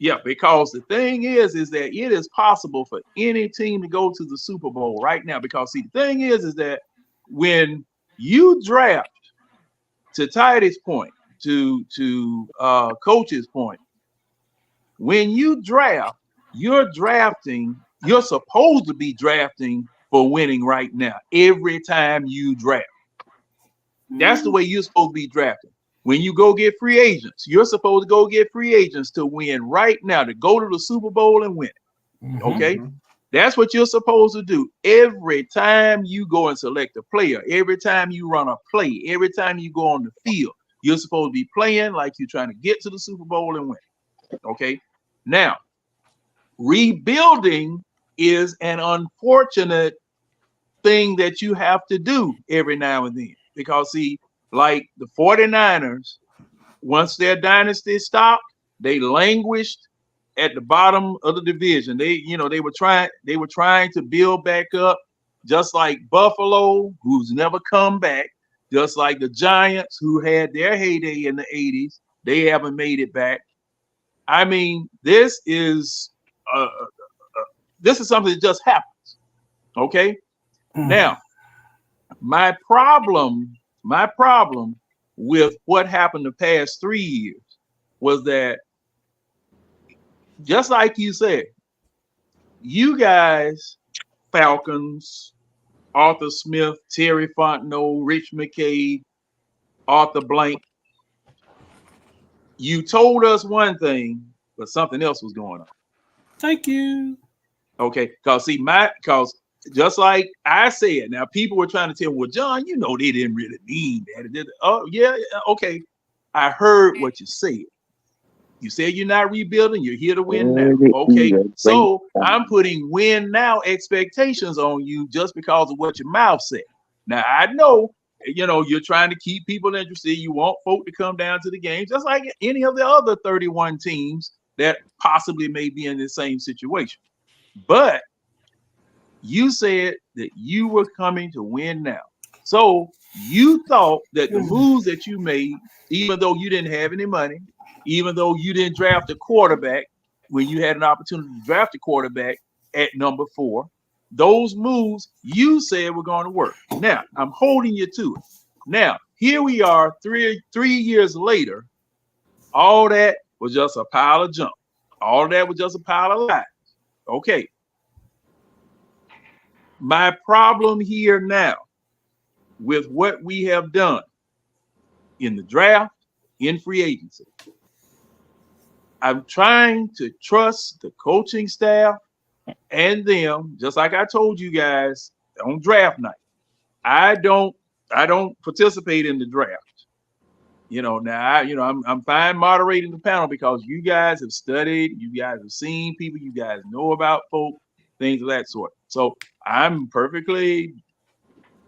Yeah, because the thing is that it is possible for any team to go to the Super Bowl right now. Because see, the thing is that when you draft, to Tidy's point, to Coach's point, when you draft, you're supposed to be drafting for winning right now. Every time you draft, that's the way you're supposed to be drafting. When you go get free agents, you're supposed to go get free agents to win right now, to go to the Super Bowl and win it. Okay? That's what you're supposed to do. Every time you go and select a player, every time you run a play, every time you go on the field, you're supposed to be playing like you're trying to get to the Super Bowl and win. Okay? Now, rebuilding is an unfortunate thing that you have to do every now and then. Because, see, like the 49ers, once their dynasty stopped, they languished at the bottom of the division. They were trying to build back up, just like Buffalo, who's never come back, just like the Giants, who had their heyday in the 80s. They haven't made it back. I mean, this is something that just happens. Okay. Now, my problem with what happened the past 3 years was that, just like you said, you guys, Falcons, Arthur Smith, Terry Fontenot, Rich McKay, Arthur Blank, you told us one thing, but something else was going on.
Thank you.
Okay, because just like I said, now people were trying to tell, well, John, they didn't really mean that. Oh, yeah, okay. I heard what you said. You said you're not rebuilding, you're here to win now. Okay, so I'm putting win now expectations on you just because of what your mouth said. Now, I know, you're trying to keep people interested. You want folk to come down to the game, just like any of the other 31 teams that possibly may be in the same situation. But you said that you were coming to win now. So you thought that the moves that you made, even though you didn't have any money, even though you didn't draft a quarterback when you had an opportunity to draft a quarterback at number 4, those moves you said were going to work. Now, I'm holding you to it. Now, here we are 3 years later. All that was just a pile of junk. All that was just a pile of lies. Okay. My problem here now with what we have done in the draft, in free agency, I'm trying to trust the coaching staff and them, just like I told you guys on draft night. I don't participate in the draft. Now I'm fine moderating the panel because you guys have studied, you guys have seen people, you guys know about folk, things of that sort. So I'm perfectly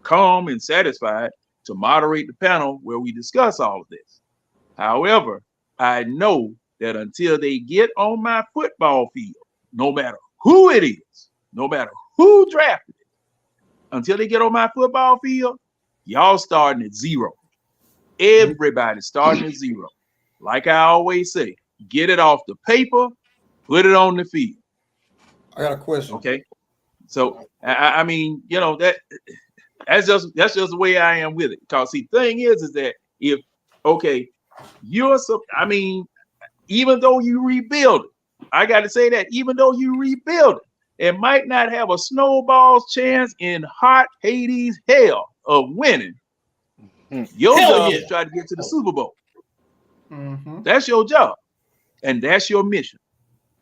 calm and satisfied to moderate the panel where we discuss all of this. However, I know that until they get on my football field, no matter who it is, no matter who drafted it, until they get on my football field, y'all starting at zero. Everybody starting at zero. Like I always say, get it off the paper, put it on the field.
I got a question.
Okay. So I mean, that's just the way I am with it. Because the thing is that even though you rebuild it, I got to say that even though you rebuild it might not have a snowball's chance in hot Hades hell of winning. Your job is to try to get to the Super Bowl.
Mm-hmm.
That's your job, and that's your mission.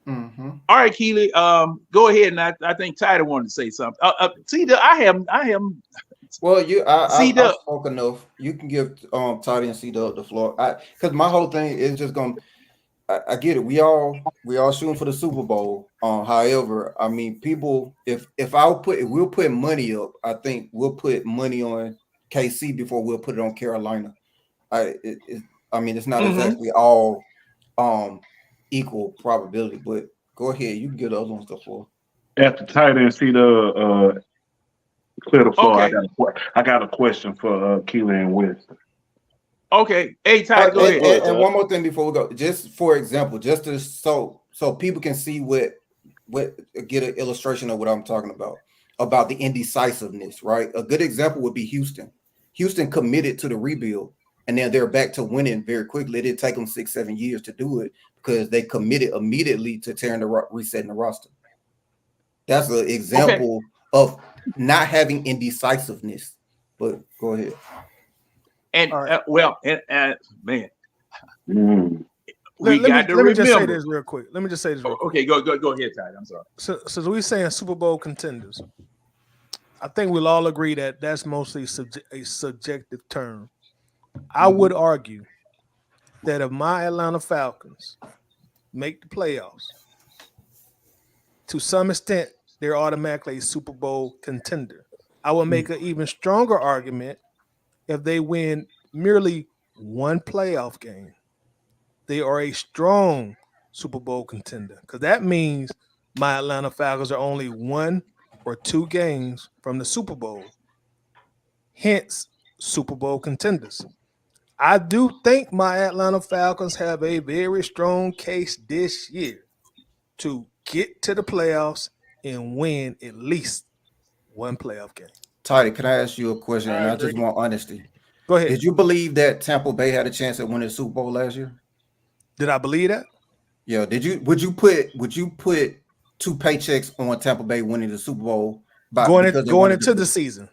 Mm-hmm.
All right, Keely, go ahead, and I think Tyler wanted to say something. See, I have.
Well, I spoke enough. You can give Toddy and C-Dub the floor. Because my whole thing is just going. I get it. We all shooting for the Super Bowl. However, I mean, people, if we'll put money up, I think we'll put money on KC before we'll put it on Carolina. It's not exactly all equal probability, but go ahead. You can get the other ones the floor.
After Tyler and C-Dub clear the floor,
Okay.
I got a question for Keely and West.
Okay, hey Ty, go ahead.
And one more thing before we go, just for example, just to so people can see what get an illustration of what I'm talking about the indecisiveness, right? A good example would be Houston. Houston committed to the rebuild, and then they're back to winning very quickly. It did take them 6-7 years to do it because they committed immediately to resetting the roster. That's an example of not having indecisiveness. But go ahead.
And
right.
Man,
Let me just say this real quick.
Okay, go ahead, Ty. I'm sorry.
So we're saying Super Bowl contenders. I think we'll all agree that that's mostly a subjective term. I would argue that if my Atlanta Falcons make the playoffs, to some extent, they're automatically a Super Bowl contender. I will make an even stronger argument if they win merely one playoff game. they are a strong Super Bowl contender, because that means my Atlanta Falcons are only 1 or 2 games from the Super Bowl. Hence, Super Bowl contenders. I do think my Atlanta Falcons have a very strong case this year to get to the playoffs and win at least one playoff game.
Tidy, can I ask you a question? And I
agree.
just want honesty.
Go ahead.
Did you believe that Tampa Bay had a chance at winning the Super Bowl last year?
Did I believe that?
Yeah. Would you put 2 paychecks on Tampa Bay winning the Super Bowl
going into the season?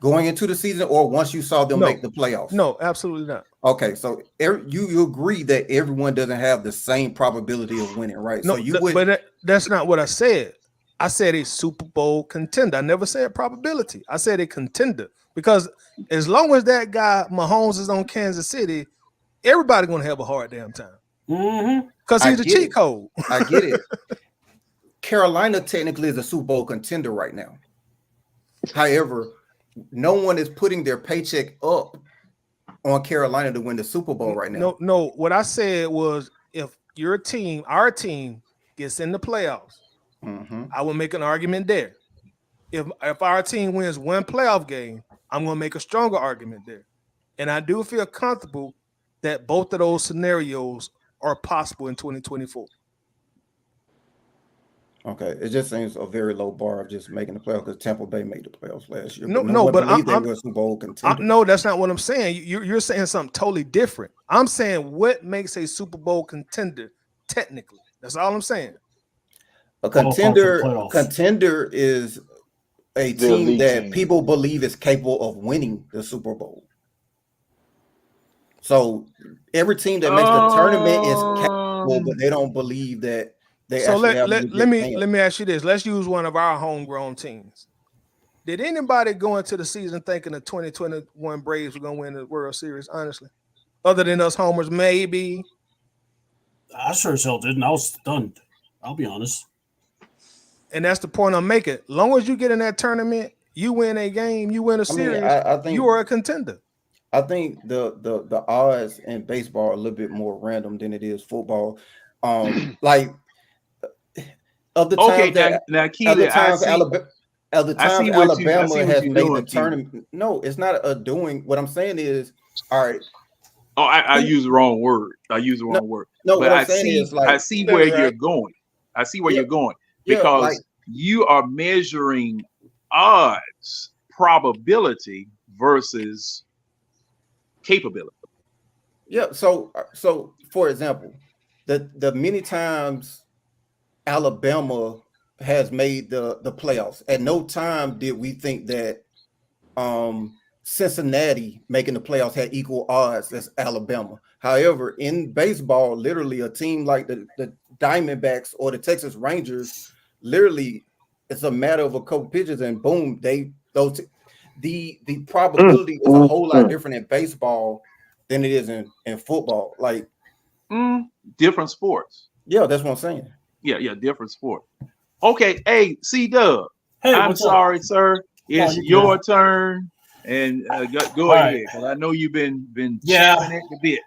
Going into the season, or once you saw them make the playoffs?
No, absolutely not.
Okay, so you agree that everyone doesn't have the same probability of winning, right?
No,
So
but that's not what I said. I said a Super Bowl contender. I never said probability. I said a contender, because as long as that guy Mahomes is on Kansas City, everybody's gonna have a hard damn time. Because he's a cheat code.
I get it. Carolina technically is a Super Bowl contender right now. However, no one is putting their paycheck up on Carolina to win the Super Bowl right now.
No. What I said was, if your team, our team, gets in the playoffs, I will make an argument there. If our team wins one playoff game, I'm going to make a stronger argument there. And I do feel comfortable that both of those scenarios are possible in 2024.
Okay, it just seems a very low bar of just making the playoffs, because Tampa Bay made the playoffs last year.
But
I'm Super Bowl contender.
No, that's not what I'm saying. You're saying something totally different. I'm saying what makes a Super Bowl contender technically. That's all I'm saying.
A contender is a team that people believe is capable of winning the Super Bowl. So every team that makes the tournament is capable, but they don't believe that.
So let me ask you this. Let's use one of our homegrown teams. Did anybody go into the season thinking the 2021 Braves were going to win the World Series, honestly? Other than us homers, maybe?
I sure as hell didn't. I was stunned. I'll be honest.
And that's the point I'm making. Long as you get in that tournament, you win a game, you win a series,
I think
you are a contender.
I think the odds in baseball are a little bit more random than it is football. Like, of the times Alabama has made the tournament. No, it's not a doing. What I'm saying is, all right.
Oh, I use the wrong word. No, but I see where you're going. I see where you're going, because you are measuring odds, probability versus capability.
Yeah. So for example, the many times Alabama has made the playoffs, at no time did we think that Cincinnati making the playoffs had equal odds as Alabama. However, in baseball, literally a team like the Diamondbacks or the Texas Rangers, literally it's a matter of a couple pitches and boom, the probability is a whole lot different in baseball than it is in football. Like
different sports.
Yeah, that's what I'm saying.
Yeah, different sport. Okay, hey, C-Dub.
Hey,
I'm sorry, sir. It's your turn, and go ahead, because I know you've been champing it a bit.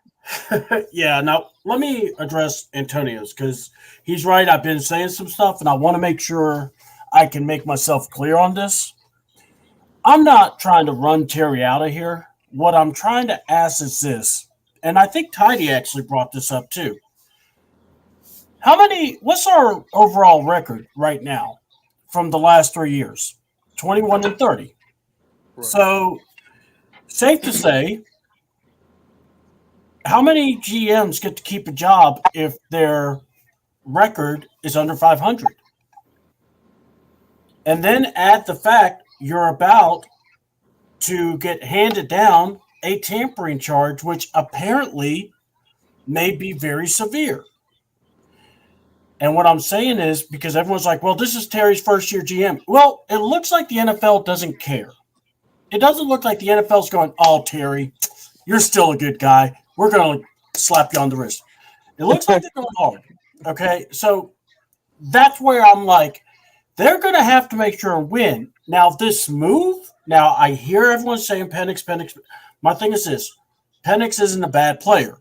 Yeah. Now let me address Antonio's, because he's right. I've been saying some stuff, and I want to make sure I can make myself clear on this. I'm not trying to run Terry out of here. What I'm trying to ask is this, and I think Tidy actually brought this up too. What's our overall record right now from the last 3 years? 21-30. Right. So, safe to say, how many GMs get to keep a job if their record is under 500? And then add the fact you're about to get handed down a tampering charge, which apparently may be very severe. And what I'm saying is, because everyone's like, well, this is Terry's first year GM. Well, it looks like the NFL doesn't care. It doesn't look like the NFL's going, oh, Terry, you're still a good guy. We're going to slap you on the wrist. It looks like they're going hard. Okay, so that's where I'm like, they're going to have to make sure and win. Now, this move, I hear everyone saying Penix. My thing is this. Penix isn't a bad player.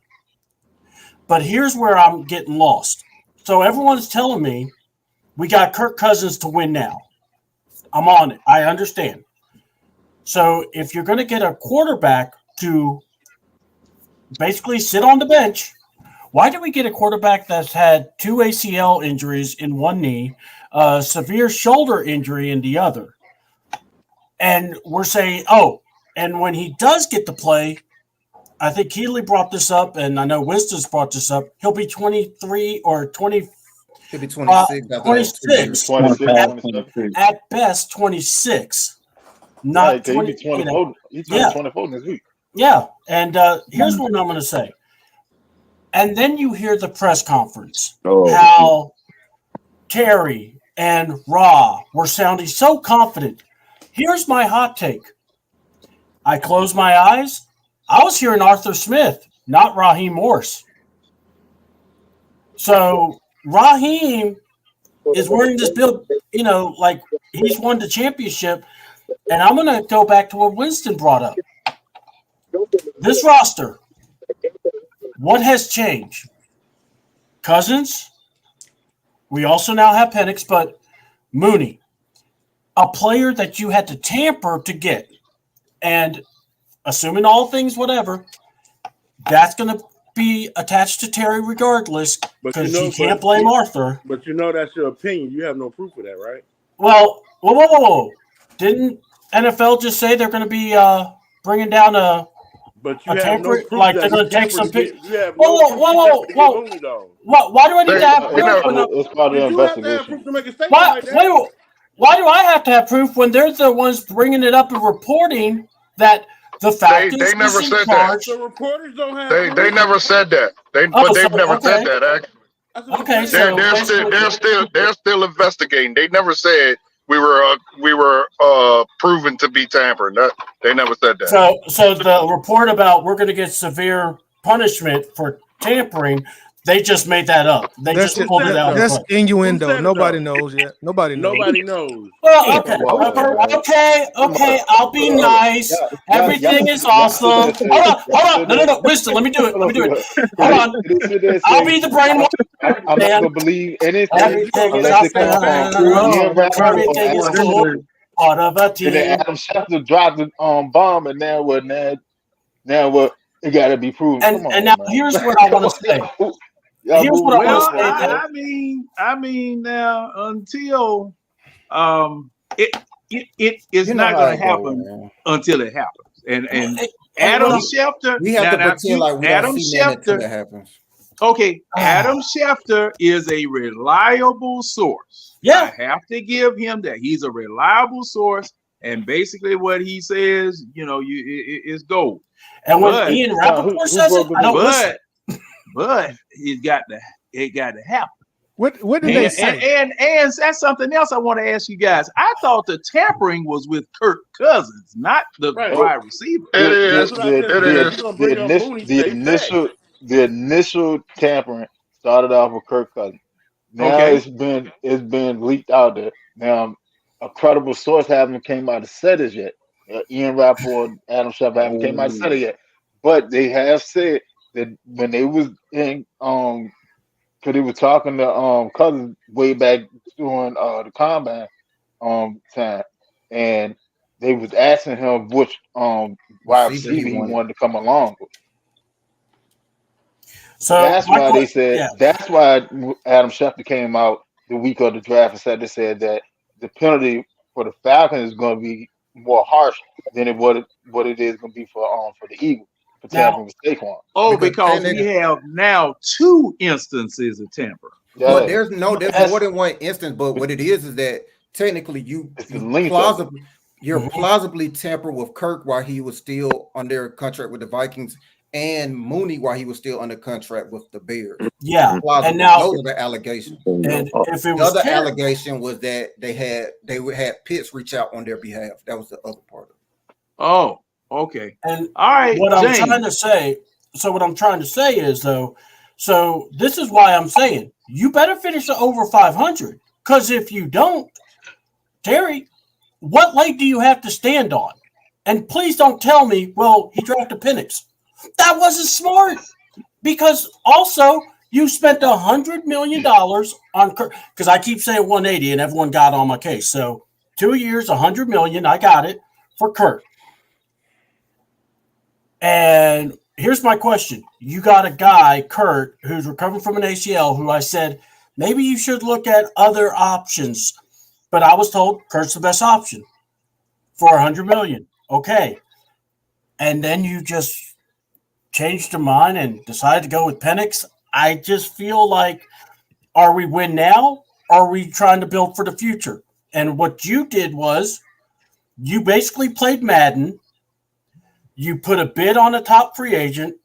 But here's where I'm getting lost. So everyone's telling me we got Kirk Cousins to win now. I'm on it. I understand. So if you're going to get a quarterback to basically sit on the bench, why did we get a quarterback that's had 2 ACL injuries in one knee, a severe shoulder injury in the other? And we're saying, and when he does get to play, I think Keeley brought this up, and I know Winston's brought this up, he'll be 23 or 20.
He'll be 26.
26.
26.
At best, 26. Not 20.
He's 24. He's 24 this week.
Yeah, and here's what I'm going to say. And then you hear the press conference, how Terry and Ra were sounding so confident. Here's my hot take. I closed my eyes. I was hearing Arthur Smith, not Raheem Morse. So Raheem is wearing this build, like he's won the championship. And I'm going to go back to what Winston brought up. This roster, what has changed? Cousins. We also now have Penix, but Mooney, a player that you had to tamper to get. And assuming all things, whatever, that's going to be attached to Terry regardless because you can't blame Arthur.
But that's your opinion. You have no proof of that, right?
Well, whoa. Didn't NFL just say they're going to be bringing down a tamper?
No
like they're going to take some pictures? Whoa. Why do I need to have proof?
It's part of the investigation.
Why do I have to have proof when they're the ones bringing it up and reporting that the Falcons?
They never said that.
The reporters don't have.
They never said that. They've never said that.
Okay,
they're still investigating. They never said we were proven to be tampered. They never said that.
So the report about we're going to get severe punishment for tampering, they just made that up. They just pulled it out.
That's innuendo. Nobody knows yet. Nobody knows.
Well, okay. I'll be nice. Everything is awesome. Hold on. No. Winston, let me do it. Hold on. I'll be the brainwash.
I'm not gonna believe anything
unless it comes from everything is cool. Part of a team.
And then Adam Schefter dropped the bomb, and now what? It got to be proven.
And now here's what I want to say.
I mean, now until it is not going to happen until it happens. And Adam Schefter,
we have to pretend like we don't see that until it happens.
Okay, Adam Schefter is a reliable source.
Yeah,
I have to give him that. He's a reliable source, and basically what he says, is gold.
And when Ian Rappaport says it, I don't listen.
But it got to happen.
What did they say?
And that's something else I want to ask you guys. I thought the tampering was with Kirk Cousins, not the wide receiver.
It is.
The initial tampering started off with Kirk Cousins. Now it's been leaked out there. Now a credible source haven't came out to said it yet. Ian Rappaport, Adam Schefter haven't came out to said it yet. But they have said that when they was in because they were talking to Cousins way back during the combine time, and they was asking him which wide receiver he wanted to come along with. So that's why they said. Yeah. That's why Adam Schefter came out the week of the draft and said that the penalty for the Falcons is going to be more harsh than what it is going to be for the Eagles. Tampering with Saquon.
Because we have now 2 instances of tampering.
Yeah. But there's more than one instance. But what it is that technically you're plausibly tampered with Kirk while he was still under contract with the Vikings, and Mooney while he was still under contract with the Bears.
Yeah,
plausibly. And now those are the allegations.
And if it
was the other allegation was that they had Pitts reach out on their behalf. That was the other part of it.
Oh. Okay.
And
all right.
What I'm trying to say is so this is why I'm saying you better finish over 500. Because if you don't, Terry, what leg do you have to stand on? And please don't tell me, well, he drafted Penix. That wasn't smart. Because also you spent $100 million on Kurt, because I keep saying 180 and everyone got on my case. So 2 years, $100 million, I got it for Kurt. And here's my question. You got a guy, Kurt, who's recovering from an ACL, who I said, maybe you should look at other options. But I was told Kurt's the best option for $100 million. Okay. And then you just changed your mind and decided to go with Penix. I just feel like, are we win now? Or are we trying to build for the future? And what you did was you basically played Madden. You put a bid on a top free agent,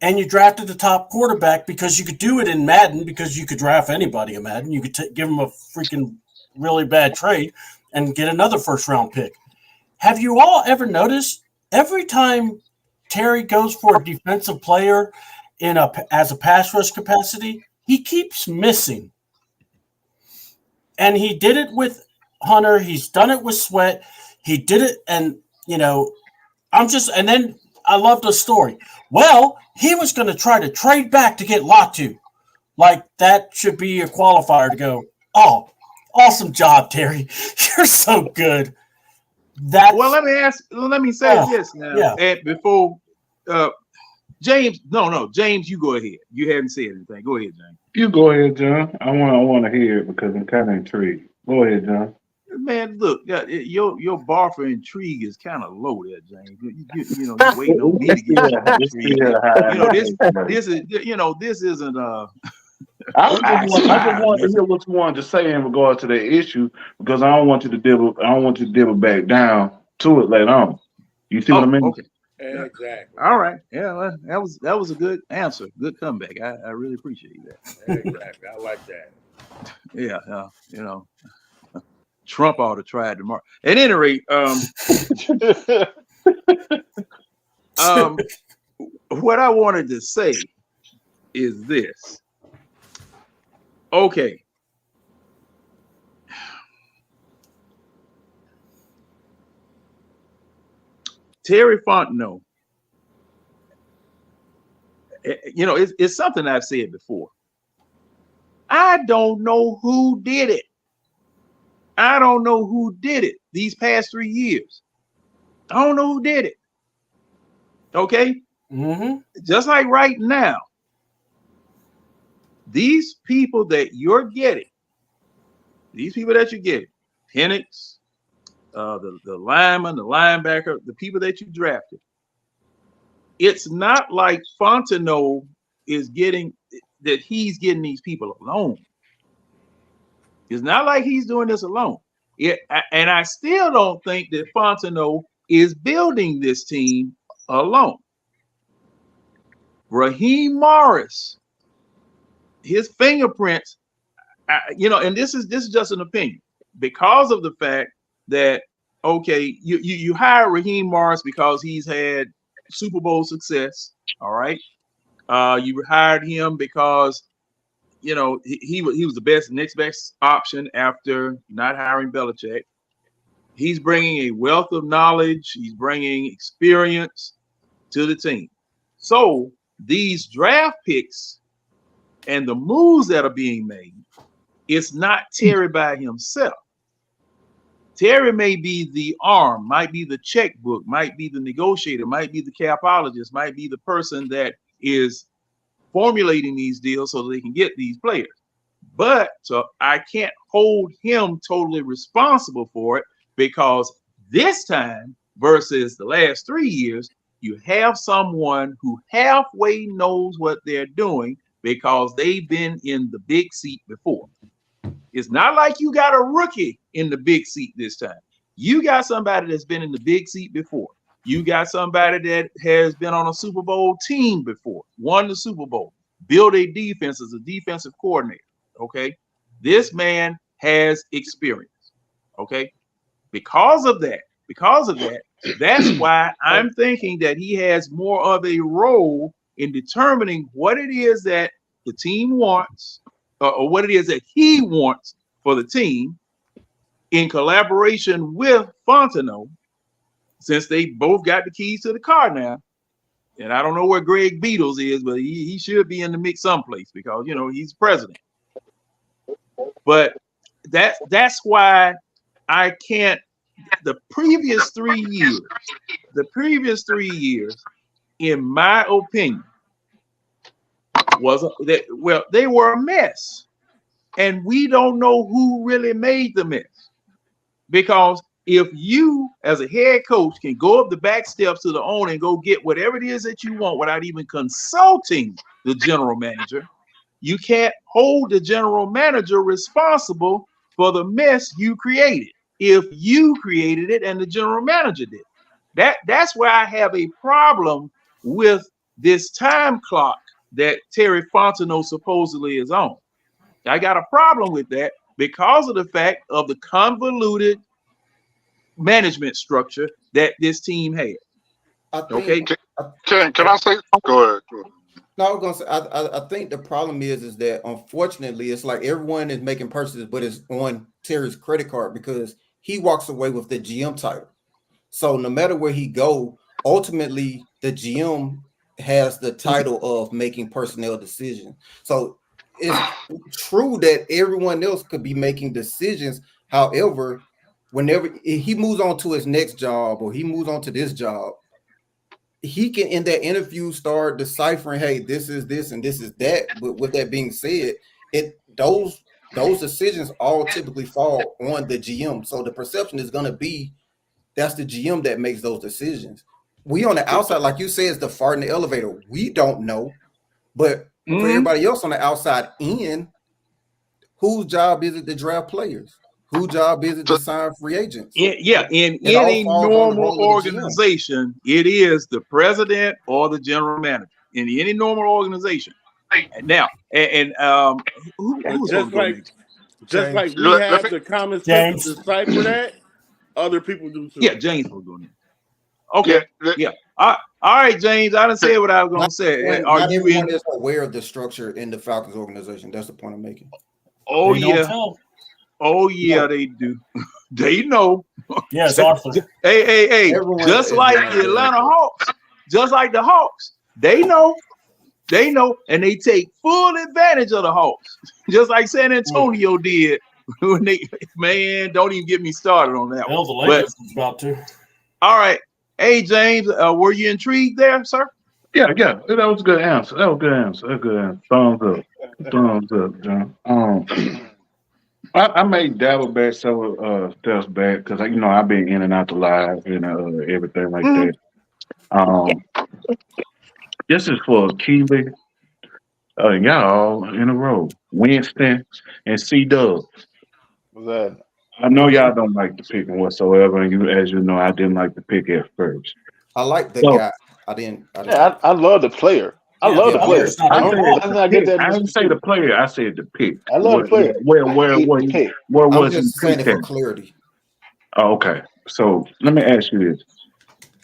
and you drafted the top quarterback because you could do it in Madden because you could draft anybody in Madden. You could give them a freaking really bad trade and get another first-round pick. Have you all ever noticed every time Terry goes for a defensive player as a pass rush capacity, he keeps missing? And he did it with Hunter. He's done it with Sweat. He did it, and, and then I love the story. Well, he was going to try to trade back to get Latu. Like, that should be a qualifier to go, oh, awesome job, Terry. You're so good.
Well, let me say this now.
Yeah.
And before James, James, you go ahead. You haven't said anything. Go ahead, James.
You go ahead, John. I want to hear it because I'm kind of intrigued. Go ahead, John.
Man, look, your bar for intrigue is kind of low there, James. You're waiting on me to get intrigue. This isn't
I just want to hear what you wanted to say in regard to the issue because I don't want you to dibble back down to it later on. You see what I mean?
Okay.
Exactly.
All right. Yeah, well, that was a good answer. Good comeback. I really appreciate that.
Exactly. I like that.
Yeah. Trump ought to try it tomorrow. At any rate, what I wanted to say is this. Okay. Terry Fontenot, it's something I've said before. I don't know who did it. I don't know who did it these past 3 years. I don't know who did it. Okay?
Mm-hmm.
Just like right now, these people that you're getting, Penix, the lineman, the linebacker, the people that you drafted, it's not like Fontenot is getting these people alone. It's not like he's doing this alone. And I still don't think that Fontenot is building this team alone. Raheem Morris, his fingerprints, and this is just an opinion, because of the fact that, okay, you hire Raheem Morris because he's had Super Bowl success. All right. You hired him because he was the next best option after not hiring Belichick. He's bringing a wealth of knowledge. He's bringing experience to the team. So these draft picks and the moves that are being made, it's not Terry by himself. Terry may be the arm, might be the checkbook, might be the negotiator, might be the capologist, might be the person that is formulating these deals so they can get these players. But so I can't hold him totally responsible for it, because this time versus the last 3 years, you have someone who halfway knows what they're doing because they've been in the big seat before. It's not like you got a rookie in the big seat this time. You got somebody that's been in the big seat before. You got somebody that has been on a Super Bowl team before, won the Super Bowl, built a defense as a defensive coordinator. Okay. This man has experience. Okay. Because of that, that's why I'm thinking that he has more of a role in determining what it is that the team wants, or what it is that he wants for the team, in collaboration with Fontenot, since they both got the keys to the car now. and I don't know where Greg Beatles is, but he should be in the mix someplace because he's president. But that's why I can't. The previous 3 years, in my opinion, they were a mess, and we don't know who really made the mess. Because if you, as a head coach, can go up the back steps to the owner and go get whatever it is that you want without even consulting the general manager, you can't hold the general manager responsible for the mess you created if you created it and the general manager did. That's where I have a problem with this time clock that Terry Fontenot supposedly is on. I got a problem with that because of the fact of the convoluted management structure that this team had.
Can I say? Go ahead.
No, I was gonna say I think the problem is that unfortunately it's like everyone is making purchases, but it's on Terry's credit card because he walks away with the GM title. So no matter where he go, ultimately the GM has the title of making personnel decisions. So it's true that everyone else could be making decisions. However, whenever he moves on to his next job or he moves on to this job, he can in that interview start deciphering, hey, this is this and this is that. But with that being said, those decisions all typically fall on the GM. So the perception is going to be that's the GM that makes those decisions. We on the outside, like you said, is the fart in the elevator. We don't know, but for everybody else on the outside in, whose job is it to draft players? Whose job is it to sign free agents?
In any normal organization, it is the president or the general manager. In any normal organization. Now, who's
just like we have the common sense to decipher that, other people do too.
Yeah, James was doing it. Okay. Yeah. All right, James. I didn't say what I was going to say.
Not everyone is aware of the structure in the Falcons organization. That's the point I'm making.
Oh, yeah. Oh, yeah, they do. They know.
Yes, Arthur.
Hey. Just like the Atlanta Hawks, just like the Hawks, they know. They know, and they take full advantage of the Hawks, just like San Antonio did. When man, don't even get me started on that.
Well, the Lakers was about to.
All right. Hey, James, were you intrigued there, sir?
Yeah. That was a good answer. Thumbs up, John. I made Dabble back several steps back because I've been in and out the live and everything like that. This is for Keely, y'all in a row, Winston and C-Dub.
What's that?
I know y'all don't like the picking whatsoever, and as you know, I didn't like the pick at first.
I like the guy. I didn't.
I love the player. I love the player.
I didn't say the player. I said the pick.
I love the player.
Where was
it? Saying it for clarity.
Oh, okay. So let me ask you this: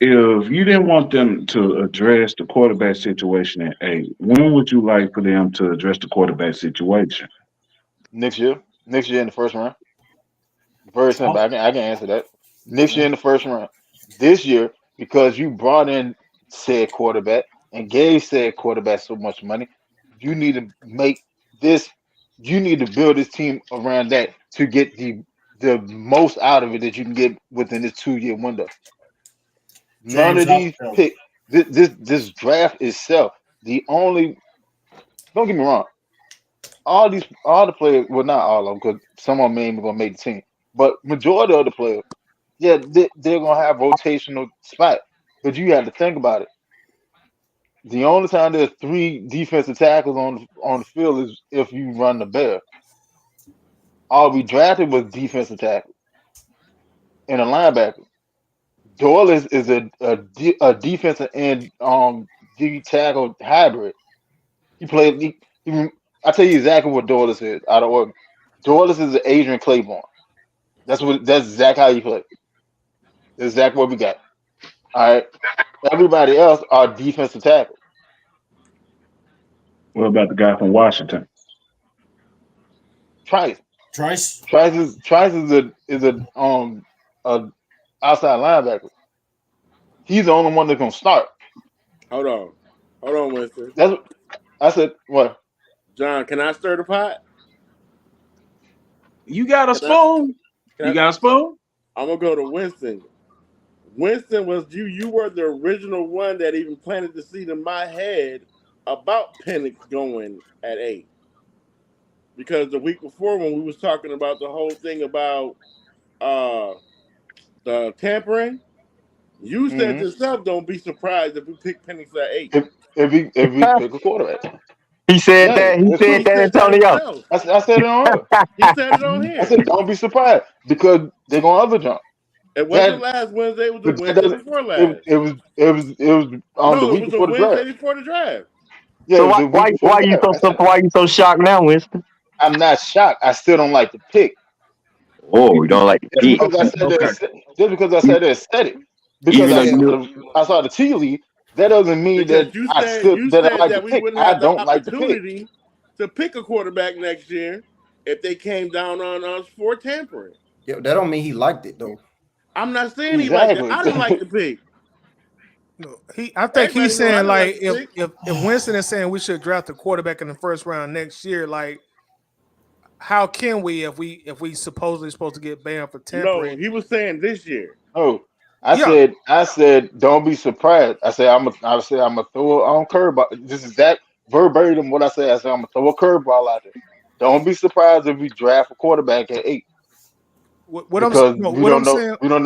if you didn't want them to address the quarterback situation at 8, when would you like for them to address the quarterback situation?
Next year in the first round. Very simple. I can answer that. Next year in the first round. This year, because you brought in said quarterback and gave said quarterback so much money, you need to make this. You need to build this team around that to get the most out of it that you can get within this 2-year window. None of these picks, this draft itself, don't get me wrong, all the players, well, not all of them, because some of them ain't even gonna make the team, but majority of the players, yeah, they're gonna have rotational spot. But you have to think about it. The only time there's 3 defensive tackles on the field is if you run the Bears. All we drafted was defensive tackle and a linebacker. Doyle is a defensive end D tackle hybrid. He played. I tell you exactly what Doyle is out of Oregon. Doyle is an Adrian Claiborne. That's exactly how he played. That's exactly what we got. All right. Everybody else are defensive tackle.
What about the guy from Washington?
Trice is a outside linebacker. He's the only one that's gonna start.
Hold on, Winston.
That's I said. What?
John, can I stir the pot?
You got a spoon? You got a spoon?
I'm gonna go to Winston. Winston was you were the original one that even planted the seed in my head about Penix going at 8. Because the week before when we was talking about the whole thing about the tampering, you said yourself, don't be surprised if we pick Penix at 8.
If we pick a quarterback.
He said that. He said that, Antonio.
I said it on her.
He said it on here.
I said, don't be surprised because they're going to other jump.
It wasn't last Wednesday. It was the Wednesday before last.
It was the week before the draft.
Wednesday before the draft.
Yeah,
so why you so shocked now, Winston?
I'm not shocked. I still don't like the pick.
Oh, you don't like the pick.
Just because I said it, said it. Because I saw the tea leaf. That doesn't mean
because
that I like the pick. I don't like the pick.
To pick a quarterback next year if they came down on us for tampering.
Yeah, that don't mean he liked it though.
I'm not saying he liked it. I didn't like the pick.
No, I think he's saying like if Winston is saying we should draft a quarterback in the first round next year, like how can we if we supposedly supposed to get banned for tampering?
No, he was saying this year.
Oh, I said don't be surprised. I said I'm gonna throw on curveball. This is that verbatim what I said. I said I'm gonna throw a curveball out there. Don't be surprised if we draft a quarterback at 8.
We don't know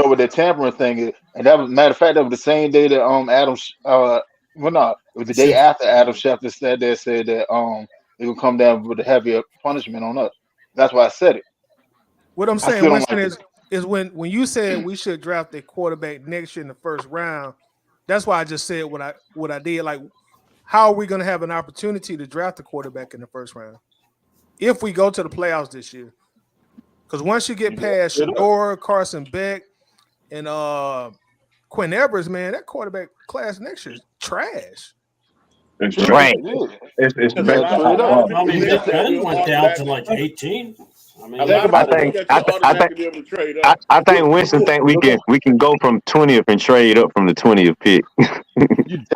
what their tampering thing is, and that was matter of fact that was the same day that it was the day after Adam Schefter said that it would come down with a heavier punishment on us. That's why I said it.
What I'm saying, Winston, is when you said we should draft a quarterback next year in the first round, that's why I just said what I did. Like, how are we going to have an opportunity to draft a quarterback in the first round if we go to the playoffs this year? Because once you get past Shador, Carson Beck, and Quinn Evers, man, that quarterback class next year is trash.
It's trash. It's
Ben went down to like 18.
I think Winston think we can go from 20th and trade up from the 20th pick.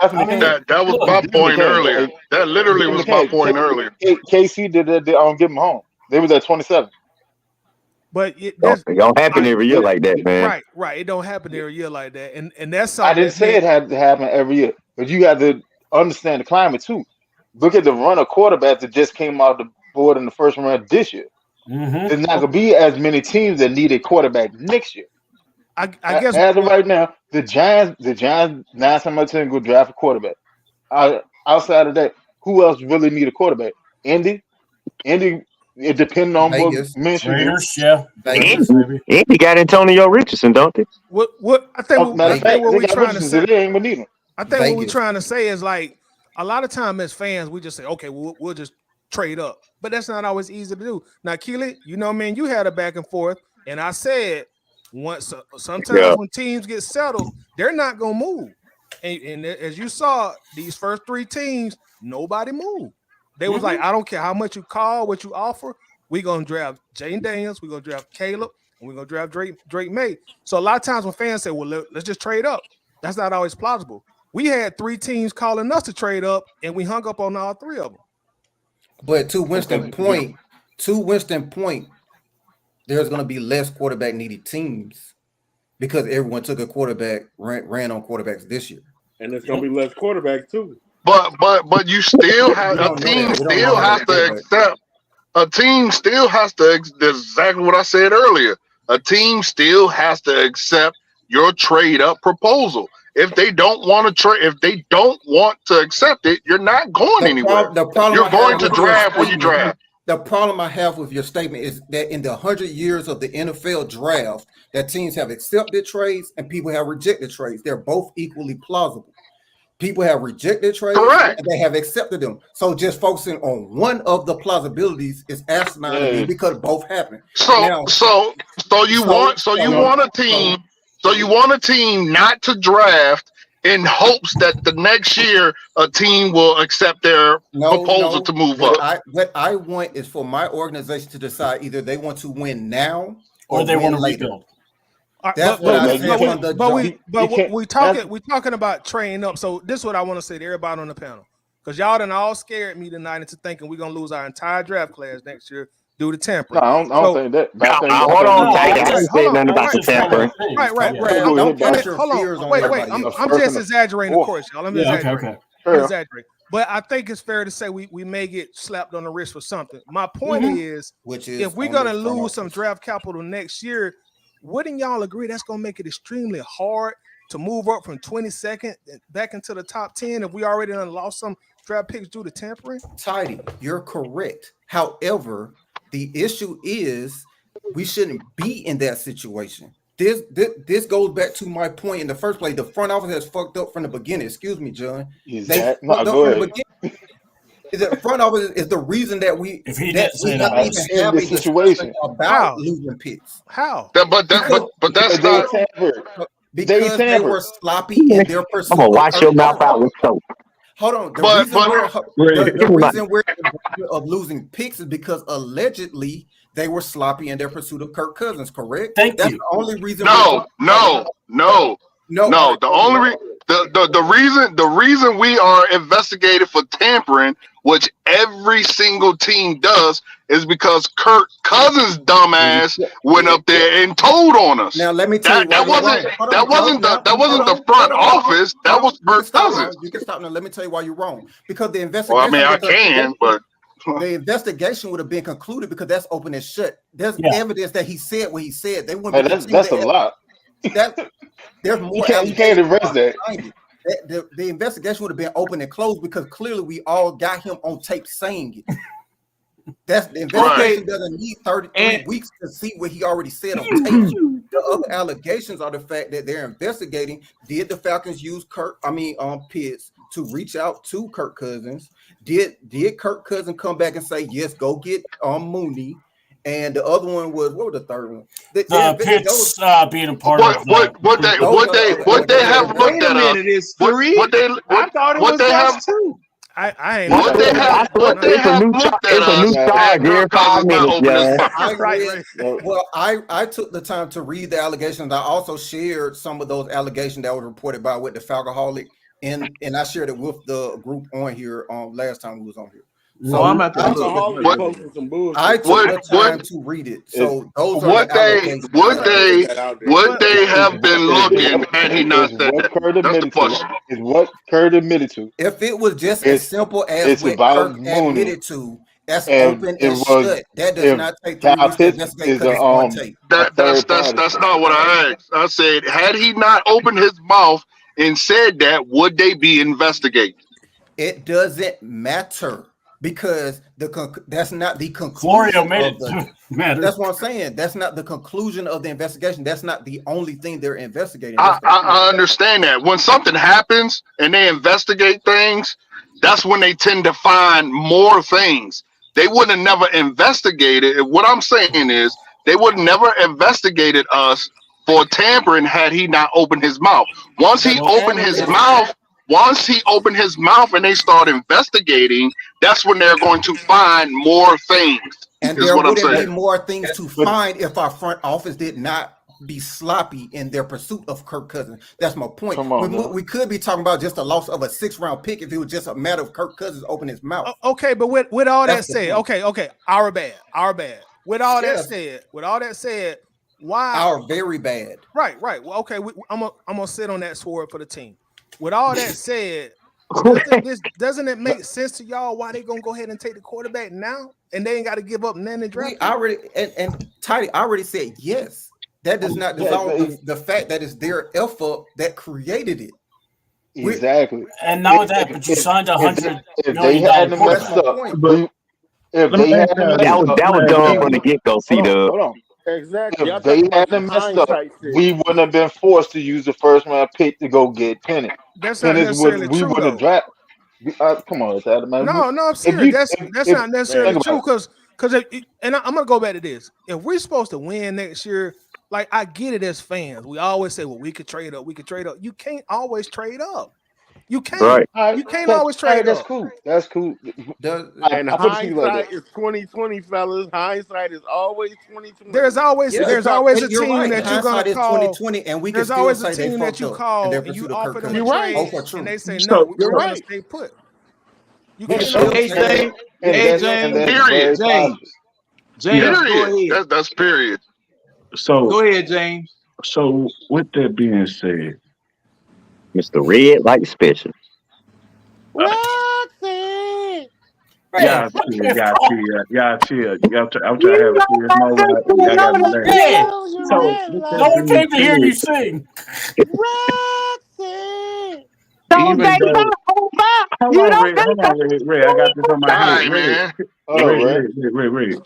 That was my point earlier. That literally was my point earlier.
KC did get them home. They was at 27.
But it don't happen every year like that, man.
Right. It don't happen every year like that, and that's something
I didn't say it had to happen every year, but you got to understand the climate too. Look at the runner quarterback that just came off the board in the first round this year.
Mm-hmm.
There's not gonna be as many teams that need a quarterback next year.
I guess
as of right now, the Giants 9 times out of 10 go draft a quarterback. Outside of that, who else really need a quarterback? Indy. It depends on
Vegas.
what mention.
Raiders, yeah.
Vegas.
Andy got Antonio Richardson, don't they?
What I think what we're trying to say.
They ain't gonna need him.
I think what we're trying to say is like a lot of time as fans we just say, okay, we'll just trade up, but that's not always easy to do. Now, Keely, you know, man, you had a back and forth, and I said sometimes when teams get settled, they're not gonna move. And as you saw, these first 3 teams, nobody moved. They was like, I don't care how much you call, what you offer. We're gonna draft Jaden Daniels, we're gonna draft Caleb, and we're gonna draft Drake May. So a lot of times when fans say, well, let's just trade up, that's not always plausible. We had 3 teams calling us to trade up, and we hung up on all 3 of them.
But to Winston point, there's going to be less quarterback needy teams because everyone took a quarterback, ran on quarterbacks this year,
and there's going to be less quarterbacks too.
But you still have a team still has to accept. A team still has to. That's exactly what I said earlier. A team still has to accept your trade up proposal. If they don't want to trade, if they don't want to accept it, you're not going anywhere. You're going to draft when you draft.
The problem I have with your statement is that in the 100 years of the NFL draft, that teams have accepted trades and people have rejected trades. They're both equally plausible. People have rejected trades,
correct,
and they have accepted them. So just focusing on one of the plausibilities is asinine to me because both happen.
So you want a team not to draft in hopes that the next year a team will accept their proposal to move up.
What I want is for my organization to decide either they want to win now
or they want to
later.
rebuild.
That's
but
what I
Like, you
said from
can't.
the
but
jump.
we talking about trading up. So this is what I want to say to everybody on the panel, because y'all done all scared me tonight into thinking we're gonna lose our entire draft class next year due to
No,
tampering.
I don't
So
think that. But I think
Hold
I think
on,
we
Tiger. I
No,
ain't said nothing about
that's
the
just one of
tampering.
the things.
right.
Brad,
Go ahead,
don't
bro.
cast your
Hold
fears
on.
on
Wait.
everybody
I'm
else.
I'm
First
just
and
exaggerating the
fourth.
course, y'all. I'm
Yeah,
exaggerating.
okay.
I'm
Fair.
exaggerating. But I think it's fair to say we may get slapped on the wrist for something. My point
Mhm.
is,
Which is
if we're
on
gonna
the front
lose some
office.
draft capital next year, wouldn't y'all agree that's gonna make it extremely hard to move up from 22nd back into the top 10 if we already done lost some draft picks due to tampering?
Tidy, you're correct. However, the issue is we shouldn't be in that situation. This goes back to my point in the first place. The front office has fucked up from the beginning. Excuse me, John. They
Exactly. No,
fucked up
go
from the
ahead.
beginning. The front office is the reason that we
If he didn't say
have
that,
to
I've
even
seen
have a
this
discussion
situation
about
How?
losing picks
How?
because
But
because
that's
they
not.
tampered. They
because they
tampered.
were sloppy in their
I'm
pursuit
gonna
of
wash
Kirk
your mouth
Cousins.
out with soap.
Hold on. The
But
reason we're
Greg,
the reason we're in danger of losing picks is because allegedly they were sloppy in their pursuit of Kirk Cousins. Correct?
thank
That's
you.
the only reason.
no, no, no,
No.
no. The reason we are investigated for tampering, which every single team does, is because Kirk Cousins' dumbass went up there and told on us.
Now let me tell you why
That
you're
wasn't
wrong. Hold
that
on.
wasn't
No,
the that wasn't the
hold
front
on.
office. That was
You can
Kirk
stop now.
Cousins.
You can stop now. Let me tell you why you're wrong. Because the
Well, I mean,
investigation
I
would have
can, but
the investigation would have been concluded because that's open and shut. There's
Yeah.
evidence that he said what he said. They wouldn't
Hey,
be
that's
continuing
a
to
lot.
that there's
You
more
can't
allegations
erase that.
behind it. The investigation would have been open and closed because clearly we all got him on tape saying it. That's the investigation doesn't need 33
And-
weeks to see what he already said on tape. The other allegations are the fact that they're investigating. Did the Falcons use Pitts to reach out to Kirk Cousins? Did Kirk Cousins come back and say, yes, go get Mooney? And the other one was, what was the third one?
Pitts being a part of
what they have looked
Wait a
at us.
minute, it's three. I thought it was just two.
I ain't
What they have looked at
It's a new
us
charge
and
every
Kirk
5
Cousins not
minutes,
open his
yeah.
mouth.
I
right.
Well, I took the time to read the allegations. I also shared some of those allegations that were reported by with the Falcoholic, and I shared it with the group on here last time we was on here. So
I'm at the
Alcoholic
What-
posting some bullshit.
I took
What-
the time to read it. So those are
What
the
they
allegations.
would they have been looking had he not
Is
said
what
that?
Kurt
That's the
admitted to.
question.
Is what Kurt admitted to.
If it was just
It's-
as simple as
it's
what
about
Kirk
Mooney.
admitted to, that's
And
open
it
and
was-
shut. That does
if
not take 3
Kyle
weeks to
Pitts
investigate
is
because it's on tape.
That's not what I asked. I said, had he not opened his mouth and said that, would they be investigated?
It doesn't matter because that's not the conclusion.
Florio made
of the,
it matter.
That's what I'm saying. That's not the conclusion of the investigation. That's not the only thing they're investigating.
I understand that. When something happens and they investigate things, that's when they tend to find more things. They would have never investigated. What I'm saying is they would never investigated us for tampering had he not opened his mouth. Once he opened his mouth and they start investigating, that's when they're going to find more things.
And
is
there
what I'm
wouldn't be
saying.
more things to find if our front office did not be sloppy in their pursuit of Kirk Cousins. That's my point.
Come on,
we could be talking about just a loss of a 6th-round pick if it was just a matter of Kirk Cousins opening his mouth.
Okay, but with all
That's
that
the
said,
point.
okay, our bad. With all
Yeah.
that said, why
Our very bad.
Right. Well, okay, I'm gonna sit on that sword for the team. With all that said, doesn't it make sense to y'all why they gonna go ahead and take the quarterback now and they ain't got to give up none in draft?
We already and Tidy already said yes. That does not dissolve the fact that it's their effort that created it.
Exactly.
And not that, but you signed $100
If they
million
hadn't messed
quarterback.
up, if they hadn't messed up,
That was done from the get-go, C-Dub.
hold on.
Exactly. Y'all
If they
talking about
hadn't
some
messed up,
hindsight shit.
we wouldn't have been forced to use the 1st-round pick to go get Penny.
That's not necessarily
We
true,
would have
though.
drafted. Come on, Adam, man.
No, I'm serious. That's not necessarily true because and I'm gonna go back to this. If we're supposed to win next year, like I get it as fans, we always say, well, we could trade up. You can't always trade up. You can't.
Right.
All right,
You can't
so,
always
all right,
trade
that's
up.
cool. That's cool.
And
I put it to you like
hindsight
that.
is 2020, fellas. Hindsight is always 2020.
There's always
Yeah,
there's always a
you're
team
right.
that you're gonna
Hindsight is
call.
2020, and we can
There's
still
always a
say they
team that
fucked
you
up in
call
their
and you
pursuit of
offer
Kirk
them a
Cousins.
You're right.
trade,
Both are true.
and they say
So
no, we're
You're
gonna
right.
stay put. You
We
can't
can
always
still
And
say
trade
that,
up.
and
Hey,
that's
James.
very
Period.
possible.
James, go
Period.
ahead.
That's period.
so
Go ahead, James.
so with that being said,
Mr. Red Light Special.
Roxy.
y'all chill. I'm trying to have a serious moment. Y'all got me laughing.
Hey,
So with
no
that
one
being
came to hear you
said,
sing.
Roxy.
even though hold on, Red, I got this on my
All
head.
right, man.
Hold on, Ray.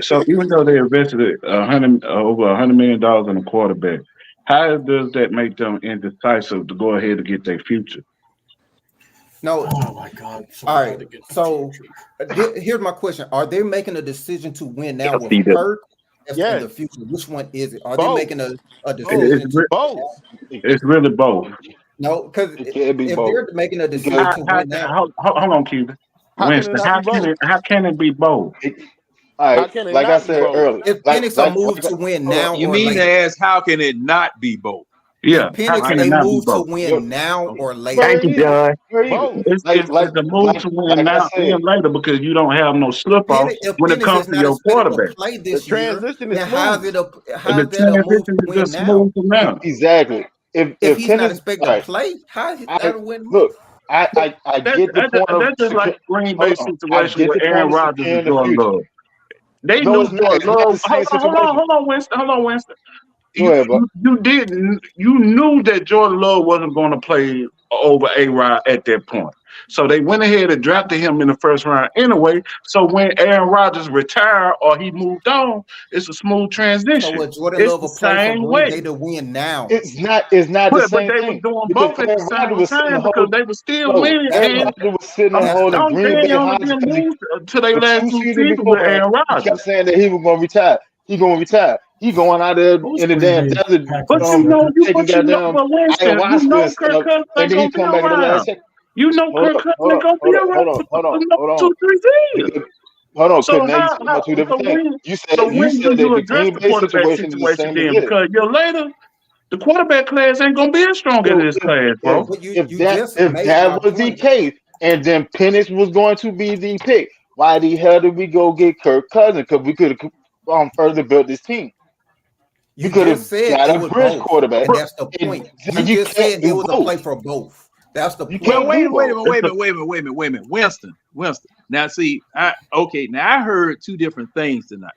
So even though they invested over $100 million in a quarterback, how does that make them indecisive to go ahead and get their future?
No.
Oh my God.
All right. So here's my question: are they making a decision to win now with
see that.
Kirk in
Yes.
the future? Which one is it? Are
Both.
they making a decision to
Both.
It's really both.
no? Because
It can't be
if
both.
they're making a decision to win now,
Hold on, Keith.
How can it
Winston,
not be both?
how can it be both?
All
How
right,
can it
like I
not be
said
both?
earlier,
if
like
Penix
like
move to win now
You
or
mean to
later,
ask how can it not be both?
Yeah,
if
how
Penix
can it
a
not be
move to
both?
win now or later,
Thank you, John.
Both.
It's a move to win now and later because you don't have no slip off
If
when it
Penix
comes
is
to
not
your
expected to
quarterback.
play
The
this year,
transition is
then how's
smooth.
that a move
transition
to
is
win
just
now?
smooth to now.
exactly. If
If he's not
Penix,
expected
all
to
right,
play, how's
I
that a win?
look, I get the point of
That's just like Green Bay
hold on. I
situation
get
with
the
Aaron
point of
Rodgers and
securing the
Jordan
future.
Love. They
No,
knew
it's not.
Jordan
It's not
Love.
the same situation.
Hold on, Winston.
Go ahead, bud.
You knew that Jordan Love wasn't going to play over A-Rod at that point. So they went ahead and drafted him in the first round anyway. So when Aaron Rodgers retired or he moved on, it's a smooth transition.
So would Jordan
It's
Love
the
apply for
same
Green
way.
Bay to win now?
It's not the
But
same
they
thing.
were doing
Because
both at the
Aaron Rodgers
same
was sitting
time
and
because
holding.
they were still
No,
winning.
Aaron
And
Rodgers was sitting and holding
don't
Green
they
Bay
only
hostage
been
because
moved to their
the
last
two
two
seasons
seasons
before
with Aaron
he kept
Rodgers.
saying that he was going to retire. He going to retire. He going out there
Who's
in the
Green
damn
Bay
desert,
Packers
But
taking goddamn
Winston,
ayahuasca and
Kirk
stuff,
Cousins
and
ain't
then he
gonna be
come back at the last
around.
second.
You know
Hold
Kirk
on,
Cousins
hold
ain't
on,
gonna be
hold on,
around
hold on, hold on,
for
hold on.
2-3 years.
Because, hold on,
So
because now you're
how
talking about two different things. You
so when do
said that
you
the
address
Green
the
Bay
quarterback
situation is the
situation
same
then?
beginning.
Because a year later, the quarterback class ain't gonna be as strong as
So
this class, bro.
But you
if
just
that
made my
was the
point.
case, and then Penix was going to be the pick, why the hell did we go get Kirk Cousins? Because we could have further built this team.
You
We could have
just said
got
it
a
was
bridge
both,
quarterback.
and that's the
And
point.
so
You
you
just
can't
said it
do
was a
both.
play for both. That's the
You
point.
Well,
can't
wait
do
a
both.
minute. Winston. Now see, now I heard two different things tonight.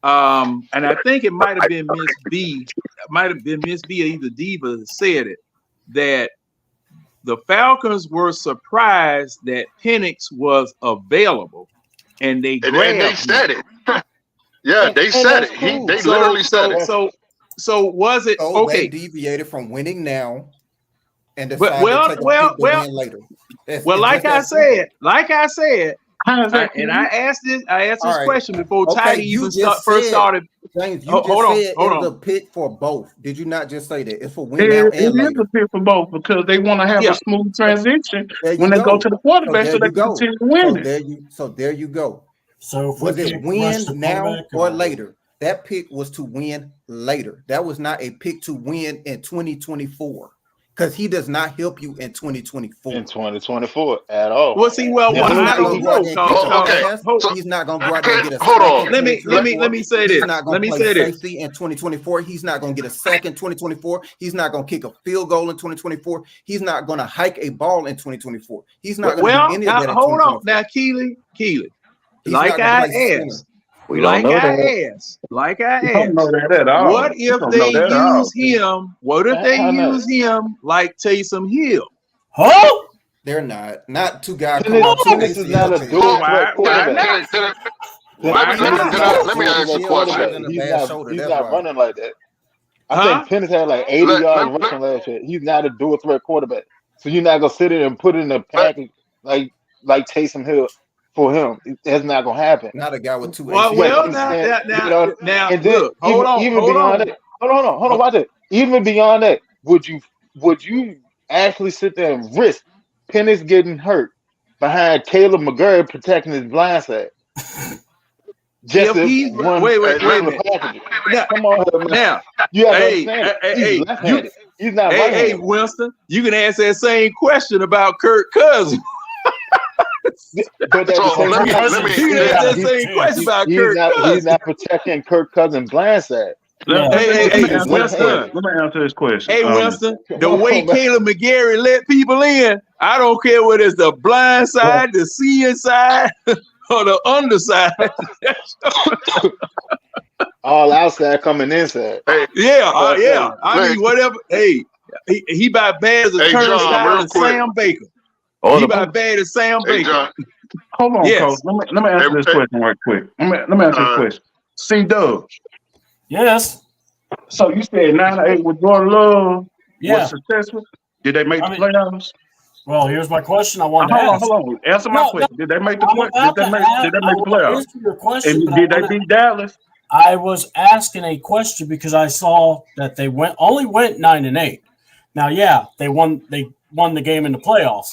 And I think it might have been Miss B, or either Diva said it, that the Falcons were surprised that Penix was available, and they
And
grabbed
they
him.
said it. Yeah,
And
they said
that's
it.
cool.
They literally said it.
So was it
So they
okay?
deviated from winning now and
But
decided to take a pick to win later.
like I said,
How is that?
and I asked this
All right.
question before
Okay,
Tidy
you
even
just
first
said,
started.
James, you
Hold
just
on,
said
hold
it was
on.
a pick for both. Did you not just say that? It's for win now
It
and
is
later.
a pick for both because they want to have a smooth transition
There you
when they go
go.
to the quarterback so
there
they
you
can
go.
continue winning.
There you go.
So if
Was
we
it
pick
win
Russ the
now
quarterback
or later? That pick was to win later. That was not a pick to win in 2024 because he does not help you in 2024.
In 2024 at all.
Well, see, well,
He's
I
not
don't
going to
know.
go out there and get
Okay.
a pass.
So
He's not going to go out there and get a
hold
sack
on.
in
Let me
2024.
say
He's
this.
not going
Let
to
me
play
say this.
safety in 2024. He's not going to get a sack in 2024. He's not going to kick a field goal in 2024. He's not going to hike a ball in 2024. He's not going to do any of that in
Hold on.
2024.
Now, Keely,
He's
like
not
I
going to play center.
asked,
We don't know that.
You don't know that at all.
what
You
if
don't
they
know that at all.
use him? What if they
How not?
use him like Taysom Hill?
Huh?
They're not two guys
Penix,
coming off two
Penix is not a
ACL
dual
tests.
threat quarterback.
Why not?
Let me ask you a question.
He's not running like that. I
Huh?
think Penix had like 80 yards rushing last year. He's not a dual threat quarterback. So you're not gonna sit in and put it in a package like Taysom Hill for him. That's not gonna happen.
Not a guy with two
Well,
ACL.
now,
and then
look, hold on.
That, hold on, watch it. Even beyond that, would you actually sit there and risk Penix getting hurt behind Caleb McGurry protecting his blind side? Just
If he's
to run,
wait a
run the
minute.
packages.
Now,
Come on, man.
now,
You have to
hey,
understand.
hey,
He's left-handed. He's not
hey,
right-handed.
Winston, you can ask that same question about Kirk Cousins.
But at the
So
same
let me
time,
let me
You can ask
yeah,
that same question about Kirk
he's
Cousins.
not protecting Kirk Cousins' blind side.
Let
Hey,
me answer this
Winston.
question. Let me answer this question.
Hey, Winston, the
Come
way
on, man.
Caleb McGarry let people in, I don't care whether it's the blind side, the seeing side, or the underside.
All outside coming inside.
hey,
Yeah, yeah. I
hey,
mean, whatever. Hey, he about bad as a
hey, John,
turnstile
real
and
quick.
Sam Baker.
Or
He
the
about bad as Sam
Hey,
Baker.
John.
Hold on,
Yes.
Coach. Let me answer
Hey,
this
hey,
question right quick. Let me answer this question. C-Dub.
Yes.
So you said 9-8 with Jordan Love
Yeah.
was successful. Did they make
I
the
mean,
playoffs?
well, here's my question I wanted to
Hold
ask.
on. Answer my
No,
question. Did they make the
I'm
play?
about to ask.
Did they
I
make the
want to
playoffs?
answer your question,
And
but
did they beat Dallas?
I was asking a question because I saw that they only went 9-8. Now, yeah, they won the game in the playoffs,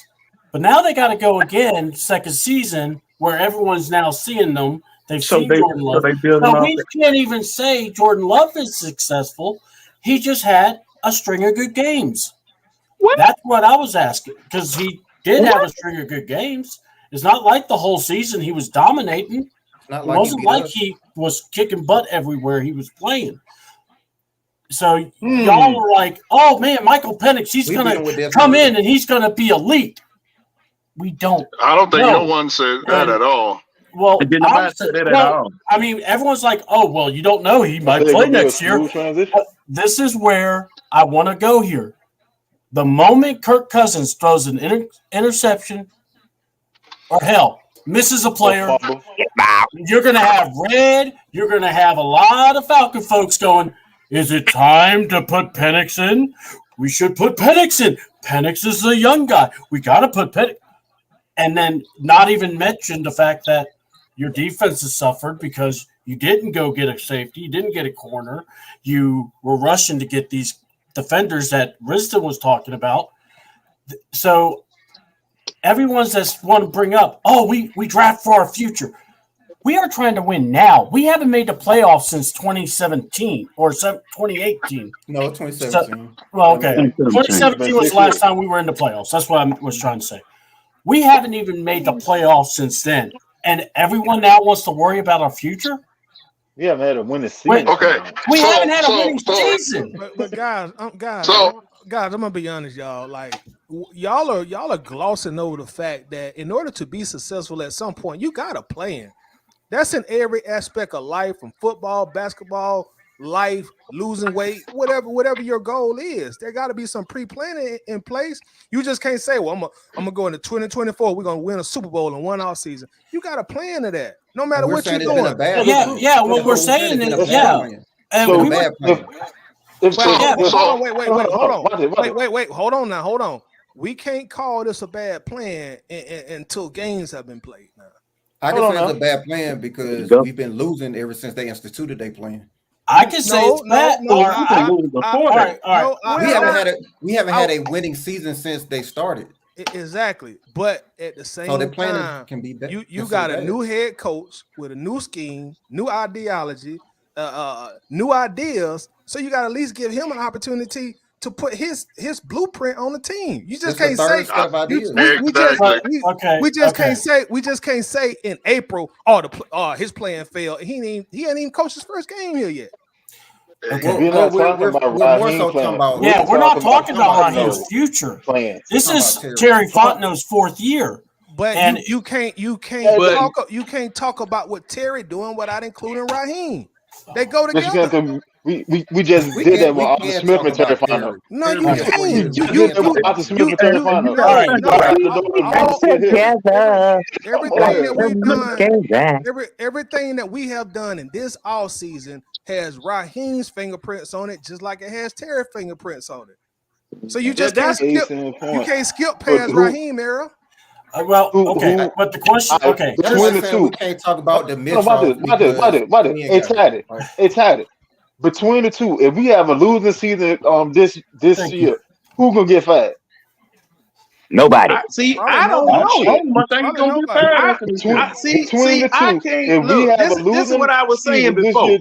but now they got to go again second season where everyone's now seeing them. They've
So
seen
they
Jordan Love.
building
So
off.
we can't even say Jordan Love is successful. He just had a string of good games. That's what I was asking because he did have a string of good games. It's not like the whole season he was dominating.
It's not
It
like
wasn't
he beat
like
us.
he was kicking butt everywhere he was playing. So y'all were like, "Oh man, Michael Penix, he's
We beat
gonna
him with Desmond
come in
Ridder.
and he's gonna be elite." We don't.
I don't think no
know.
one said that
And
at all.
well,
And did nobody
honestly,
say that at
well,
all?
I mean, everyone's like, "Oh, well, you don't know. He
I
might
think
play
it'll be a
next year."
smooth transition.
This is where I want to go here. The moment Kirk Cousins throws an interception, or hell, misses a player,
Fumble.
you're going to have you're going to have a lot of Falcon folks going, is it time to put Penix in? We should put Penix in. Penix is a young guy. We got to put Penix. And then not even mention the fact that your defense has suffered because you didn't go get a safety. You didn't get a corner. You were rushing to get these defenders that Riston was talking about. So everyone's just want to bring up, oh, we draft for our future. We are trying to win now. We haven't made the playoffs since 2017 or 2018.
No, 2017.
Well, okay.
2017.
2017 was the last time we were in the playoffs. That's what I was trying to say. We haven't even made the playoffs since then. And everyone now wants to worry about our future?
We haven't had a winning season.
Wait,
Okay.
We
So-
haven't had a
so-
winning
so-
season.
But guys,
So-
I'm gonna be honest, y'all. Like y'all are glossing over the fact that in order to be successful at some point, you got a plan. That's in every aspect of life, from football, basketball, life, losing weight, whatever your goal is. There got to be some pre-planning in place. You just can't say, "Well, I'm gonna go into 2024. We're gonna win a Super Bowl in one off season." You got a plan to that, no matter
We're
what you're
saying it's been a
doing.
bad
Yeah,
plan.
yeah, what
That's
we're
what
saying
it's been
is,
a bad
yeah.
plan.
And
So
It's
we
a
were,
bad plan.
Wait,
So-
hold on, wait, hold on.
Watch it.
Hold on now, hold on. We can't call this a bad plan until games have been played now.
I can
Hold
say
on
it's a bad plan because we've been losing ever since they instituted their plan.
I can say it's bad.
No,
All
You can lose before that.
right.
We haven't had a winning season since they started.
Exactly, but at the same
So the plan
time,
can be better.
you got a new head coach with a new scheme, new ideology, new ideas. So you got to at least give him an opportunity to put his blueprint on the team. You just can't say we just can't say in April, his plan failed. He ain't even coached his first game here yet.
We're not talking about Raheem playing.
Yeah, we're not talking about Raheem's future.
Plans.
This is Terry Fontenot's fourth year.
But
and
you can't talk about what Terry doing without including Raheem. They go together.
We just did that with Arthur Smith and Terry Fontenot.
No, you can't.
You did that with Arthur Smith and Terry Fontenot.
Everything that we have done in this off season has Raheem's fingerprints on it, just like it has Terry fingerprints on it. So you just can't skip past Raheem era.
But the question, okay.
Between the two, we can't talk about the mid.
It's had it. Between the two, if we have a losing season this year, who gonna get fired?
Nobody.
I don't know.
Between the two, if we
Look,
have a
this
losing
is what I was saying
season,
before.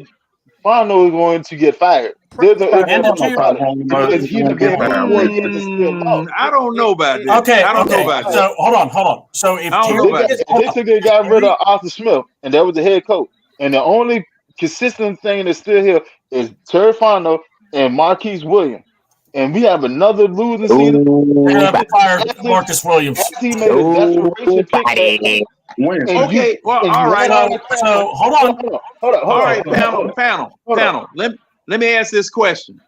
Fano is going to get fired. There's no ifs, ands, or buts. Because he's been here for 4 years and still lost.
I don't know about that.
Okay,
I don't know about
so
that.
hold on. So if
I don't know about that.
They took and got rid of Arthur Smith, and that was the head coach. And the only consistent thing that's still here is Terry Fano and Marquise Williams. And we have another losing season.
They're gonna fire Marcus Williams.
He made a desperation pick.
Okay, well, all right.
So hold on.
All right, panel. Let me ask this question.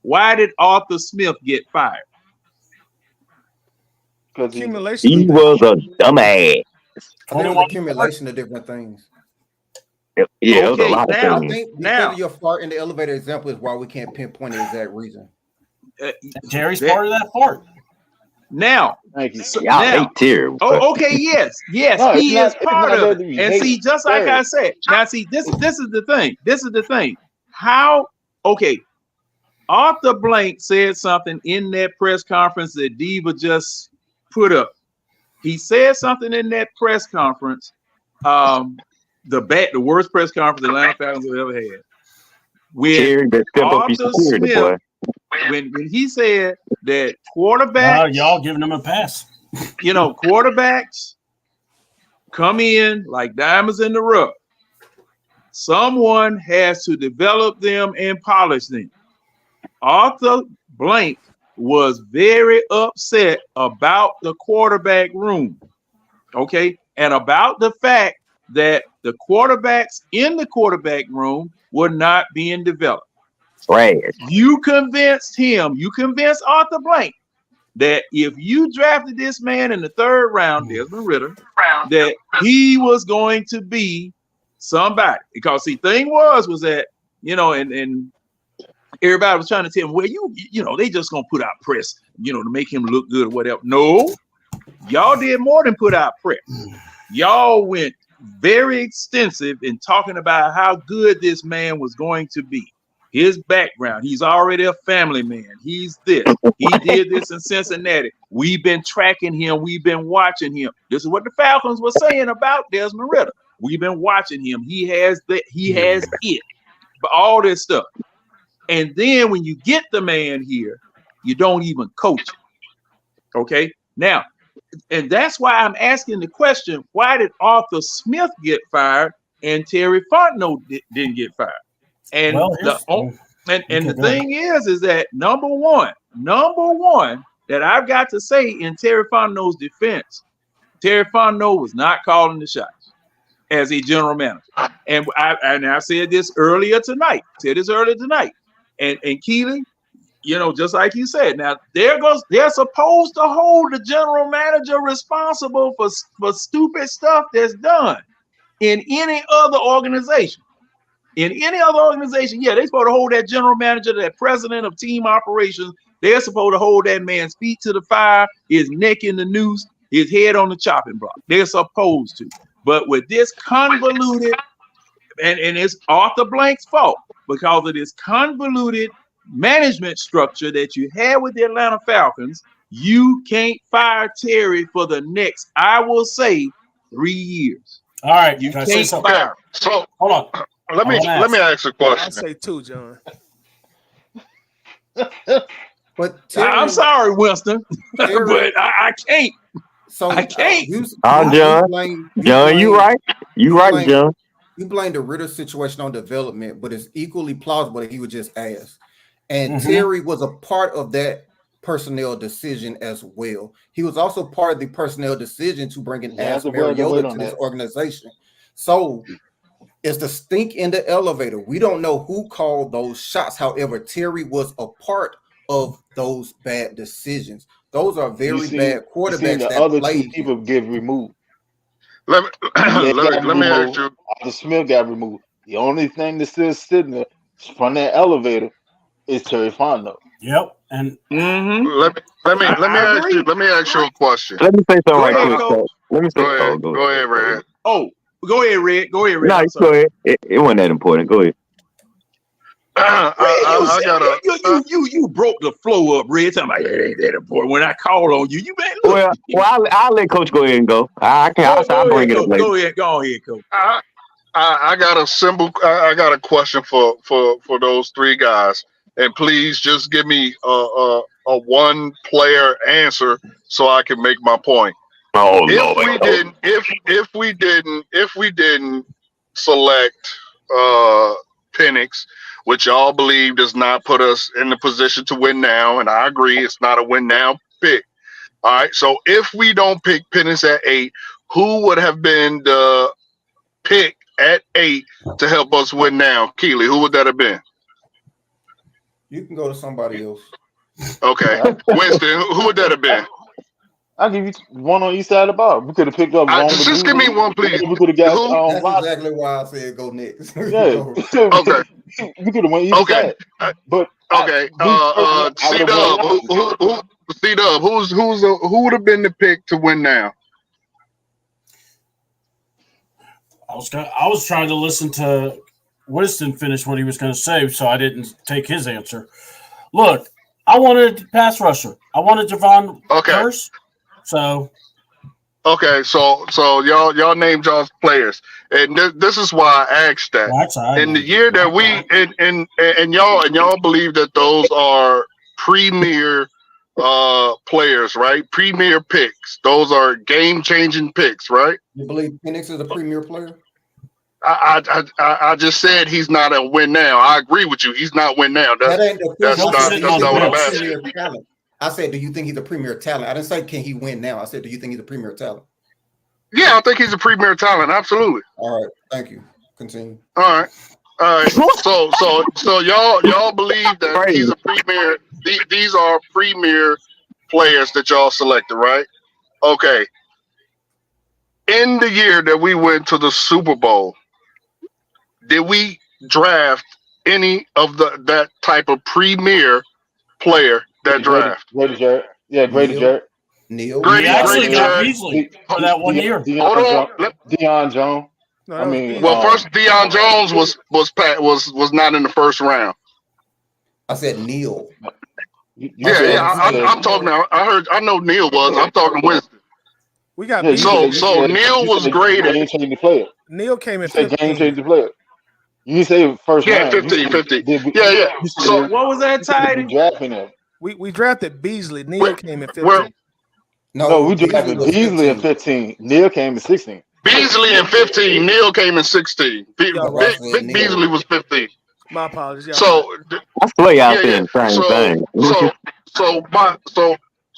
Why did Arthur Smith get fired?
Because
he was a dumbass.
There's an accumulation of different things.
Yeah, it was a lot of
I
things.
think because of your fart in the elevator example is why we can't pinpoint the exact reason.
Terry's part of that part.
Now,
thank you.
Y'all hate Terry.
Oh, okay, yes,
No,
he is
it's
part
not
of
that
it.
you
And
hate
see, just like
Terry.
I said, now see, this is the thing. This is the thing. How? Okay, Arthur Blank said something in that press conference that Diva just put up. He said something in that press conference. The worst press conference the Atlanta Falcons have ever had. When Arthur Smith, when he said that quarterbacks,
y'all giving them a pass.
Quarterbacks come in like diamonds in the rough. Someone has to develop them and polish them. Arthur Blank was very upset about the quarterback room, okay, and about the fact that the quarterbacks in the quarterback room were not being developed.
Right.
You convinced Arthur Blank that if you drafted this man in the 3rd round, Desmond Ridder, that he was going to be somebody. Because the thing was that, and everybody was trying to tell him, well, they just gonna put out press, to make him look good or whatever. No, y'all did more than put out press. Y'all went very extensive in talking about how good this man was going to be. His background, he's already a family man. He's this. He did this in Cincinnati. We've been tracking him. We've been watching him. This is what the Falcons were saying about Desmond Ridder. We've been watching him. He has it. But all this stuff. And then when you get the man here, you don't even coach him. Okay? Now, and that's why I'm asking the question, why did Arthur Smith get fired and Terry Fontenot didn't get fired? And the thing is that number one that I've got to say in Terry Fontenot's defense, Terry Fontenot was not calling the shots as a general manager. And I said this earlier tonight. And Keely, just like you said, now they're supposed to hold the general manager responsible for stupid stuff that's done in any other organization. In any other organization, they're supposed to hold that general manager, that president of team operations. They're supposed to hold that man's feet to the fire, his neck in the noose, his head on the chopping block. They're supposed to. But with this convoluted, and it's Arthur Blank's fault because of this convoluted management structure that you had with the Atlanta Falcons, you can't fire Terry for the next, I will say, 3 years.
All right,
you can't fire.
So
hold on.
Let me ask a question.
I say 2, John.
But Terry,
I'm sorry, Winston, but I can't.
So
I can't.
John, you right. You right, John.
You blame the Ridder situation on development, but it's equally plausible that he was just asked. And Terry was a part of that personnel decision as well. He was also part of the personnel decision to bring in Ash Mariota to this organization. So it's the stink in the elevator. We don't know who called those shots. However, Terry was a part of those bad decisions. Those are very bad quarterbacks.
The other 2 people get removed.
Let me ask you.
Arthur Smith got removed. The only thing that's still sitting there from that elevator is Terry Fontenot.
Yep. And
let me ask you a question.
Let me say something right quick. Let me say
go ahead, Red.
Oh, go ahead, Red.
No, go ahead. It wasn't that important. Go ahead.
I got a.
You broke the flow up, Red. Talking about it ain't that important. When I called on you, man. Look,
I'll let Coach go ahead and go. I'll bring it up later.
Go ahead, Coach.
I got a simple. I got a question for those three guys, and please just give me a one player answer so I can make my point.
Oh
If
Lord.
we didn't select Penix, which y'all believe does not put us in the position to win now, and I agree it's not a win now pick. All right, so if we don't pick Penix at 8, who would have been the pick at 8 to help us win now? Keely, who would that have been?
You can go to somebody else.
Okay, Winston, who would that have been?
I'll give you one on each side of the ball. We could have picked up.
Just give me one, please.
We could have got.
That's exactly why I said go next.
Yeah.
Okay.
We could have went each
Okay.
side. But
Okay. C-Dub, who would have been the pick to win now?
I was trying to listen to Winston finish what he was going to say, so I didn't take his answer. Look, I wanted a pass rusher. I wanted Javon first. So
okay, so y'all named y'all's players, and this is why I asked that. In the year that we and y'all believe that those are premier players, right? Premier picks. Those are game-changing picks, right?
You believe Penix is a premier player?
I just said he's not a win now. I agree with you. He's not win now. That's not what I'm asking.
I said, do you think he's a premier talent? I didn't say can he win now. I said, do you think he's a premier talent?
Yeah, I think he's a premier talent. Absolutely.
All right, thank you. Continue.
All right. So y'all believe that he's a premier. These are premier players that y'all selected, right? Okay. In the year that we went to the Super Bowl, did we draft any of that type of premier player that draft?
Grady Jarrett. Yeah, Grady Jarrett.
Neil.
Grady got Beasley for that 1 year.
Hold on.
Deion Jones.
First Deion Jones was not in the first round.
I said Neil.
I'm talking now. I know Neil was. I'm talking Winston.
We got
so Neil was graded.
Game-changing player.
Neil came in
15. Game-changing player. You say first round.
50. Yeah.
So what was that title?
Drafting him.
We drafted Beasley. Neil came in 15.
No, we drafted Beasley in 15. Neil came in 16.
Beasley in 15. Neil came in 16. Big Beasley was 15.
My apologies.
So
I swear y'all saying the same thing.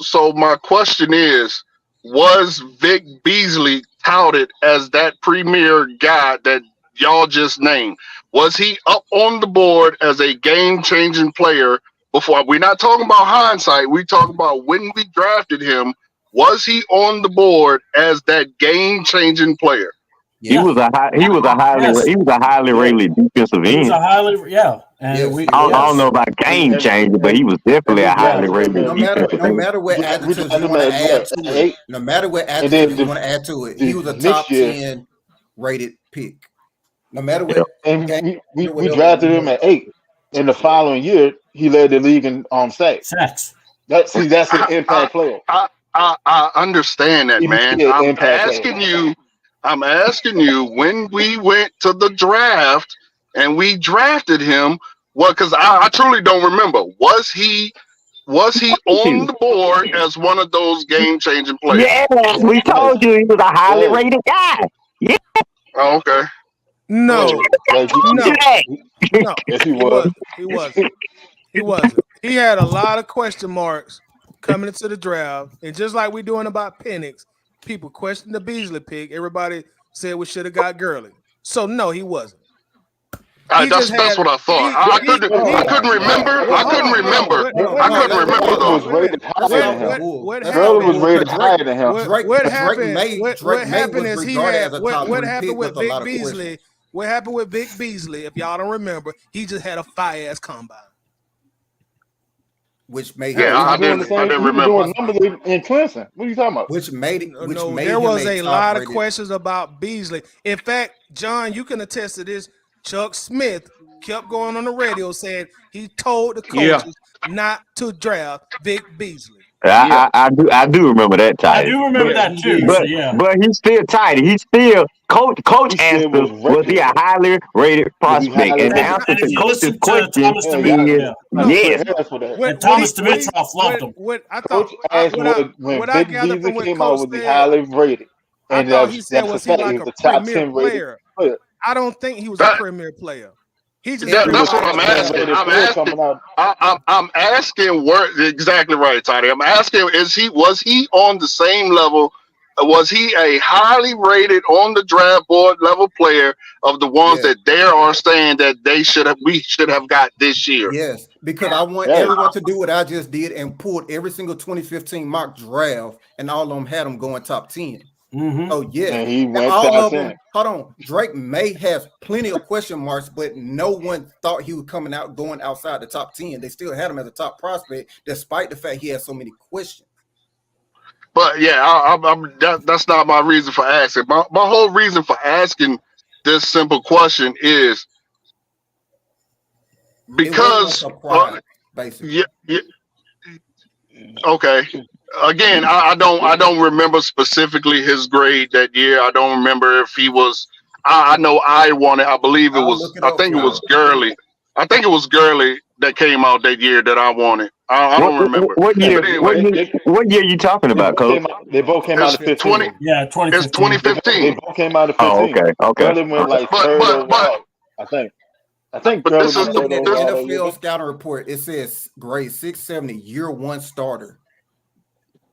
So my question is, was Vic Beasley touted as that premier guy that y'all just named? Was he up on the board as a game-changing player before? We're not talking about hindsight. We're talking about when we drafted him. Was he on the board as that game-changing player?
Yeah. He was a highly rated defensive end.
He was a highly And
I don't know about game changer, but he was definitely a highly rated defensive end.
No matter what attitudes you want to add to it, no matter what attitudes you want to add to it, he was a top 10 rated pick. No matter what.
And we drafted him at 8. In the following year, he led the league in sacks. That's an impact player.
I understand that, man. I'm asking you when we went to the draft and we drafted him. Well, because I truly don't remember. Was he on the board as one of those game-changing players?
Yeah, we told you he was a highly rated guy. Yeah.
Oh, okay.
No.
Yes, he was.
He wasn't. He had a lot of question marks coming into the draft, and just like we're doing about Penix, people questioned the Beasley pick. Everybody said we should have got Gurley. So no, he wasn't.
That's what I thought. I couldn't remember.
Gurley was rated higher than him.
What happened is he had what happened with Vic Beasley. What happened with Vic Beasley? If y'all don't remember, he just had a fire-ass combine.
Which made
I didn't remember.
Doing numbers in Clemson. What are you talking about?
Which made it.
There was a lot of questions about Beasley. In fact, John, you can attest to this. Chuck Smith kept going on the radio saying he told the
Yeah.
coaches not to draft Vic Beasley.
Yeah.
I do remember that,
I
Tidy.
do remember that too.
But
So yeah.
but he's still Tidy. He's still coach
He
asked
still
us, was he a highly rated prospect?
highly
And the
rated.
answer
And
to
if you
coach's
listen to
question
Thomas
Yeah,
Dimitroff,
is
yeah.
yes.
Harris for that.
And Thomas Dimitroff loved him.
What I thought,
Coach asked when
what I
Vic
gathered from
Beasley
what
came out,
Coach
was he
said,
highly rated?
I
And
thought he said,
that's
was
a
he
fact. He
like
was
a
a top
premier
10 rated
player?
player.
I don't think he was a
That,
premier player. He just
that's what
everybody
I'm
was
asking.
saying.
I'm
Player
asking.
coming out.
I'm asking where exactly right, Toddy. I'm asking, was he on the same level? Was he a highly rated on the draft board level player of the ones
Yes.
that they are saying that we should have got this year?
Yes, because I want
Yes.
everyone to do what I just did and pulled every single 2015 mock draft, and all of them had them going top 10.
Mm-hmm.
Oh yes,
And he
and
went
all
top
of
10.
them. Hold on, Drake may have plenty of question marks, but no one thought he was going outside the top 10. They still had him as a top prospect, despite the fact he had so many questions.
But yeah, that's not my reason for asking. My whole reason for asking this simple question is because
it wasn't a surprise, basically.
yeah, okay. Again, I don't remember specifically his grade that year. I don't remember if he was. I know I wanted. I believe it
I'll
was.
look it
I
up
think it
for
was
you.
Gurley. I think it was Gurley that came out that year that I wanted. I don't remember.
What year?
But anyway,
What year you talking about, Coach?
They both came out
it's
in 15.
20.
Yeah,
It's
2015.
2015.
They both came out in 15.
Oh, okay.
Gurley went like
But-
third
but-
overall, I think.
But
Gurley
this
went
is
I'm
third
looking at the
overall that
NFL
year.
scouting report. It says grade 670, year one starter.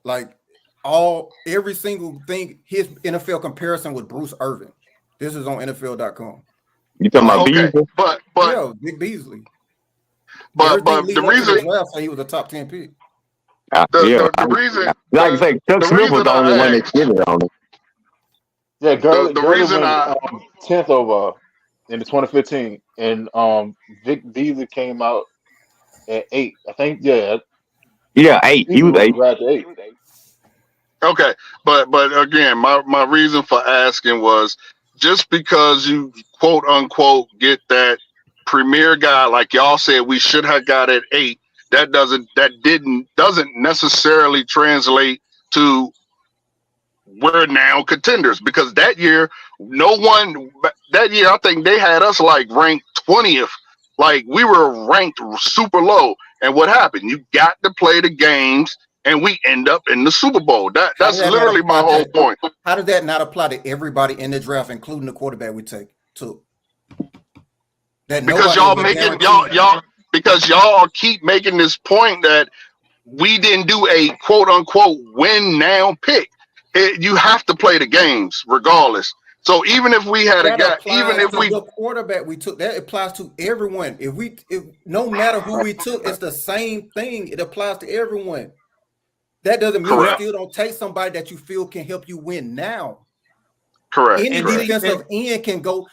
Like every single thing, his NFL comparison with Bruce Irvin. This is on NFL.com.
You talking about
Okay,
Beasley?
but
Yeah, Vic Beasley.
but
Everything
the
leading up to
reason
draft say he was a top 10 pick.
the reason
Like I say, Chuck
the
Smith was
reason
the only
I
one that
asked-
did it on him.
Yeah, Gurley,
the
Gurley
reason
went 10th overall in the 2015, and Vic Beasley came out at 8. I think. Yeah,
Yeah, 8. He was 8.
drafted 8.
Okay, but again, my reason for asking was just because you quote unquote get that premier guy like y'all said we should have got at 8. That doesn't necessarily translate to we're now contenders, because that year I think they had us like ranked 20th. Like we were ranked super low. And what happened? You got to play the games and we end up in the Super Bowl. That's
How does that
literally
not
my
apply
whole point.
How does that not apply to everybody in the draft, including the quarterback we took? That
Because
nobody
y'all
was
making
guaranteed.
because y'all keep making this point that we didn't do a quote unquote win now pick. You have to play the games regardless. So even if we had a
That
guy,
applies
even if
to
we
the quarterback we took, that applies to everyone. If no matter who we took, it's the same thing. It applies to everyone. That doesn't mean
Correct.
you still don't take somebody that you feel can help you win now.
correct,
Any
correct.
defensive end can go.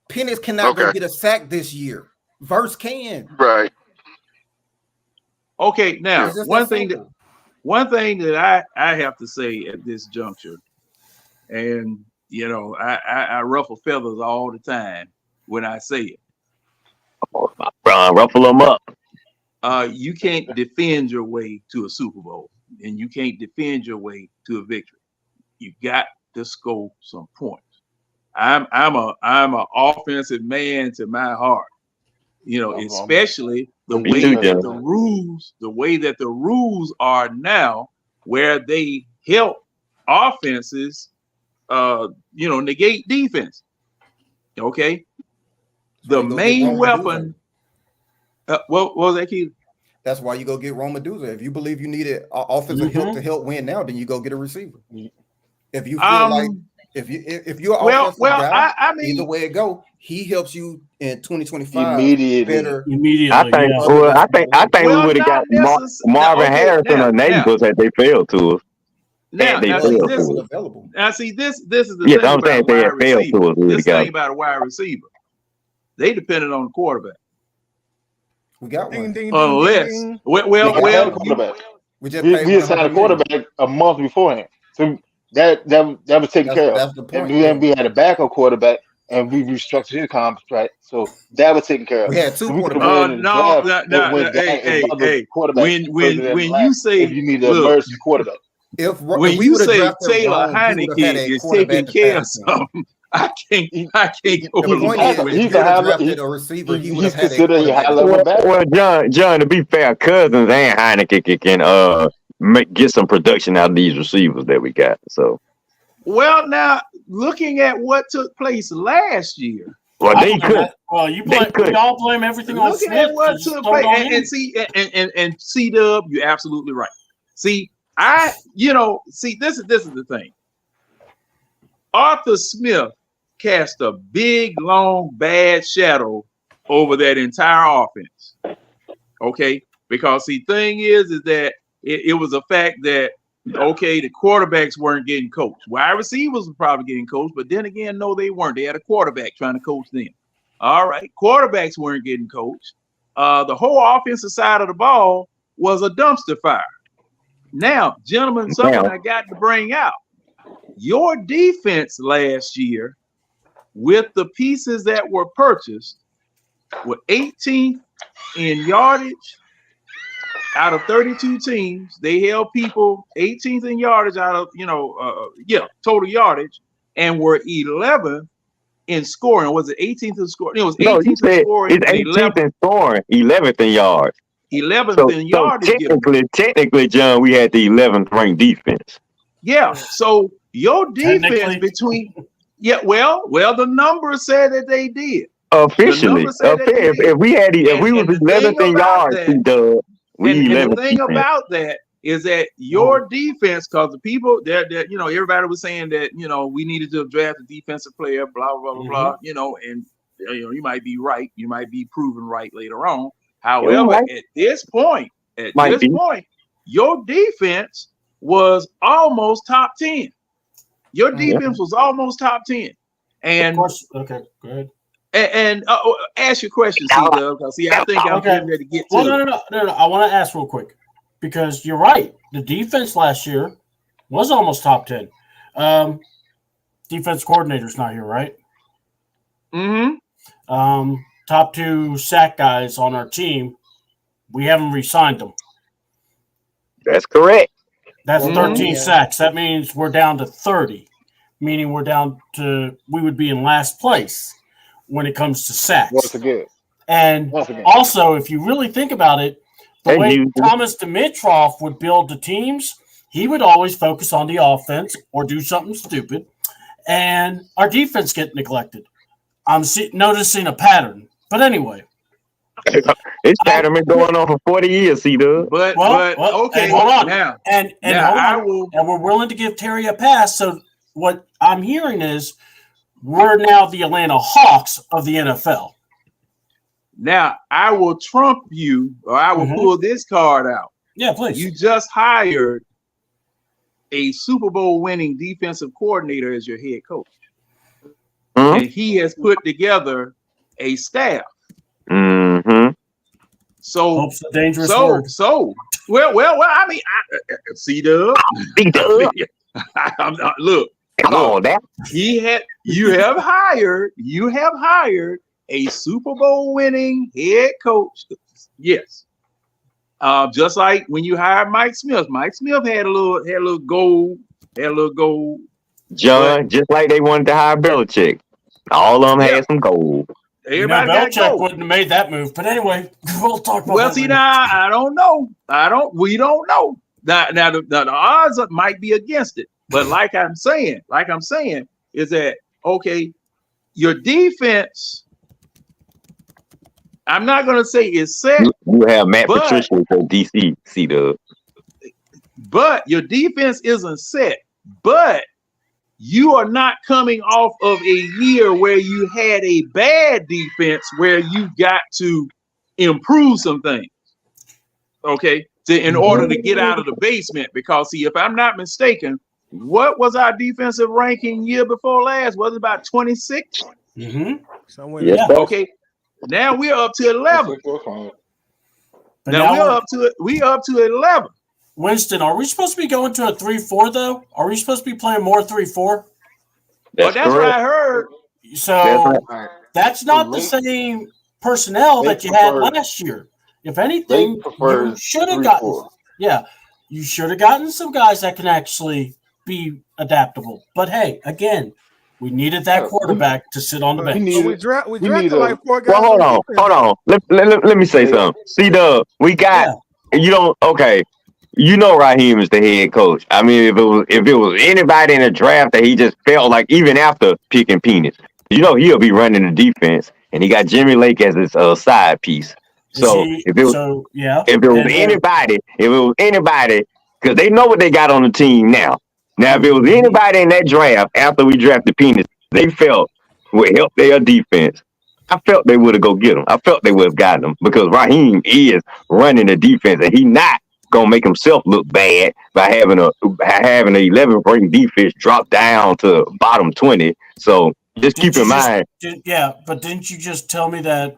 Penix cannot go
Okay.
get a sack this year. Verse can.
Right.
Okay, now
It's just
one
that
thing
simple.
that I have to say at this juncture, and you know, I ruffle feathers all the time when I say it.
Ruffle them up.
You can't defend your way to a Super Bowl, and you can't defend your way to a victory. You got to score some points. I'm a offensive man to my heart. You know, especially the
Me
way
too,
that
Jim.
the rules are now, where they help offenses, negate defense. Okay, the
you go get
main
Rome
weapon. What was that, Keith?
That's why you go get Rome Medusa. If you believe you need an offensive help to help win now, then you go get a receiver. If you feel like if you're an offensive guy,
I mean,
either way it go, he helps you in 2025
Immediately.
better.
Immediately.
I think.
yeah.
Well, I think
Well,
we would have got
not necess-
Marvin
okay,
Harrison
now-
or Neighbors had they failed to us.
now,
they
now,
failed
see,
to
this,
us.
Available.
now see this is the
Yes,
thing
I'm
about
saying
a
they had
wide
failed
receiver.
to us. We
This
would've got
thing about a wide receiver, they depended on the quarterback.
We got
Ding,
one.
ding, ding,
Unless,
ding.
We had a quarterback.
We just
We
paid
had signed a
$100 million.
quarterback a month beforehand. So that was taken care of.
That's the point.
And then we had a backup quarterback and we restructured his contract, so that was taken care of.
We had two
So we could have
quarterbacks.
went in the draft and went down and other quarterbacks further than
when
last
you say,
if you need an
look,
emergency quarterback.
when
we
you
would have
say
drafted
Taylor
Jones, we would have had
Heineke
a
is
quarterback
taking care of
to pass him.
something, I can't
The
overlook
point is,
what
if
He's
we
a
would have
high.
drafted a receiver, he would
He's
have had a
considered a high
quarterback.
level back.
Well, John, to be fair, Cousins and Heineke can get some production out of these receivers that we got. So,
Well, now looking at what took place last year,
well,
I
they
blame
could.
that. Well, you
They
blame.
could.
We all blame everything on
looking
Smith.
at what
Just
took
throw it
place,
on
and
him.
see, and C-Dub, you're absolutely right. See, this is the thing. Arthur Smith cast a big, long, bad shadow over that entire offense. Okay, because the thing is that it was a fact that the quarterbacks weren't getting coached. Wide receivers were probably getting coached, but then again, no, they weren't. They had a quarterback trying to coach them. All right, quarterbacks weren't getting coached. The whole offensive side of the ball was a dumpster fire. Now, gentlemen, something I got to bring out. Your defense last year, with the pieces that were purchased, were 18th in yardage out of 32 teams. They held people 18th in yardage out of, total yardage, and were 11th in scoring. Was it 18th in scoring? It was 18th in scoring.
It's 18th in scoring, 11th in yards.
11th in yardage.
Technically, John, we had the 11th ranked defense.
Yeah. So your defense the numbers said that they did.
Officially, if we was 11th in yards,
the thing about that is that your defense, because the people that everybody was saying that we needed to draft a defensive player, blah blah blah blah, and you might be right, you might be proven right later on. However, at this point, your defense was almost top 10. Your defense was almost top 10. And
okay, go ahead.
And ask your question, C-Dub, because I think I'm getting ready to get to
it. No. I want to ask real quick, because you're right. The defense last year was almost top 10. Defense coordinator's not here, right?
Mm-hmm.
Top 2 sack guys on our team, we haven't re-signed them.
That's correct.
That's 13 sacks. That means we're down to 30, meaning we would be in last place when it comes to sacks.
Once again.
And also, if you really think about it, the way Thomas Dimitroff would build the teams, he would always focus on the offense or do something stupid, and our defense get neglected. I'm noticing a pattern. But anyway.
It's pattern been going on for 40 years, C-Dub.
But okay,
hold on.
Now,
and we're willing to give Terry a pass. So what I'm hearing is we're now the Atlanta Hawks of the NFL.
Now I will trump you, or I will pull this card out.
Yeah, please.
You just hired a Super Bowl winning defensive coordinator as your head coach. And he has put together a staff.
Mm-hmm.
So
Hope's a dangerous word.
Well. I mean, C-Dub. Look.
Come on, now.
You have hired a Super Bowl winning head coach. Yes. Just like when you hired Mike Smith. Mike Smith had a little gold.
John, just like they wanted to hire Belichick. All of them had some gold.
Everybody
Belichick wouldn't have made that move. But anyway, we'll talk about that later.
Now I don't know. We don't know. Now the odds might be against it. But like I'm saying is that your defense, I'm not gonna say is set.
You have Matt Patricia for DC, C-Dub.
But your defense isn't set. But you are not coming off of a year where you had a bad defense where you got to improve some things. Okay. In order to get out of the basement. Because see, if I'm not mistaken, what was our defensive ranking year before last? Was it about 26?
Mm-hmm.
Okay. Now we're up to 11. Now we're up to 11.
Winston, are we supposed to be going to a 3-4 though? Are we supposed to be playing more 3-4?
That's what I heard.
So
right.
that's not the
Link-
same personnel
Link
that you had
prefers-
last year. If anything,
Link prefers
you should have gotten
3-4.
you should have gotten some guys that can actually be adaptable. But hey, again, we needed that quarterback to sit on the
But
bench.
need-
we drafted
need
like 4 guys.
Well, hold on, hold on. Let me say
Yeah.
something. C-Dub, we got you don't okay. You know Raheem is the head coach. I mean, if it was anybody in the draft that he just felt like even after picking Peanuts, you know he'll be running the defense, and he got Jimmy Lake as his side piece. So if it was anybody, because they know what they got on the team now. Now, if it was anybody in that draft after we drafted Peanuts, they felt would help their defense. I felt they would have go get him. I felt they would have gotten him because Raheem is running the defense, and he not gonna make himself look bad by having a 11th ranked defense drop down to bottom 20. So just keep in mind.
But didn't you just tell me that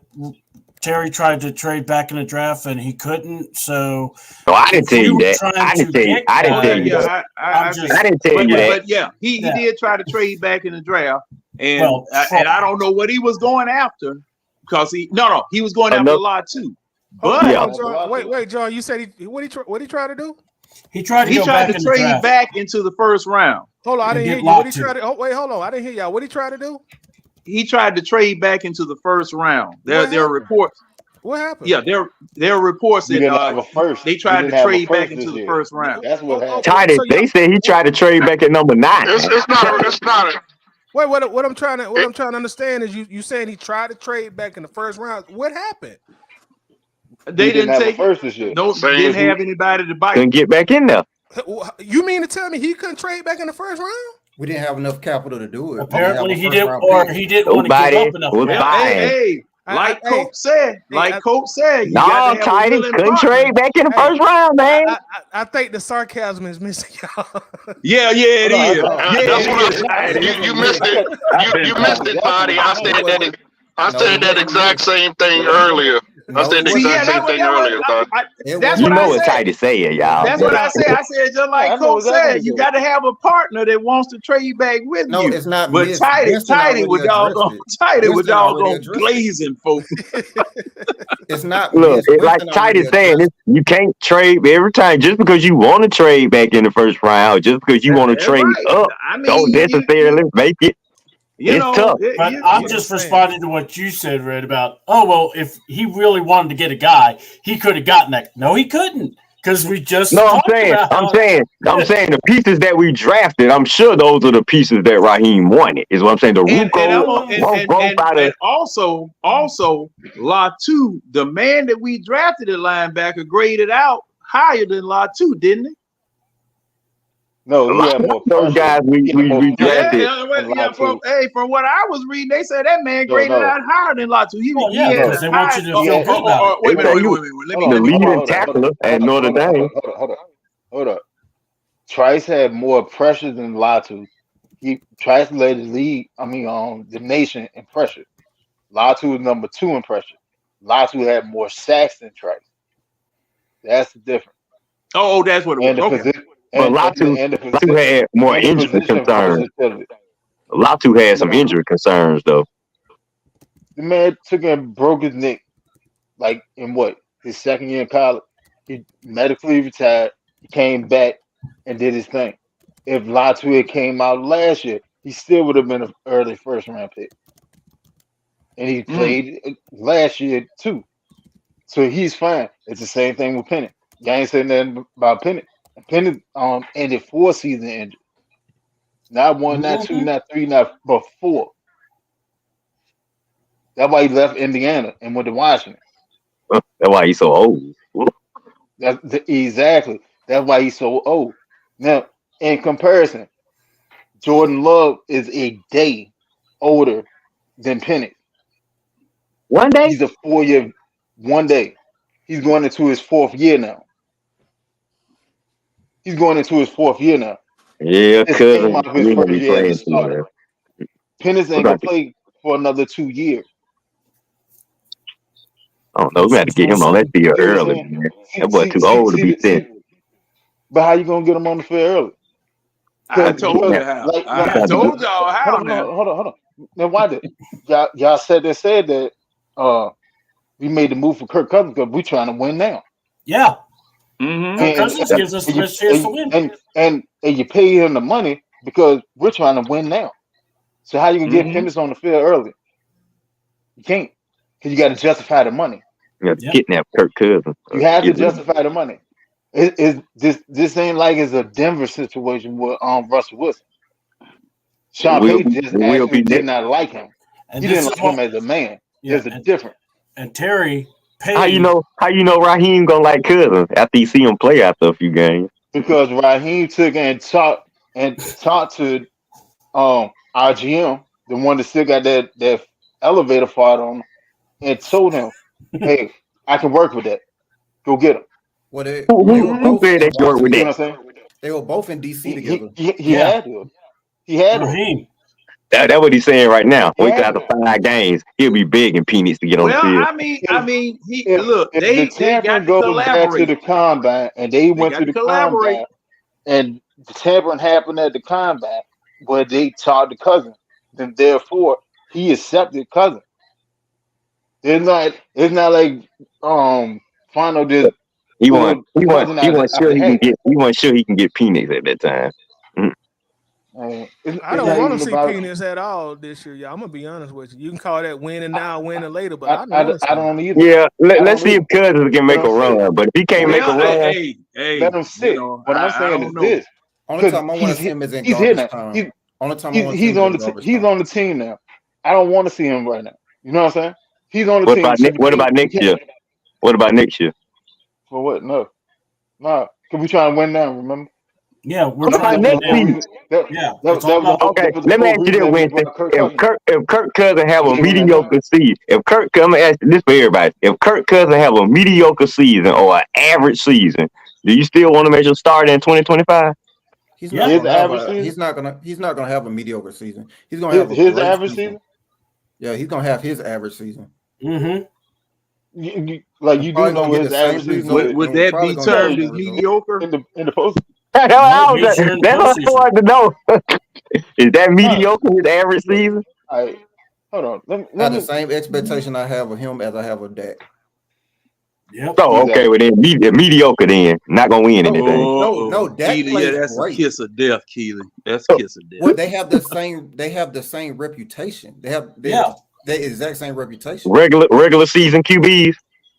Terry tried to trade back in the draft and he couldn't? So
no, I didn't tell you that. I didn't tell you. I didn't tell you that.
I
didn't tell you that.
But yeah, he did try to trade back in the draft, and I don't know what he was going after because he was going after a lot too. But
John, wait, John, you said what he tried to do?
He tried to
trade back into the first round.
Hold on, I didn't hear you. What he tried to? Oh, wait, hold on, I didn't hear y'all. What he tried to do?
He tried to trade back into the first round. There are reports.
What happened?
Yeah, there are reports that they tried to trade back into the first round.
That's what happened.
Titus, they said he tried to trade back at number 9.
It's not.
Wait, what I'm trying to understand is you saying he tried to trade back in the first round. What happened?
They didn't take
first this year.
No, they didn't have anybody to bite.
Couldn't get back in there.
You mean to tell me he couldn't trade back in the first round?
We didn't have enough capital to do it.
Apparently he didn't, or he didn't want to give up enough.
Hey, like Coach said, you
no, Titus couldn't trade back in the first round, man.
I think the sarcasm is missing, y'all.
Yeah, it is.
That's what you missed it. You missed it, Toddy. I said that exact same thing earlier. I said the exact same thing earlier,
That's
you
what
know
I
what
said.
Titus said, y'all.
That's what I said. I said just like Coach said, you got to have a partner that wants to trade back with you.
No, it's not.
But Tidy with y'all going glazing, folks.
It's not.
Look, it's like Titus saying, you can't trade every time just because you want to trade back in the first round, just because you want to trade up. Don't necessarily make it. It's tough.
But I'm just responding to what you said, Red, about, if he really wanted to get a guy, he could have gotten that. No, he couldn't, because we just
I'm saying the pieces that we drafted, I'm sure those are the pieces that Raheem wanted, is what I'm saying.
And also Latu, the man that we drafted at linebacker, graded out higher than Latu, didn't he?
No, we had more
those guys we drafted.
From what I was reading, they said that man graded out higher than Latu.
They want you to feel good about
it. Wait a minute.
The leading tackler at Notre Dame.
Hold up. Trice had more pressure than Latu. Trice led the nation in pressure. Latu was number 2 in pressure. Latu had more sacks than Trice. That's the difference.
Oh, that's what it was.
But Latu had more injury concerns. Latu had some injury concerns, though.
The man took and broke his neck, like in his second year in college. He medically retired. He came back and did his thing. If Latu had came out last year, he still would have been an early first round pick. And he played last year too, so he's fine. It's the same thing with Penny. You ain't saying nothing about Penny. Penny ended 4 seasons injured. Not 1, not 2, not 3, but 4. That's why he left Indiana and went to Washington.
That's why he's so old.
Exactly. That's why he's so old. Now, in comparison, Jordan Love is a day older than Penny.
One day?
He's a 4-year. One day. He's going into his 4th year now. He's going into his 4th year now.
Yeah, because
Pennis ain't gonna play for another 2 years.
I don't know. We got to get him on that field early, man. That boy too old to be thin.
But how you gonna get him on the field early?
I told you how. I told y'all how.
Hold on. Then why did y'all said that we made the move for Kirk Cousins because we're trying to win now.
Yeah.
Mm-hmm.
Kirk Cousins gives us the best chance to win.
And you pay him the money because we're trying to win now. So how you can get Penix on the field early? You can't, because you got to justify the money.
You have to kidnap Kirk Cousins.
You have to justify the money. This ain't like it's a Denver situation with Russell Wilson. Sean Payton just actually did not like him.
And
he didn't like him as a man. There's a difference.
And Terry Payton.
How you know Raheem gonna like Cousins after you see him play after a few games?
Because Raheem took and talked to our GM, the one that still got that elevator fart on, and told him, "Hey, I can work with that. Go get him."
Well,
who said they work with that?
They were both in DC together.
He had to. He had
Raheem.
That's what he's saying right now. Wait till after 5 games, he'll be begging Penix to get on the field.
I mean, they got to
goes back to
collaborate.
the combine, and they went to the combine, and the tampering happened at the combine, where they talked to Cousins. Then therefore, he accepted Cousins. It's not like Fano did.
He wasn't sure he can get Penix at that time.
I don't want to see Penix at all this year, y'all. I'm gonna be honest with you. You can call that winning now, winning later, but I
don't either.
Yeah, let's see if Cousins can make a run. But if he can't make a run,
let him sit. What I'm saying is this:
only time I want to see him is in garbage time. Only time
he's on the team now. I don't want to see him right now. You know what I'm saying? He's on the team.
What about next year? What about next year?
For what? No. Because we trying to win now. Remember?
Yeah, we're trying to win.
Okay, let me ask you this, Winston. If Kirk Cousins have a mediocre season, I'm gonna ask this for everybody. If Kirk Cousins have a mediocre season or an average season, do you still want to make a start in 2025?
He's not gonna have a mediocre season. He's gonna have
his average season.
Yeah, he's gonna have his average season.
Mm-hmm. You do know his average season.
Would that be termed as mediocre
in the post?
That's what I wanted to know. Is that mediocre his average season?
Hold on.
I have the same expectation I have of him as I have of Dak.
Yep.
So okay, well then mediocre then. Not gonna win anything.
No, Dak plays
that's
great.
a kiss of death, Keely. That's a kiss of death.
Well, they have the same reputation. They have the exact same reputation.
Regular season QBs.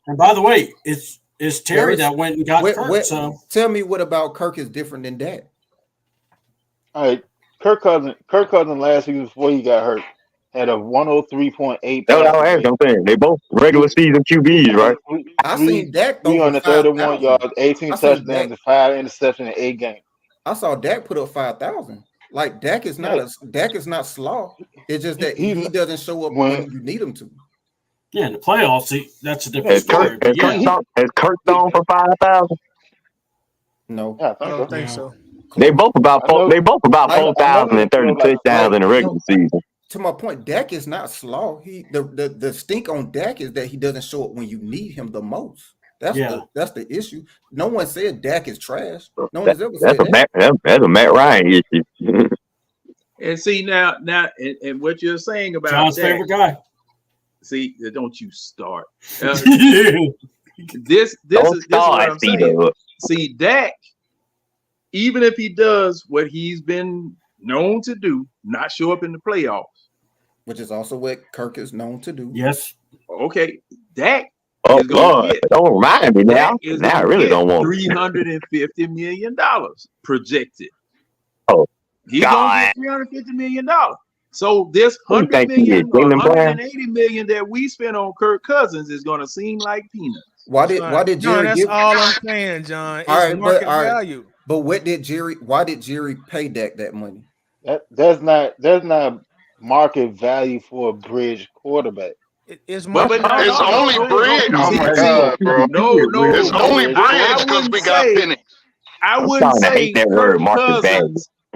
And by the way, it's Terry that went and got Kirk. So
tell me what about Kirk is different than Dak?
All right, Kirk Cousins last season before he got hurt had a 103.8.
That's what I'm saying. They both regular season QBs, right?
I seen Dak throw
331 yards, 18 touchdowns, and 5 interceptions in 8 games.
I saw Dak put up 5,000. Like Dak is not slow. It's just that he doesn't show up when you need him to.
Yeah, in the playoffs, that's a different story.
Has Kirk thrown for 5,000?
No,
I don't think so.
They both about 4,030 touchdowns in the regular season.
To my point, Dak is not slow. The stink on Dak is that he doesn't show up when you need him the most. That's the issue. No one said Dak is trash. No one has ever said that.
That's a Matt Ryan issue.
And see now, and what you're saying about
John's
Dak,
favorite guy.
See, don't you start. This is what I'm saying. See, Dak, even if he does what he's been known to do, not show up in the playoffs,
which is also what Kirk is known to do.
Yes.
Okay, Dak.
Oh God! Don't remind me now. Now I really don't want
$350 million projected.
Oh,
he's gonna get $350 million. So this $100 million, $180 million that we spent on Kirk Cousins is going to seem like peanuts.
Why did Jerry?
That's all I'm saying, John. It's market value.
But why did Jerry pay Dak that money?
There's not market value for a bridge quarterback.
It's
only bridge. Oh my God, bro! No, it's only bridge because we got Penix.
I wouldn't say
that word market value.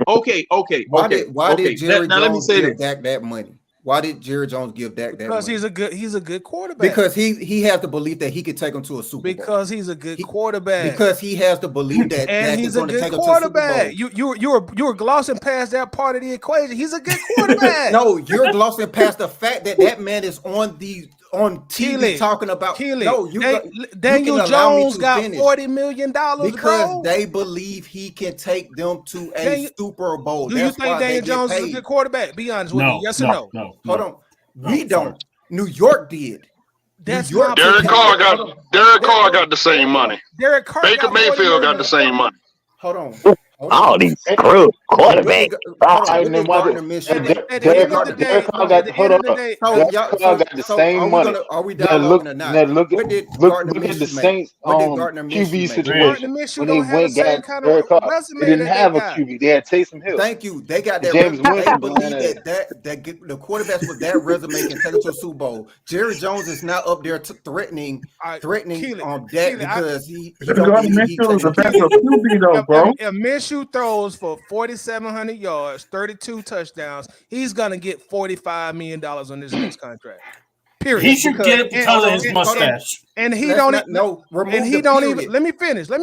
Okay.
Why did Jerry
now let me say this.
Dak that money? Why did Jerry Jones give Dak that
Because
money?
he's a good quarterback.
Because he has the belief that he could take him to a Super Bowl.
Because he's a good quarterback.
Because he has the belief that
and
Dak
he's
is
a
going to take
good
him to a Super Bowl.
quarterback. You were glossing past that part of the equation. He's a good quarterback.
No, you're glossing past the fact that man is on TV
Keely,
talking about.
Keely,
No,
Daniel
can allow me
Jones
to
got
finish.
$40 million,
because
bro.
they believe he can take them to a Super Bowl.
Do you
That's
think
why
Daniel
they
Jones
get
is a
paid.
good quarterback? Be honest with me. Yes or no?
Hold on. We don't. New York did.
That's
New York.
Derek Carr got the same money.
Derek Carr
Baker
got $40
Mayfield got
million.
the same money.
Hold on.
All these screw quarterbacks.
Derek Carr got the same money.
Are we
Now
dialoguing
look
or not?
at
What did Gardner
the
Minshew make?
Saints
What did Gardner Minshew
QB
make?
situation
Minshew
when they
don't have
went
the same
got
kind
Derek
of
Carr.
resume
They didn't
that
have
they
a
got.
QB. They had Taysom Hill.
Thank you. They got that
James
resume. They
Winston
believe
behind
that the quarterbacks with that resume can take it to a Super Bowl. Jerry Jones is not up there threatening Dak because he
Gardner Minshew is the best of QB though, bro.
If Minshew throws for 4,700 yards, 32 touchdowns, he's gonna get $45 million on this next contract. Period.
He should get it because of his mustache.
And he
Let's
don't
not-
even.
no, remove
And he
the
don't
period.
even. Let me finish. You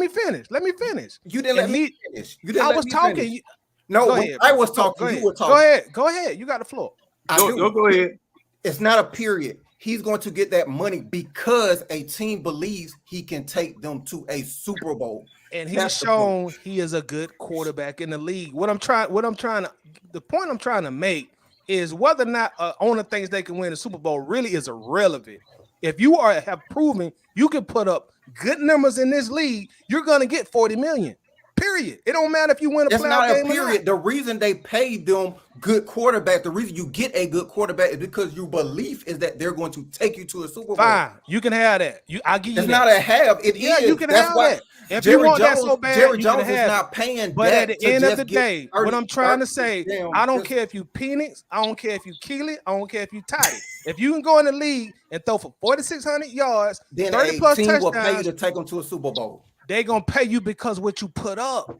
didn't
let me finish. You didn't
I
let
was
me
talking.
finish. No,
Go
when
ahead,
I
bro.
was talking.
Go
You
ahead.
were talking.
Go ahead. You got the floor.
Go ahead.
It's not a period. He's going to get that money because a team believes he can take them to a Super Bowl.
And he's
That's the
shown he is a good quarterback in the league. The point I'm trying to make is whether or not owner thinks they can win the Super Bowl really is irrelevant. If you have proven you can put up good numbers in this league, you're gonna get $40 million. Period. It don't matter if you win a
It's
playoff
not a
game or
period.
not.
The reason they paid them good quarterback, the reason you get a good quarterback is because your belief is that they're going to take you to a Super Bowl.
Fine, you can have that. I'll give you
It's
that.
not a have. It is.
Yeah, you can
That's
have
why
that. If
Jerry
you want that
Jones,
so bad,
Jerry
you
Jones
can
is
have
not
it.
paying.
But at
Dak
the
to
end of
just
the
get
day,
30,
what I'm trying to
30,
say,
damn,
I don't
just-
care if you Penix, I don't care if you Keely, I don't care if you Toddy. If you can go in the league and throw for 4,600 yards,
then
30
a
plus
team will pay you
touchdowns,
to take them to a Super Bowl.
they're gonna pay you because what you put up.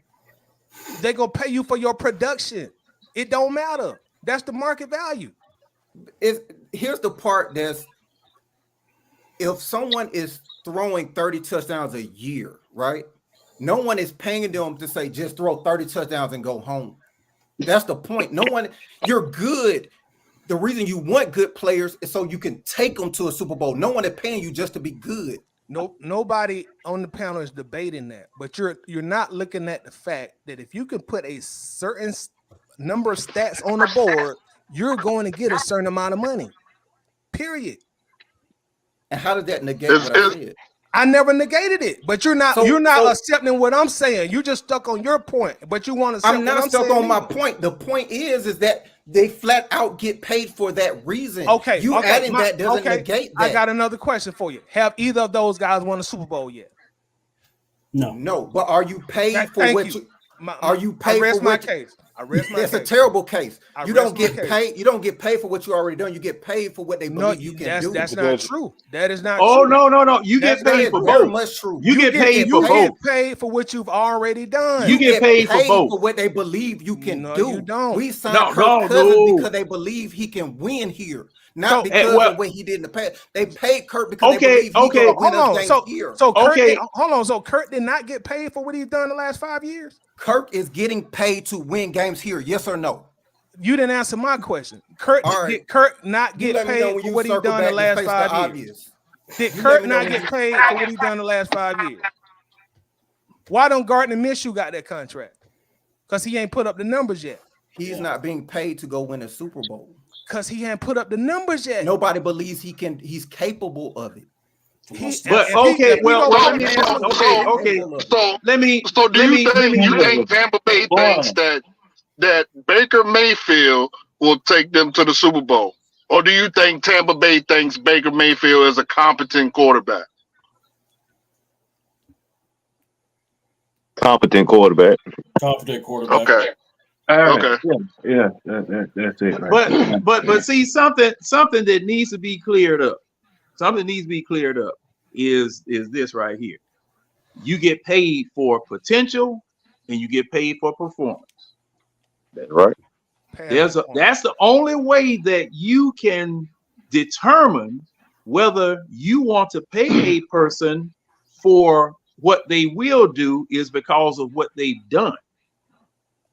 They're gonna pay you for your production. It don't matter. That's the market value.
Here's the part that's if someone is throwing 30 touchdowns a year, right? No one is paying them to say just throw 30 touchdowns and go home. That's the point. No one, you're good. The reason you want good players is so you can take them to a Super Bowl. No one is paying you just to be good.
Nobody on the panel is debating that, but you're not looking at the fact that if you can put a certain number of stats on the board, you're going to get a certain amount of money. Period.
And how does that negate what I said?
I never negated it, but you're not accepting what I'm saying. You just stuck on your point, but you want to.
I'm not stuck on my point. The point is that they flat out get paid for that reason.
Okay,
you adding that doesn't negate that.
I got another question for you. Have either of those guys won a Super Bowl yet?
No. But are you paid for
Thank
what
you?
Are you paid
I rest
for
my
what?
case. I rest my
It's
case.
a terrible case.
I
You
rest
don't
my
get
case.
paid. You don't get paid for what you already done. You get paid for what they believe you can do.
That's not true. That is not
Oh,
true.
no. You get
That's
paid
not
for
very
both.
much true.
You get paid for
You
both.
get paid for what you've already done.
You get paid for both.
for what they believe you can
No,
do.
you don't.
We signed
No,
Kirk Cousins
no.
because they believe he can win here, not
So,
because
well-
of what he did in the past. They paid Kirk because
Okay,
they believe he's
okay.
going to win
Hold
us
on.
games here.
So Kurt
Okay.
hold on. So Kurt did not get paid for what he's done the last 5 years?
Kirk is getting paid to win games here. Yes or no?
You didn't answer my question. Kurt
All right.
did Kurt not
You
get
let me know
paid
when
for
you
what he
circle
done the
back and
last
face the
5 years?
obvious.
Did
You
Kurt
let me know
not
when
get
you-
paid for what he done the last 5 years? Why don't Gardner Minshew got that contract? Because he ain't put up the numbers yet.
He's not being paid to go win a Super Bowl.
Because he ain't put up the numbers yet.
Nobody believes he can. He's capable of it.
But okay,
if he
well,
go-
let me ask. Okay.
So
Let me.
do you
let
think Tampa Bay thinks that Baker Mayfield will take them to the Super Bowl? Or do you think Tampa Bay thinks Baker Mayfield is a competent quarterback?
Competent quarterback.
Confident quarterback.
Okay. Okay.
Yeah, that's it. Right.
But see something that needs to be cleared up. Something needs to be cleared up is this right here. You get paid for potential and you get paid for performance.
That's right.
past that point.
That's the only way that you can determine whether you want to pay a person for what they will do is because of what they've done.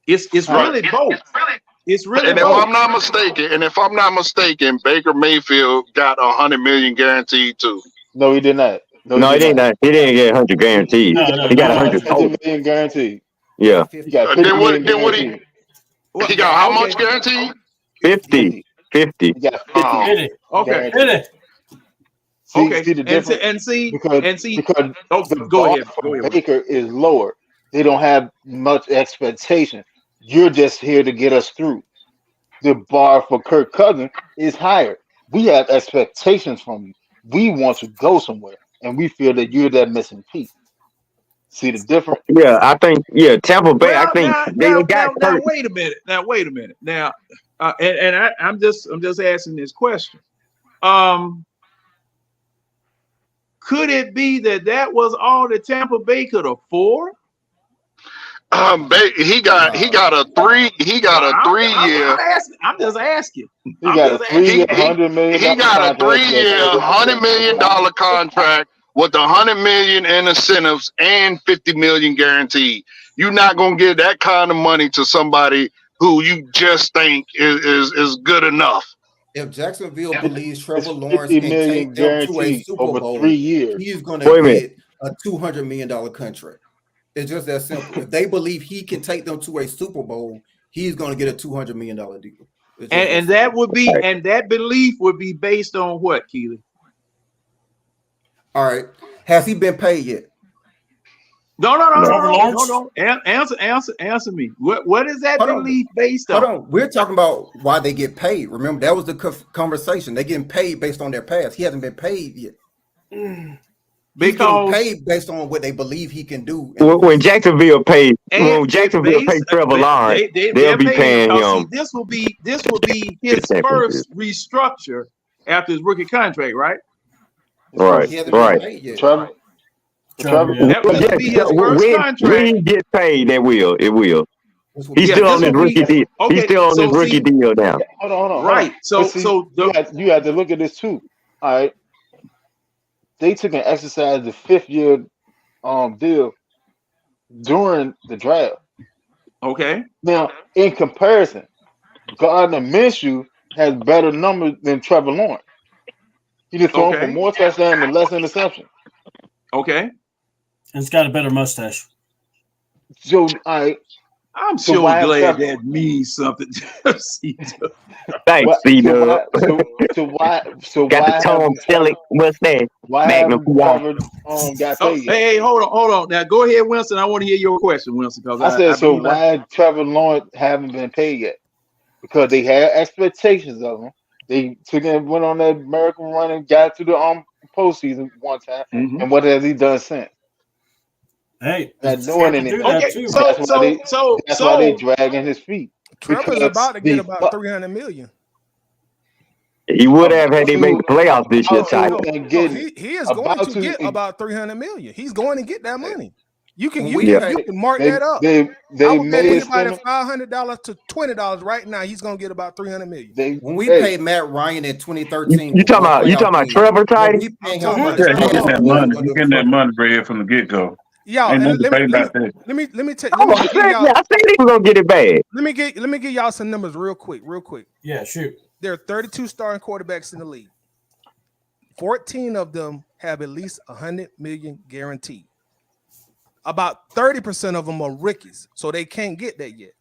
It's really both. It's really
And if
both.
I'm not mistaken, Baker Mayfield got 100 million guaranteed too.
No, he did not.
No, he didn't. He didn't get 100 guaranteed.
No,
He got
no,
100
50
total.
million guaranteed.
Yeah,
He got 50
Then what?
million
Then what?
guaranteed.
He got how much guaranteed?
50.
He got 50.
Hit it.
Okay.
guaranteed.
Hit it.
Okay.
See the difference?
Because
Oh, the
go
bar
ahead.
for
Go ahead.
Baker is lower. They don't have much expectation. You're just here to get us through. The bar for Kirk Cousins is higher. We have expectations from you. We want to go somewhere, and we feel that you're that missing piece. See the difference?
Yeah, I think. Yeah, Tampa Bay. I
Well,
think
now,
they got
now,
Kirk.
wait a minute. Now, I'm just asking this question. Could it be that was all that Tampa Bay could afford?
He got a 3-year.
I'm just asking.
He got a 3-year, $100 million.
He got a 3-year, $100 million contract with $100 million in incentives and $50 million guaranteed. You're not gonna give that kind of money to somebody who you just think is good enough.
If Jacksonville believes Trevor
It's
Lawrence
50
can
million
take them to a
guaranteed
Super
over
Bowl,
3 years.
he's going
Wait a
to
minute.
get a $200 million contract. It's just that simple. If they believe he can take them to a Super Bowl, he's going to get a $200 million deal. It's just
And that would be, and that belief would be based on what, Keely?
all right. Has he been paid yet?
No.
Trevor Lawrence?
Answer me. What is that
Hold on.
belief based
Hold
on?
on. We're talking about why they get paid. Remember, that was the conversation. They're getting paid based on their past. He hasn't been paid yet. He's getting
Because
paid based on what they believe he can do.
When Jacksonville paid
Trevor
Lawrence, they'll be paying him.
This will be his first restructure after his rookie contract, right?
Right,
He hasn't been
right.
paid yet.
Trevor,
Trevor, yeah.
That will be his first
When
contract.
he gets paid, it will.
This will
He's
be-
Yeah,
still on
this
his
will be-
rookie deal.
okay,
He's still on
so
his rookie
see-
deal now.
hold on.
Right. So
But see,
the
you have to look at this too. All right. They took an exercise the 5th-year deal during the draft.
okay.
Now, in comparison, Gardner Minshew has better numbers than Trevor Lawrence. He just thrown for
Okay.
more touchdowns and less interception.
Okay.
And it's got a better mustache.
So, all right.
I'm
So
sure
why
glad
Trevor-
that means something to C-Dub.
Thanks,
Why-
C-Dub.
So
Got the Tom Selleck mustache.
why
Magnum
haven't
PI.
Trevor got
Oh,
paid yet?
hey, hold on. Now go ahead, Winston. I want to hear your question, Winston. Because
I said, so
believe
why Trevor Lawrence haven't been paid yet? Because they had expectations of him. They took him, went on that American run and got to the postseason one time.
Mhm.
And what has he done since?
Hey,
Not
it's
doing
hard to
anything.
do that
Okay,
too.
That's why they dragging his feet.
Trevor's
Because
about to get
the-
about 300 million.
He would have had they made the playoffs this year, Ty.
Also, and
No,
getting
he is going
about
to
to-
get about 300 million. He's going to get that money. You can
When
you
we
can,
pay-
you can mark
they
that up.
they
I
they
would bet
made
anybody
him,
$500 to $20 right now. He's going to get about 300 million.
they
When we
hey,
paid Matt Ryan in 2013,
You talking about Trevor, Ty?
We paying him
I'm
for
talking
the
about-
Yeah, he getting that money.
for
He
the-
getting that money bread from the get go.
Y'all,
Ain't
and
no debate about that.
let me
I
give
said he was gonna get it bad.
let me give y'all some numbers real quick.
Yeah, shoot.
There are 32 starting quarterbacks in the league. 14 of them have at least 100 million guaranteed. About 30% of them are rookies, so they can't get that yet.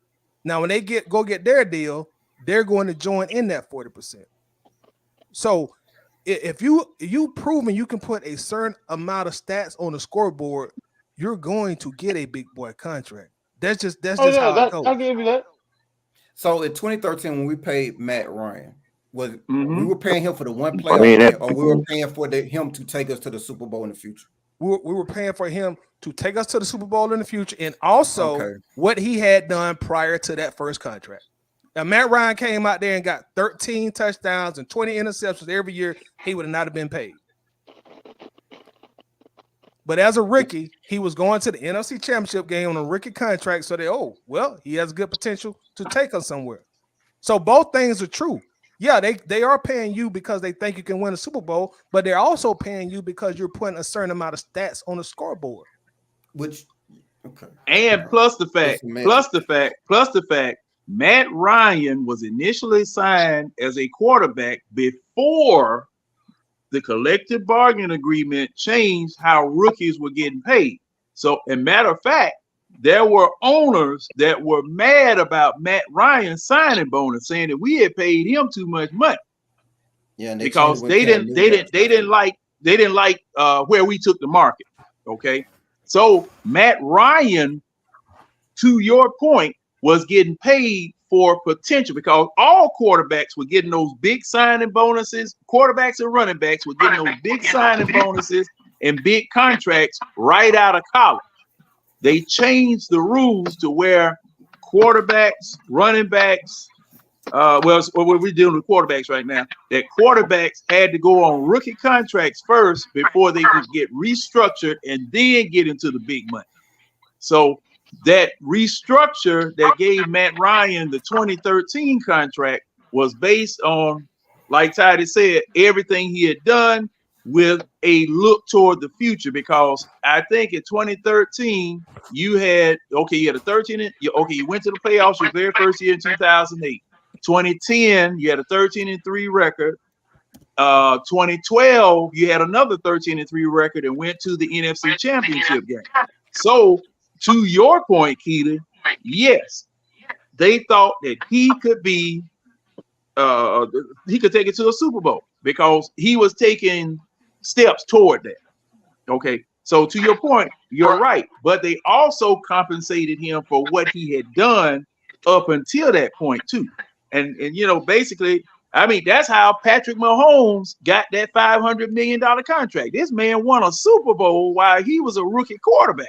Now, when they go get their deal, they're going to join in that 40%. So, if you proven you can put a certain amount of stats on the scoreboard, you're going to get a big boy contract. That's just how it goes.
I'll give you that.
So in 2013, when we paid Matt Ryan, we
Mhm.
were paying him for the one
I
playoff
mean,
win,
that-
or we were paying for him to take us to the Super Bowl in the future?
We were paying for him to take us to the Super Bowl in the future, and also
Okay.
what he had done prior to that first contract. Now, Matt Ryan came out there and got 13 touchdowns and 20 interceptions every year. He would have not have been paid. But as a rookie, he was going to the NFC Championship game on a rookie contract. So he has good potential to take us somewhere. So both things are true. Yeah, they are paying you because they think you can win a Super Bowl, but they're also paying you because you're putting a certain amount of stats on the scoreboard.
Which, okay.
And plus the fact, Matt Ryan was initially signed as a quarterback before the collective bargaining agreement changed how rookies were getting paid. So, as a matter of fact, there were owners that were mad about Matt Ryan signing bonus, saying that we had paid him too much money.
Yeah, and
because they didn't like where we took the market. Okay, so Matt Ryan, to your point, was getting paid for potential because all quarterbacks were getting those big signing bonuses. Quarterbacks and running backs were getting those big signing bonuses and big contracts right out of college. They changed the rules to where quarterbacks, running backs, we're dealing with quarterbacks right now, that quarterbacks had to go on rookie contracts first before they could get restructured and then get into the big money. So that restructure that gave Matt Ryan the 2013 contract was based on, like Tidy said, everything he had done with a look toward the future, because I think in 2013 you had a 13 you went to the playoffs your very first year in 2008. 2010 you had a 13-3 record. 2012 you had another 13-3 record and went to the NFC Championship game. So to your point, Keita, yes, they thought that he could be he could take it to a Super Bowl because he was taking steps toward that. Okay, so to your point, you're right, but they also compensated him for what he had done up until that point too. And basically, I mean, that's how Patrick Mahomes got that $500 million contract. This man won a Super Bowl while he was a rookie quarterback.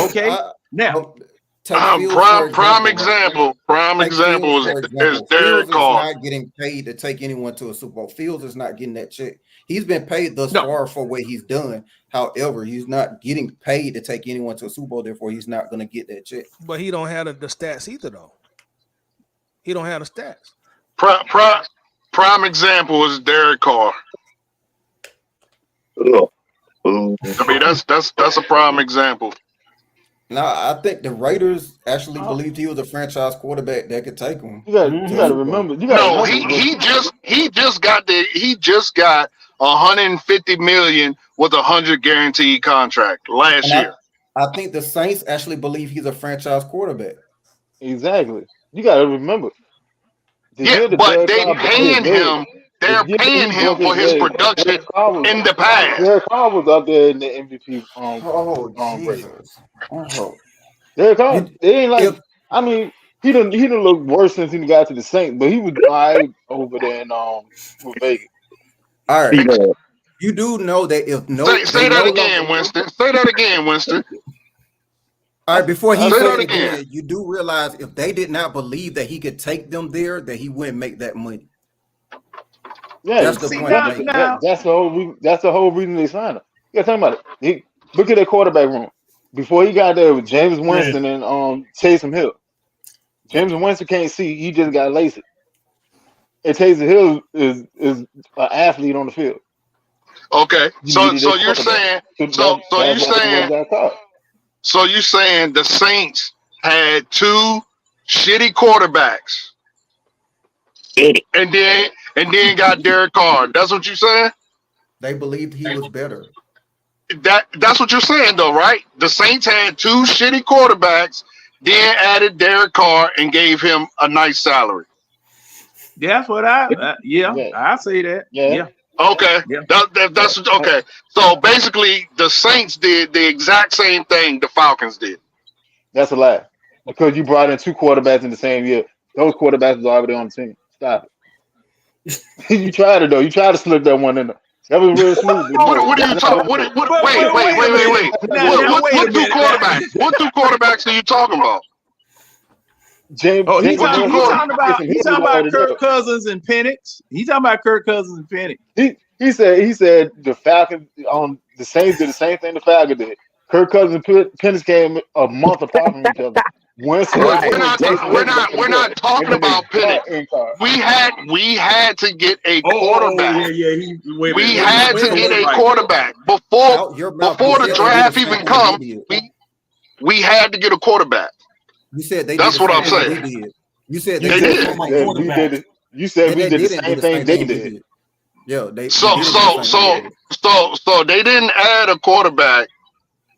Okay, now
prime example is Derek Carr.
Not getting paid to take anyone to a Super Bowl. Fields is not getting that check. He's been paid thus far for what he's done. However, he's not getting paid to take anyone to a Super Bowl. Therefore, he's not going to get that check.
But he don't have the stats either, though. He don't have the stats.
Prime example is Derek Carr. I mean, that's a prime example.
Now, I think the Raiders actually believed he was a franchise quarterback that could take him.
You got to remember.
He just got $150 million with a 100 guaranteed contract last year.
I think the Saints actually believe he's a franchise quarterback.
Exactly. You got to remember.
But they're paying him. They're paying him for his production in the past.
Derek Carr was up there in the MVP. Derek Carr, they ain't like. I mean, he didn't look worse since he got to the Saints, but he was right over there in with Vegas.
All right, you do know that if
say that again, Winston. Say that again, Winston.
All right, before he said it again, you do realize if they did not believe that he could take them there, that he wouldn't make that money.
Yeah,
that's the point.
That's the whole reason they signed him. You got to think about it. Look at their quarterback room. Before he got there with James Winston and Taysom Hill. James Winston can't see. He just got LASIK. And Taysom Hill is an athlete on the field.
Okay, so you're saying the Saints had two shitty quarterbacks, and then got Derek Carr. That's what you're saying?
They believed he was better.
That's what you're saying, though, right? The Saints had two shitty quarterbacks, then added Derek Carr and gave him a nice salary.
That's what I say that. Yeah.
Okay. Yeah. That's okay. So basically, the Saints did the exact same thing the Falcons did.
That's a lie. Because you brought in two quarterbacks in the same year. Those quarterbacks was already on the team. Stop it. You tried it though. You tried to slip that one in there. That was real smooth.
What are you talking? Wait. What two quarterbacks? What two quarterbacks are you talking about?
He's talking about Kirk Cousins and Penix. He's talking about Kirk Cousins and Penix.
He said the Falcons on the Saints did the same thing the Falcons did. Kirk Cousins and Penix came a month apart from each other. Winston,
We're not talking about Penix.
Penix.
We had to get a
Oh,
quarterback. We had to get a quarterback before the draft even come. We had to get a quarterback.
You said they.
That's
did the
what I'm
same
saying.
thing we did. You said
They did.
Yeah, we did it. You said we did the same thing they did.
Yeah, they.
So they didn't add a quarterback.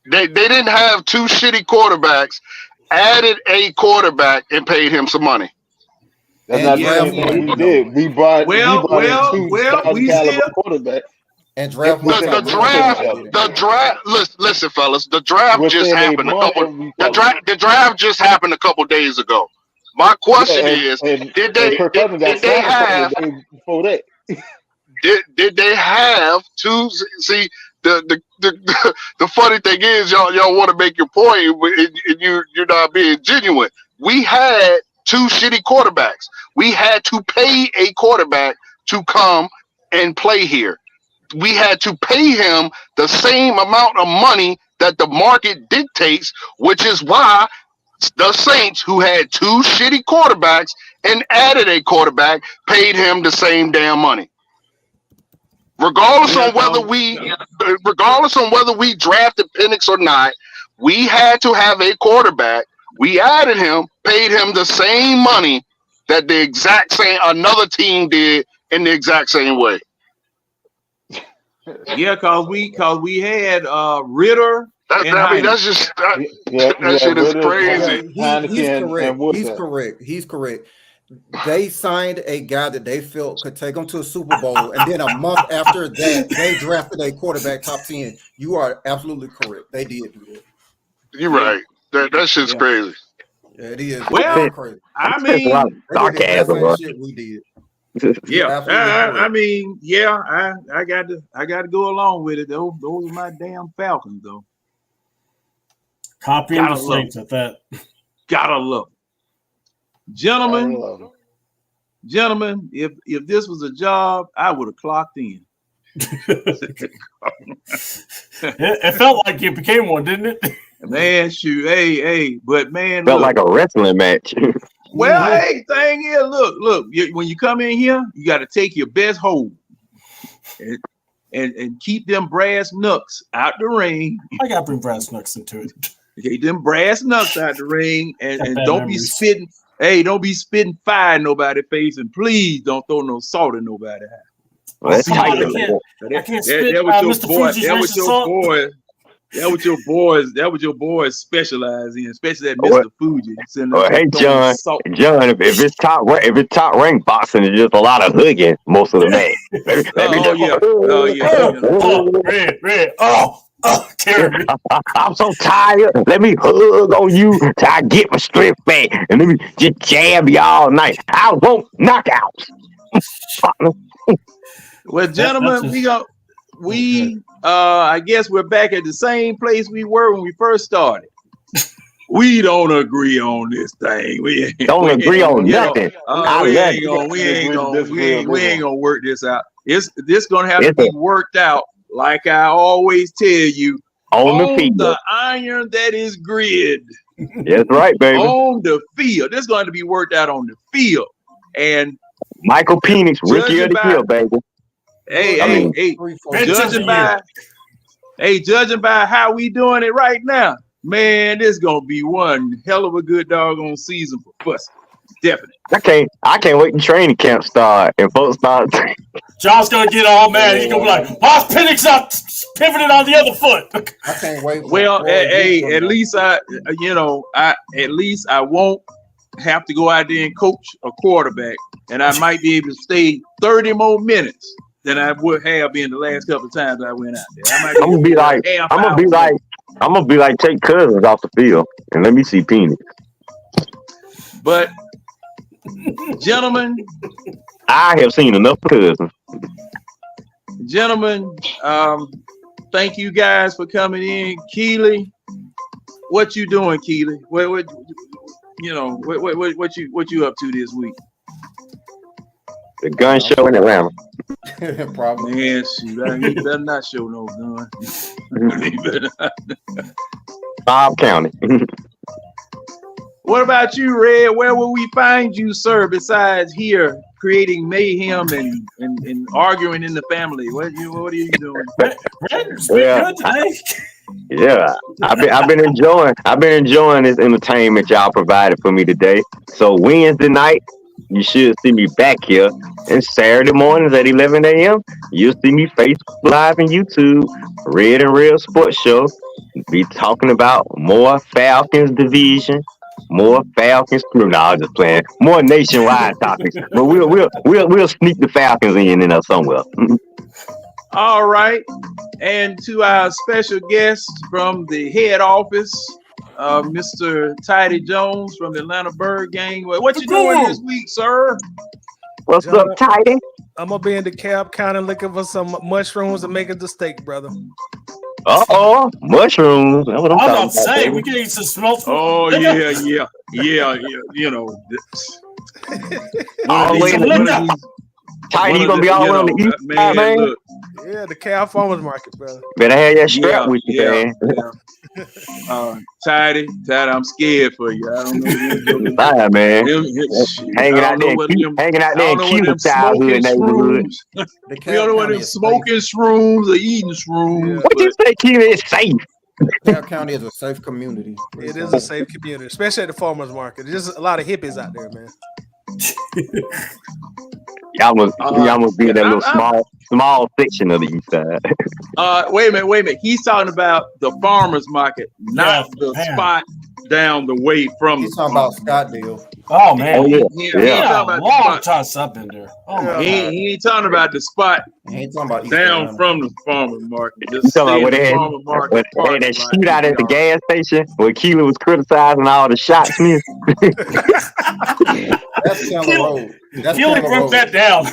They didn't have two shitty quarterbacks. Added a quarterback and paid him some money.
That's not the same thing we did. We brought in two
we
caliber
still
quarterbacks.
And draft
The draft. Listen, fellas. The draft
Within
just
a
happened.
month,
The draft just happened a couple days ago. My question is, did they have?
Before that?
Did they have two? See, the funny thing is, y'all want to make your point, and you're not being genuine. We had two shitty quarterbacks. We had to pay a quarterback to come and play here. We had to pay him the same amount of money that the market dictates, which is why the Saints, who had two shitty quarterbacks and added a quarterback, paid him the same damn money. Regardless on whether we drafted Penix or not, we had to have a quarterback. We added him, paid him the same money that the exact same another team did in the exact same way.
Yeah, cause we had Ritter.
That's just that shit is crazy.
He's correct. They signed a guy that they felt could take them to a Super Bowl, and then a month after that, they drafted a quarterback top 10. You are absolutely correct. They did do that.
You're right. That shit's crazy.
Yeah, it is.
Well,
crazy.
I mean,
sarcasm, bro.
Shit we did.
Yeah, I mean, yeah, I got to go along with it. Those are my damn Falcons, though.
Copying the Saints at that.
Gotta love it. Gentlemen, if this was a job, I would have clocked in.
It felt like it became one, didn't it?
Man, shoot, hey, but man,
Felt like a wrestling match.
Well, hey, thing is, look, when you come in here, you got to take your best hold and keep them brass knucks out the ring.
I got to bring brass knucks into it.
Okay, them brass knucks out the ring, and don't be spitting. Hey, don't be spitting fire in nobody's face, and please don't throw no salt in nobody's eye.
Well, that's
I can't spit Mr. Fuji's racist salt.
That what your boys specialize in, especially that Mr. Fuji.
Hey, John, if it's top ranked boxing, it's just a lot of hugging most of the match.
Red. Terry.
I'm so tired. Let me hug on you till I get my strength back, and let me just jab you all night. I want knockouts.
Well, gentlemen, I guess we're back at the same place we were when we first started. We don't agree on this thing. We
don't agree on nothing.
We ain't gonna work this out. This gonna have to be worked out, like I always tell you,
on the
iron that is grid.
That's right, baby.
On the field. This is going to be worked out on the field. And
Michael Penix, rookie of the year, baby.
Judging by how we doing it right now, man, this is gonna be one hell of a good doggone season for Fussy. Definitely.
I can't wait to training camp start and folks start.
John's gonna get all mad. He's gonna be like, "Why's Penix up pivoted on the other foot?"
I can't wait.
Well, at least I won't have to go out there and coach a quarterback, and I might be able to stay 30 more minutes than I would have been the last couple of times I went out there. I'm gonna be like
take Cousins off the field and let me see Penix.
But gentlemen,
I have seen enough Cousins.
Gentlemen, thank you guys for coming in. Keely, what you doing, Keely? What you up to this week?
The gun show in Atlanta.
Probably.
Man, shoot, you better not show no gun.
Bob County.
What about you, Red? Where will we find you, sir, besides here creating mayhem and arguing in the family? What are you doing?
Yeah. Yeah, I've been enjoying this entertainment y'all provided for me today. So Wednesday night, you should see me back here, and Saturday mornings at 11 a.m. you'll see me Facebook Live and YouTube, Red and Real Sports Show. Be talking about more Falcons division, more Falcons crew. No, I'm just playing. More nationwide topics, but we'll sneak the Falcons in there somewhere.
All right. And to our special guest from the head office, Mr. Tidy Jones from the Atlanta Bird Gang. What you doing this week, sir?
What's up, Tidy?
I'm gonna be in the DeKalb County looking for some mushrooms and making the steak, brother.
Mushrooms. That's what I'm
about
talking
to say,
about.
we can eat some smoked.
Oh yeah. You know.
Tidy, you gonna be all on the east side, man?
Look,
Yeah, the DeKalb Farmers Market, brother.
Better have that strap with you, man.
Tidy, I'm scared for you. I don't know.
Bye, man. Hanging out there in Cuba childhood neighborhood.
We don't know whether they're smoking shrooms or eating shrooms.
What you say, Cuba is safe?
DeKalb County is a safe community.
It is a safe community, especially at the farmers market. There's just a lot of hippies out there, man.
Y'all must be in that little small section of the east side.
Wait a minute. He's talking about the farmers market, not the spot down the way from.
He's talking about Scottsdale.
Oh man,
long
toss up in there. Oh my
he ain't talking about the spot.
He ain't talking about
down from the farmers market.
You talking about where they had that shootout at the gas station where Keeler was criticizing all the shots missed?
That's Keller Road.
Keeler broke that down.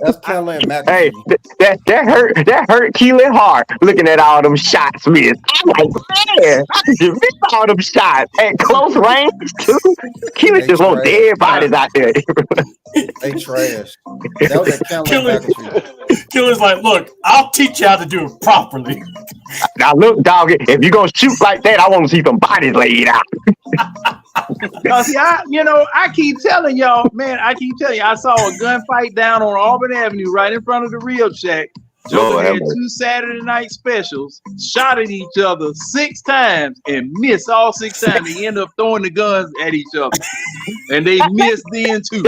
That's Keller and Mac.
Hey, that hurt Keeler hard looking at all them shots missed. I'm like, man, you missed all them shots at close range too. Keeler just want dead bodies out there.
They trash. That was a Keller.
Killer's like, look, I'll teach you how to do it properly.
Now look, dog, if you're gonna shoot like that, I want to see some bodies laid out.
See, I keep telling y'all, man. I saw a gunfight down on Auburn Avenue, right in front of the Real Shack. Joker had 2 Saturday night specials, shot at each other 6 times and missed all 6 times. They end up throwing the guns at each other, and they missed then too.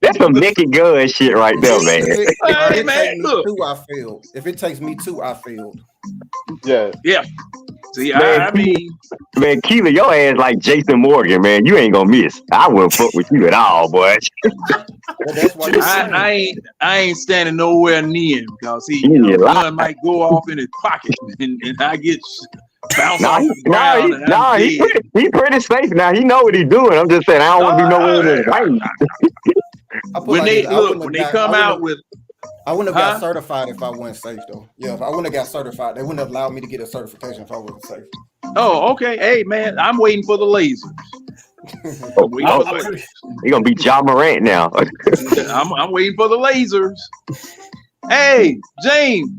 That's some naked gun shit right there, man.
Hey, man, look.
I failed. If it takes me 2, I failed.
Yeah. See,
man,
I mean,
man, Keeler, your ass like Jason Morgan, man. You ain't gonna miss. I wouldn't fuck with you at all, boy.
That's why
I ain't standing nowhere near him because the gun might go off in his pocket and I get bounced off the ground.
He pretty safe now. He know what he's doing. I'm just saying I don't want to be nowhere near him.
When they come out with.
I wouldn't have got certified if I wasn't safe, though. Yeah, if I wouldn't have got certified, they wouldn't have allowed me to get a certification if I wasn't safe.
Oh, okay. Hey, man, I'm waiting for the lasers.
You're going to be John Morant now.
I'm waiting for the lasers. Hey, James,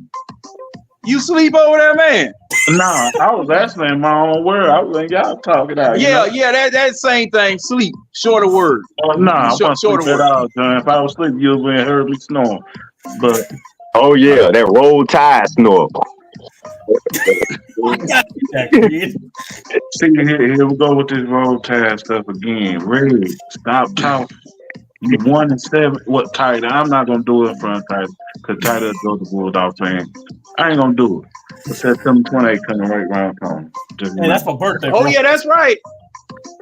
you sleep over there, man?
No, I was actually in my own word. I was y'all talking out.
That same thing. Sleep. Shorter word.
No, I wasn't sleep at all, John. If I was asleep, you would have heard me snoring. But
oh yeah, that roll tide snore.
See, here we go with this roll tide stuff again. Red, stop talking. You 1-7. What Title? I'm not gonna do it in front of Title because Title goes to Bulldog fan. I ain't gonna do it. It's September 28th coming right around the corner.
Hey, that's my birthday.
Oh yeah, that's right.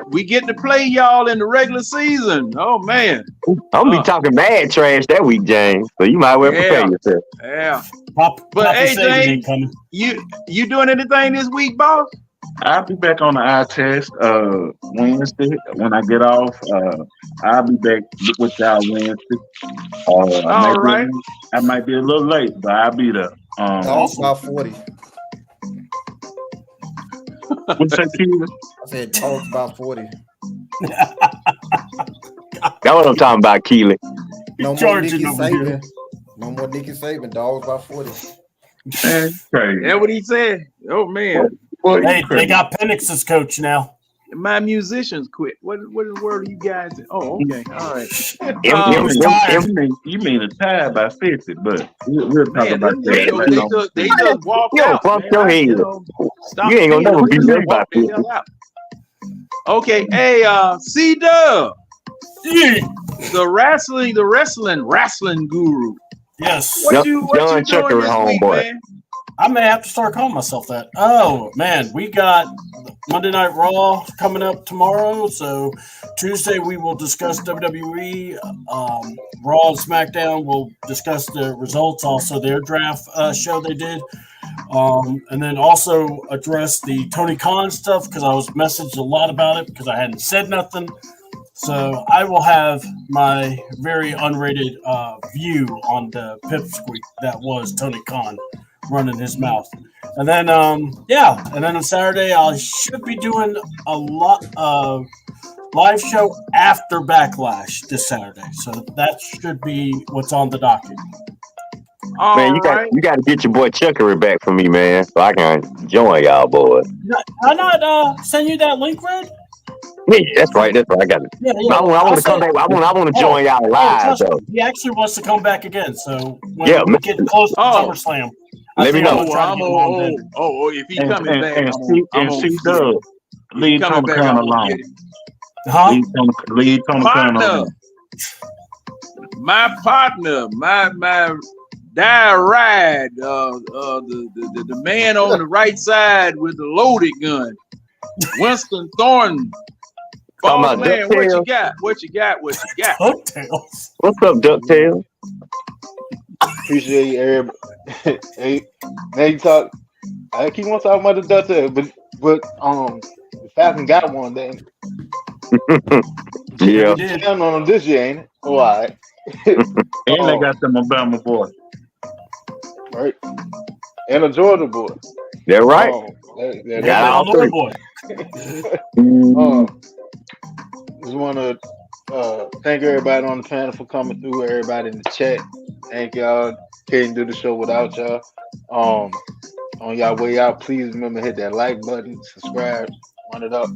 We get to play y'all in the regular season. Oh man,
I'm gonna be talking mad trash that week, James. So you might well prepare yourself.
Yeah. But hey, James, you doing anything this week, boss?
I'll be back on the eye test Wednesday when I get off. I'll be back with y'all Wednesday.
All right.
I might be a little late, but I'll be there.
Dogs about 40.
What'd you say, Keelan?
I said dogs about 40.
That's what I'm talking about, Keelan.
No more Nicky Saban. No more Nicky Saban. Dogs about 40.
That's what he said. Oh man.
Hey, they got Penix as coach now.
My musicians quit. What in the world are you guys? Oh, okay, all right.
You mean a tie by 50, but we'll talk
Man,
about
them
that.
Radios, they just walk
Yo,
out.
bump
Man.
your head.
Stop
You ain't gonna
the
never
video,
be
just
me by
walk the
50.
hell out. Okay, hey, C-Dub, the wrestling guru.
Yes.
What you doing
Chucker
this
at
week,
home, boy.
man?
I may have to start calling myself that. Oh man, we got Monday Night Raw coming up tomorrow. So Tuesday we will discuss WWE. Raw and SmackDown will discuss the results, also their draft show they did, and then also address the Tony Khan stuff because I was messaged a lot about it because I hadn't said nothing. So I will have my very unrated view on the pipsqueak that was Tony Khan running his mouth. And then and then on Saturday I should be doing a lot of live show after Backlash this Saturday. So that should be what's on the docket.
Man, you got to get your boy Chuckery back for me, man, so I can join y'all, boys.
I not send you that link, Red?
Yeah, that's right. I got it.
Yeah.
I want to come back. I want to join y'all live, though.
He actually wants to come back again. So when we get close to SummerSlam,
let me know.
If he coming back,
and C-Dub, leave Tony Khan alone. Leave Tony Khan alone.
My partner, my ride, the man on the right side with the loaded gun, Winston Thornton. Oh man, what you got?
DuckTales.
What's up, DuckTales?
Appreciate you, everybody. Hey, now you talk. I keep on talking about the DuckTales, but the Falcon got one then.
Yeah.
Counting on them this year, ain't it? Oh, all right.
And they got them Alabama boy.
Right. And a Georgia boy.
They're right.
They're
got all three.
Boy.
Just want to thank everybody on the panel for coming through. Everybody in the chat, thank y'all. Can't do the show without y'all. On y'all way out, please remember to hit that like button, subscribe, run it up.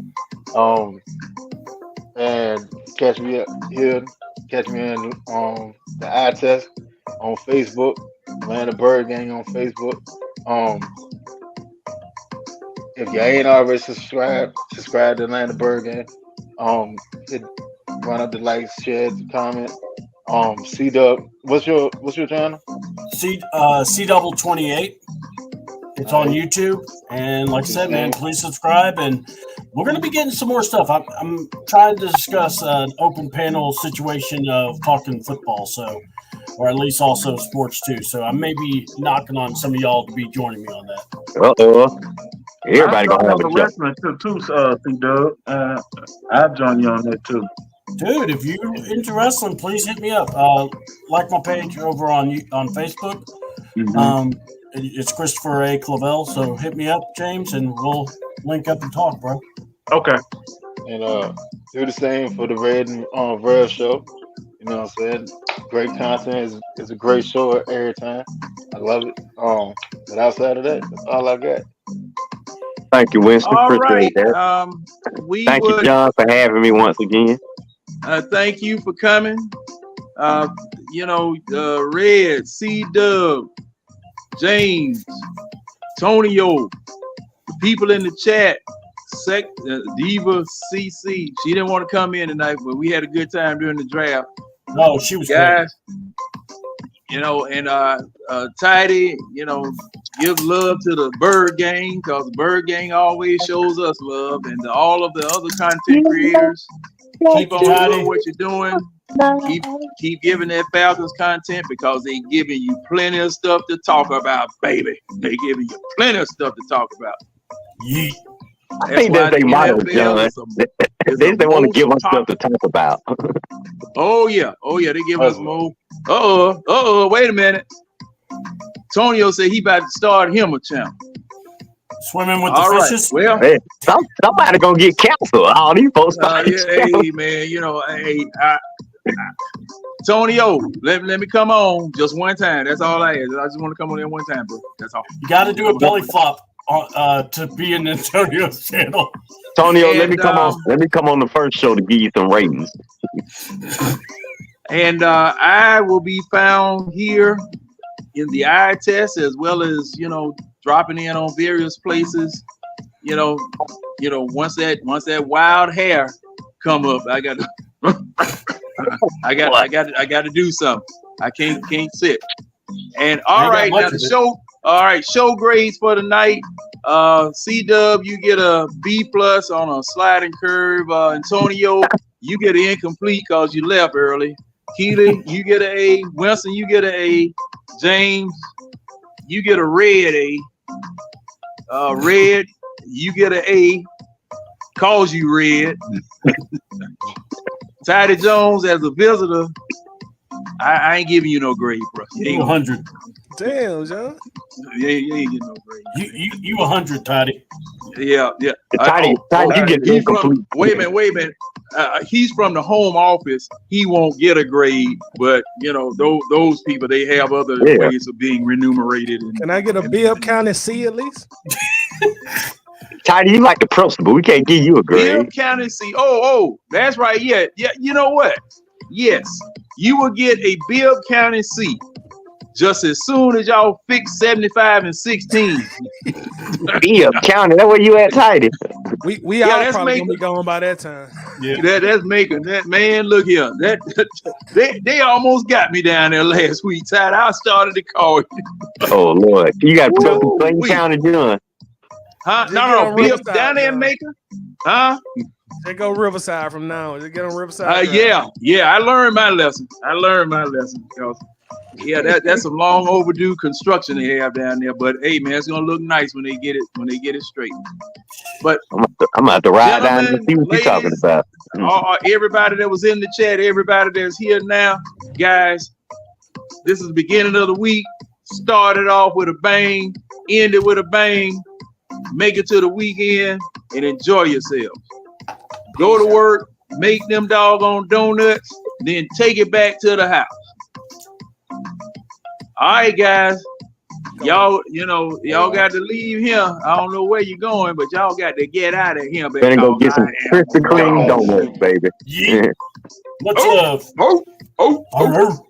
And catch me up here. Catch me in the eye test on Facebook, Atlanta Bird Gang on Facebook. If you ain't already subscribe to Atlanta Bird Gang. Run up the likes, share, comment. C-Dub, what's your channel?
C-Double28. It's on YouTube, and like I said, man, please subscribe. And we're gonna be getting some more stuff. I'm trying to discuss an open panel situation of talking football, or at least also sports too. So I may be knocking on some of y'all to be joining me on that.
Everybody gonna have a job.
Wrestling too, C-Dub. I'll join you on that too.
Dude, if you're into wrestling, please hit me up. Like my page over on Facebook.
Mm-hmm.
It's Christopher A. Clavel. So hit me up, James, and we'll link up and talk, bro.
Okay.
And do the same for the Red and Verve show. You know what I'm saying? Great content. It's a great show every time. I love it. But outside of that, that's all I got.
Thank you, Winston.
All
Appreciate
right.
that. Thank you, John, for having me once again.
Thank you for coming. Red, C-Dub, James, Tonio, the people in the chat, Diva CC. She didn't want to come in tonight, but we had a good time during the draft.
No, she was
guys. And Tidy, give love to the Bird Gang because the Bird Gang always shows us love, and to all of the other content creators. Keep on doing what you're doing. Keep giving that Falcons content because they giving you plenty of stuff to talk about, baby. They giving you plenty of stuff to talk about.
Yeah.
I think that's their motto, John. They want to give us stuff to talk about.
Oh yeah, they give us more. Wait a minute. Tonio said he about to start him a channel.
Swimming with the fishes.
Well,
hey, somebody gonna get canceled. All these folks.
Hey man, Tonio, let me come on just one time. That's all I ask. I just want to come on there one time, bro. That's all.
You got to do a belly flop. to be in Antonio's channel.
Antonio, let me
And,
come on. Let me come on the first show to give you some ratings.
And I will be found here in the eye test, as well as, you know, dropping in on various places. You know, once that wild hair come up, I got to do something. I can't sit. And all right, now the show. All right, show grades for tonight. C-Dub, you get a B+ on a sliding curve. Antonio, you get an incomplete because you left early. Keely, you get an A. Winston, you get an A. James, you get a red A. Red, you get an A. Calls you red. Tidy Jones, as a visitor, I ain't giving you no grade, bro. You ain't
100.
Damn, John.
You ain't getting no grade.
You 100, Toddy.
Yeah.
Toddy, you get
he's from,
incomplete.
wait a minute. He's from the home office. He won't get a grade, but you know those people, they have other ways of being remunerated.
Can I get a Bibb County C at least?
Toddy, you like the principal. We can't give you a grade.
Bibb County C. Oh, that's right. Yeah. You know what? Yes, you will get a Bibb County C just as soon as y'all fix 75 and 16.
Bibb County, that's where you at, Toddy.
We all probably gonna be going by that time.
Yeah,
that's making that man. Look here, they almost got me down there last week. Tide, I started to call you.
Oh Lord, you got Clayton County done.
Huh? No, Bibb down there in Macon. Huh?
They go Riverside from now. They get on Riverside.
Yeah. I learned my lesson. Because, that's some long overdue construction they have down there. But hey, man, it's gonna look nice when they get it straight. But
I'm gonna have to ride down and see what you're talking about.
Everybody that was in the chat, everybody that's here now, guys, this is the beginning of the week. Started off with a bang, ended with a bang. Make it to the weekend and enjoy yourselves. Go to work, make them doggone donuts, then take it back to the house. All right, guys. Y'all got to leave here. I don't know where you're going, but y'all got to get out of here.
Better go get some Krispy Kreme donuts, baby.
Yeah. Much love.
Oh.